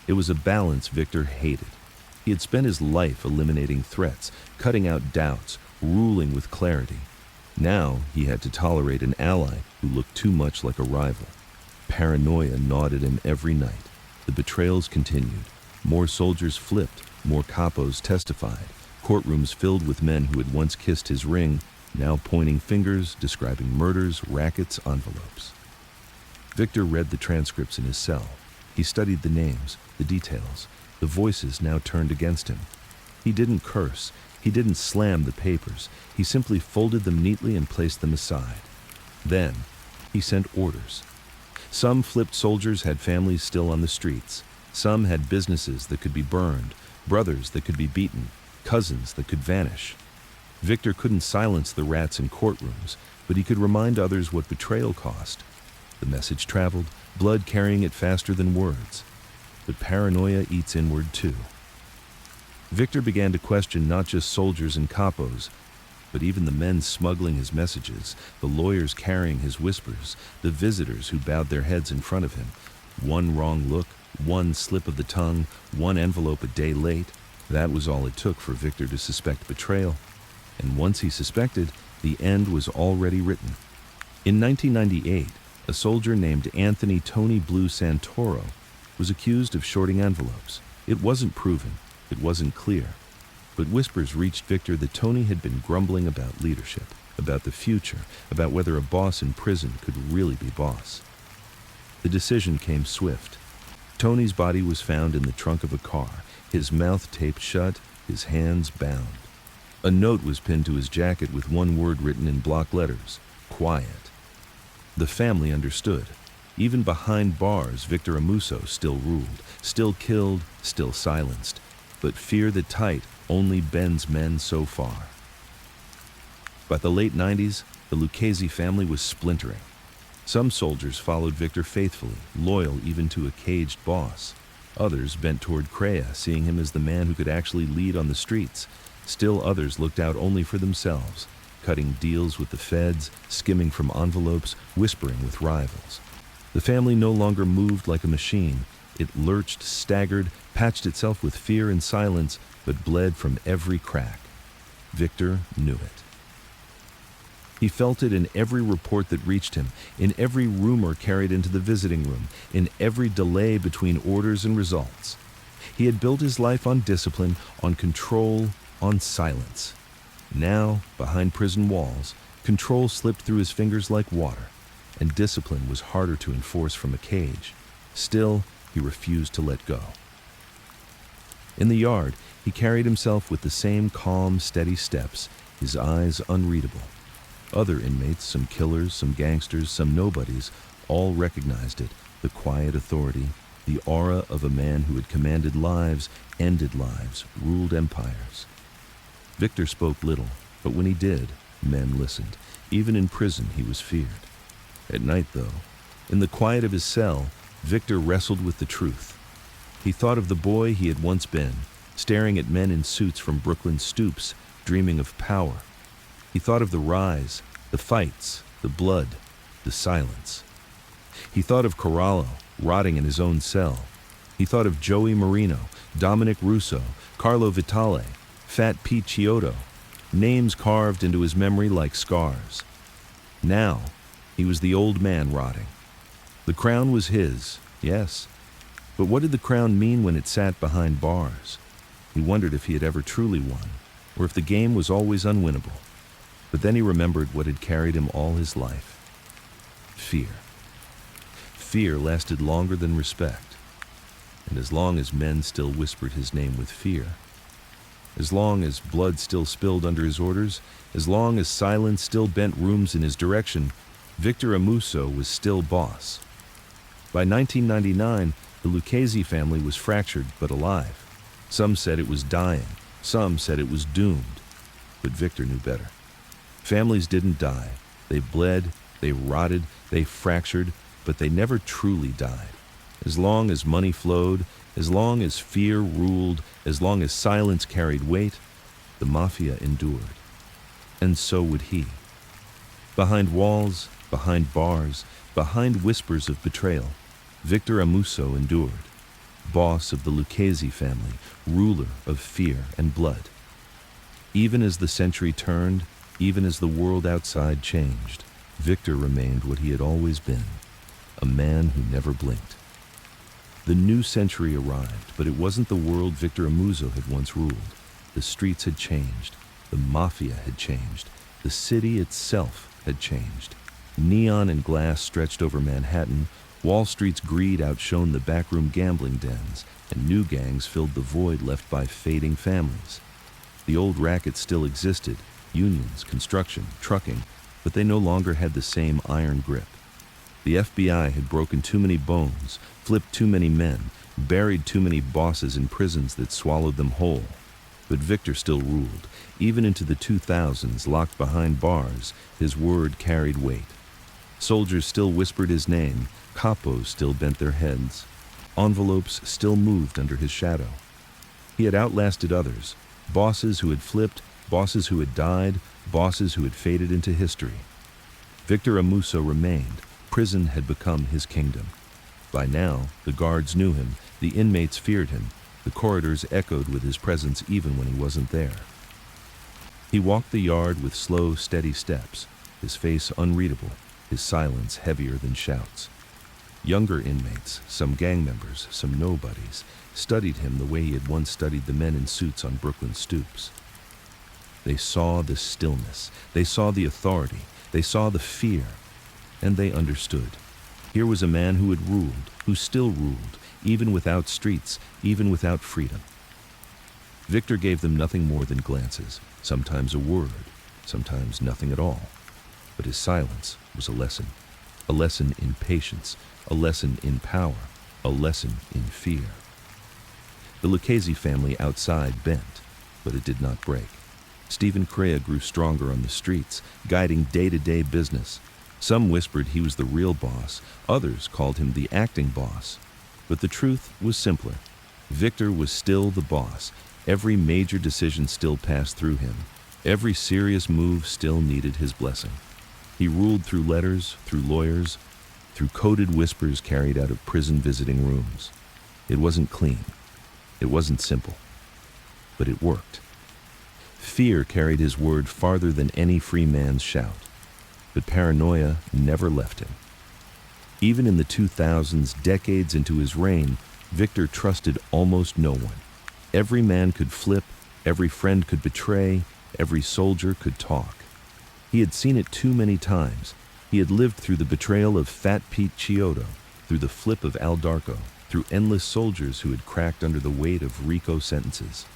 It was a balance Victor hated. He had spent his life eliminating threats, cutting out doubts, ruling with clarity. Now he had to tolerate an ally who looked too much like a rival. Paranoia gnawed at him every night. The betrayals continued. More soldiers flipped, more capos testified. Courtrooms filled with men who had once kissed his ring, now pointing fingers, describing murders, rackets, envelopes. Victor read the transcripts in his cell. He studied the names, the details. The voices now turned against him. He didn't curse. He didn't slam the papers. He simply folded them neatly and placed them aside. Then, he sent orders. Some flipped soldiers had families still on the streets. Some had businesses that could be burned, brothers that could be beaten, cousins that could vanish. Victor couldn't silence the rats in courtrooms, but he could remind others what betrayal cost. The message traveled, blood carrying it faster than words. But paranoia eats inward too. Victor began to question not just soldiers and capos, but even the men smuggling his messages, the lawyers carrying his whispers, the visitors who bowed their heads in front of him. One wrong look, one slip of the tongue, one envelope a day late, that was all it took for Victor to suspect betrayal. And once he suspected, the end was already written. In 1998, a soldier named Anthony Tony Blue Santoro was accused of shorting envelopes. It wasn't proven, it wasn't clear, but whispers reached Victor that Tony had been grumbling about leadership, about the future, about whether a boss in prison could really be boss. The decision came swift. Tony's body was found in the trunk of a car, his mouth taped shut, his hands bound. A note was pinned to his jacket with one word written in block letters: quiet. The family understood. Even behind bars, Victor Amuso still ruled, still killed, still silenced. But fear that tight only bends men so far. By the late 90s, the Lucchese family was splintering. Some soldiers followed Victor faithfully, loyal even to a caged boss. Others bent toward Crea, seeing him as the man who could actually lead on the streets. Still others looked out only for themselves, cutting deals with the feds, skimming from envelopes, whispering with rivals. The family no longer moved like a machine. It lurched, staggered, patched itself with fear and silence, but bled from every crack. Victor knew it. He felt it in every report that reached him, in every rumor carried into the visiting room, in every delay between orders and results. He had built his life on discipline, on control, on silence. Now, behind prison walls, control slipped through his fingers like water, and discipline was harder to enforce from a cage. Still, he refused to let go. In the yard, he carried himself with the same calm, steady steps, his eyes unreadable. Other inmates, some killers, some gangsters, some nobodies, all recognized it, the quiet authority, the aura of a man who had commanded lives, ended lives, ruled empires. Victor spoke little, but when he did, men listened. Even in prison, he was feared. At night, though, in the quiet of his cell, Victor wrestled with the truth. He thought of the boy he had once been, staring at men in suits from Brooklyn stoops, dreaming of power. He thought of the rise, the fights, the blood, the silence. He thought of Corallo, rotting in his own cell. He thought of Joey Marino, Dominic Russo, Carlo Vitale, Fat Pete Chiodo, names carved into his memory like scars. Now, he was the old man rotting. The crown was his, yes, but what did the crown mean when it sat behind bars? He wondered if he had ever truly won, or if the game was always unwinnable. But then he remembered what had carried him all his life. Fear. Fear lasted longer than respect. And as long as men still whispered his name with fear, as long as blood still spilled under his orders, as long as silence still bent rooms in his direction, Victor Amuso was still boss. By 1999, the Lucchese family was fractured but alive. Some said it was dying, some said it was doomed, but Victor knew better. Families didn't die. They bled, they rotted, they fractured, but they never truly died. As long as money flowed, as long as fear ruled, as long as silence carried weight, the Mafia endured. And so would he. Behind walls, behind bars, behind whispers of betrayal, Victor Amuso endured. Boss of the Lucchese family, ruler of fear and blood. Even as the century turned, even as the world outside changed, Victor remained what he had always been, a man who never blinked. The new century arrived, but it wasn't the world Victor Amuso had once ruled. The streets had changed, the Mafia had changed, the city itself had changed. Neon and glass stretched over Manhattan, Wall Street's greed outshone the backroom gambling dens, and new gangs filled the void left by fading families. The old racket still existed, unions, construction, trucking, but they no longer had the same iron grip. The FBI had broken too many bones, flipped too many men, buried too many bosses in prisons that swallowed them whole. But Victor still ruled. Even into the 2000s, locked behind bars, his word carried weight. Soldiers still whispered his name, capos still bent their heads. Envelopes still moved under his shadow. He had outlasted others, bosses who had flipped, bosses who had died, bosses who had faded into history. Victor Amuso remained. Prison had become his kingdom. By now, the guards knew him, the inmates feared him, the corridors echoed with his presence even when he wasn't there. He walked the yard with slow, steady steps, his face unreadable, his silence heavier than shouts. Younger inmates, some gang members, some nobodies, studied him the way he had once studied the men in suits on Brooklyn stoops. They saw the stillness, they saw the authority, they saw the fear, and they understood. Here was a man who had ruled, who still ruled, even without streets, even without freedom. Victor gave them nothing more than glances, sometimes a word, sometimes nothing at all. But his silence was a lesson in patience, a lesson in power, a lesson in fear. The Lucchese family outside bent, but it did not break. Stephen Crea grew stronger on the streets, guiding day-to-day business. Some whispered he was the real boss, others called him the acting boss. But the truth was simpler. Victor was still the boss. Every major decision still passed through him. Every serious move still needed his blessing. He ruled through letters, through lawyers, through coded whispers carried out of prison visiting rooms. It wasn't clean. It wasn't simple. But it worked. Fear carried his word farther than any free man's shout. But paranoia never left him. Even in the 2000s, decades into his reign, Victor trusted almost no one. Every man could flip, every friend could betray, every soldier could talk. He had seen it too many times. He had lived through the betrayal of Fat Pete Chiodo, through the flip of Al Darko, through endless soldiers who had cracked under the weight of RICO sentences.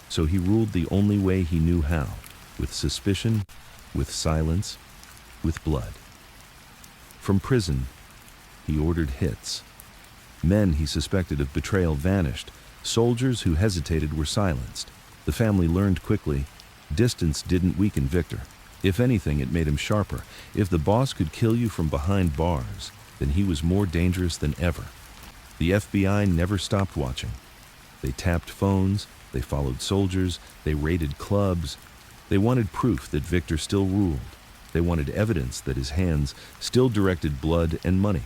So he ruled the only way he knew how, with suspicion, with silence, with blood. From prison, he ordered hits. Men he suspected of betrayal vanished. Soldiers who hesitated were silenced. The family learned quickly, distance didn't weaken Victor. If anything, it made him sharper. If the boss could kill you from behind bars, then he was more dangerous than ever. The FBI never stopped watching. They tapped phones, they followed soldiers, they raided clubs. They wanted proof that Victor still ruled. They wanted evidence that his hands still directed blood and money.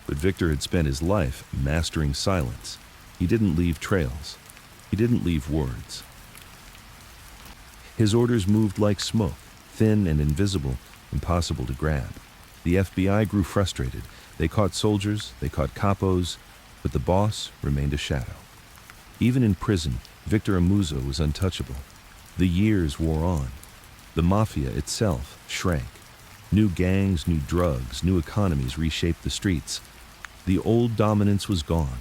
But Victor had spent his life mastering silence. He didn't leave trails. He didn't leave words. His orders moved like smoke, thin and invisible, impossible to grab. The FBI grew frustrated. They caught soldiers, they caught capos, but the boss remained a shadow. Even in prison, Victor Amuso was untouchable. The years wore on. The Mafia itself shrank. New gangs, new drugs, new economies reshaped the streets. The old dominance was gone.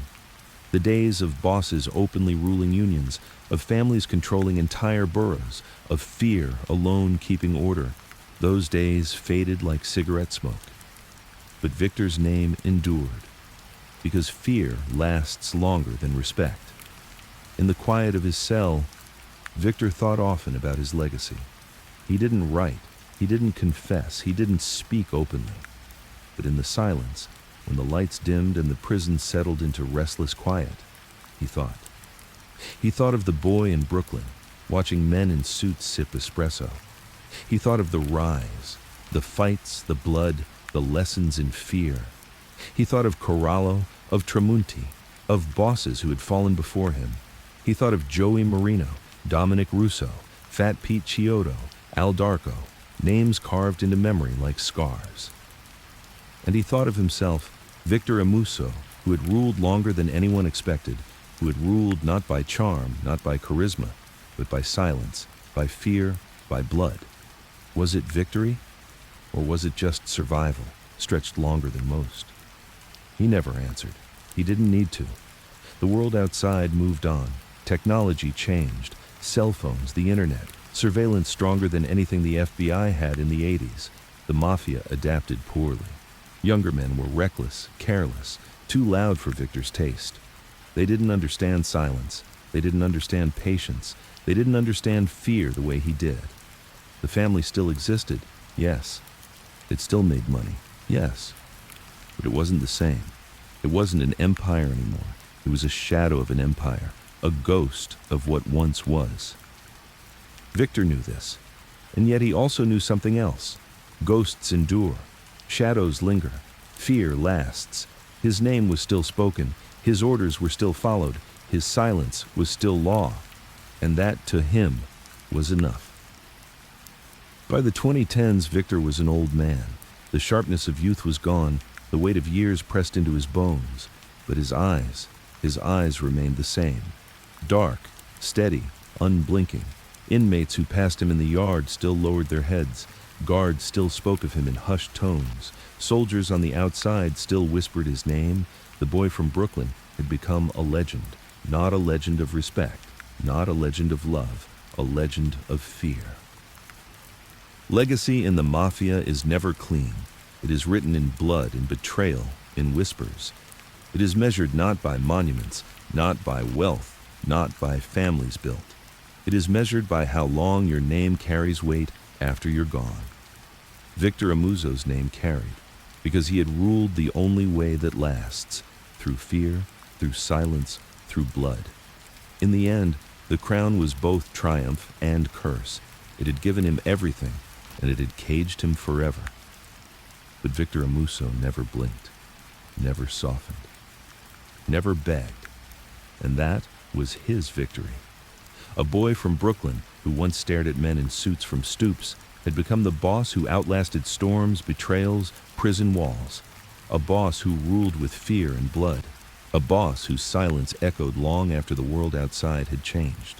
The days of bosses openly ruling unions, of families controlling entire boroughs, of fear alone keeping order, those days faded like cigarette smoke. But Victor's name endured, because fear lasts longer than respect. In the quiet of his cell, Victor thought often about his legacy. He didn't write, he didn't confess, he didn't speak openly. But in the silence, when the lights dimmed and the prison settled into restless quiet, he thought. He thought of the boy in Brooklyn, watching men in suits sip espresso. He thought of the rise, the fights, the blood, the lessons in fear. He thought of Corallo, of Tramunti, of bosses who had fallen before him. He thought of Joey Marino, Dominic Russo, Fat Pete Chiodo, Al Darko, names carved into memory like scars. And he thought of himself, Victor Amuso, who had ruled longer than anyone expected, who had ruled not by charm, not by charisma, but by silence, by fear, by blood. Was it victory? Or was it just survival, stretched longer than most? He never answered. He didn't need to. The world outside moved on. Technology changed. Cell phones, the internet, surveillance stronger than anything the FBI had in the 80s. The Mafia adapted poorly. Younger men were reckless, careless, too loud for Victor's taste. They didn't understand silence. They didn't understand patience. They didn't understand fear the way he did. The family still existed, yes. It still made money, yes. But it wasn't the same. It wasn't an empire anymore. It was a shadow of an empire, a ghost of what once was. Victor knew this, and yet he also knew something else. Ghosts endure. Shadows linger. Fear lasts. His name was still spoken. His orders were still followed. His silence was still law. And that, to him, was enough. By the 2010s, Victor was an old man. The sharpness of youth was gone. The weight of years pressed into his bones. But his eyes remained the same. Dark, steady, unblinking. Inmates who passed him in the yard still lowered their heads. Guards still spoke of him in hushed tones. Soldiers on the outside still whispered his name. The boy from Brooklyn had become a legend. Not a legend of respect, not a legend of love, a legend of fear. Legacy in the Mafia is never clean. It is written in blood, in betrayal, in whispers. It is measured not by monuments, not by wealth, not by families built. It is measured by how long your name carries weight after you're gone. Victor Amuso's name carried, because he had ruled the only way that lasts, through fear, through silence, through blood. In the end, the crown was both triumph and curse. It had given him everything, and it had caged him forever. But Victor Amuso never blinked, never softened, never begged, and that was his victory. A boy from Brooklyn, who once stared at men in suits from stoops, had become the boss who outlasted storms, betrayals, prison walls. A boss who ruled with fear and blood. A boss whose silence echoed long after the world outside had changed.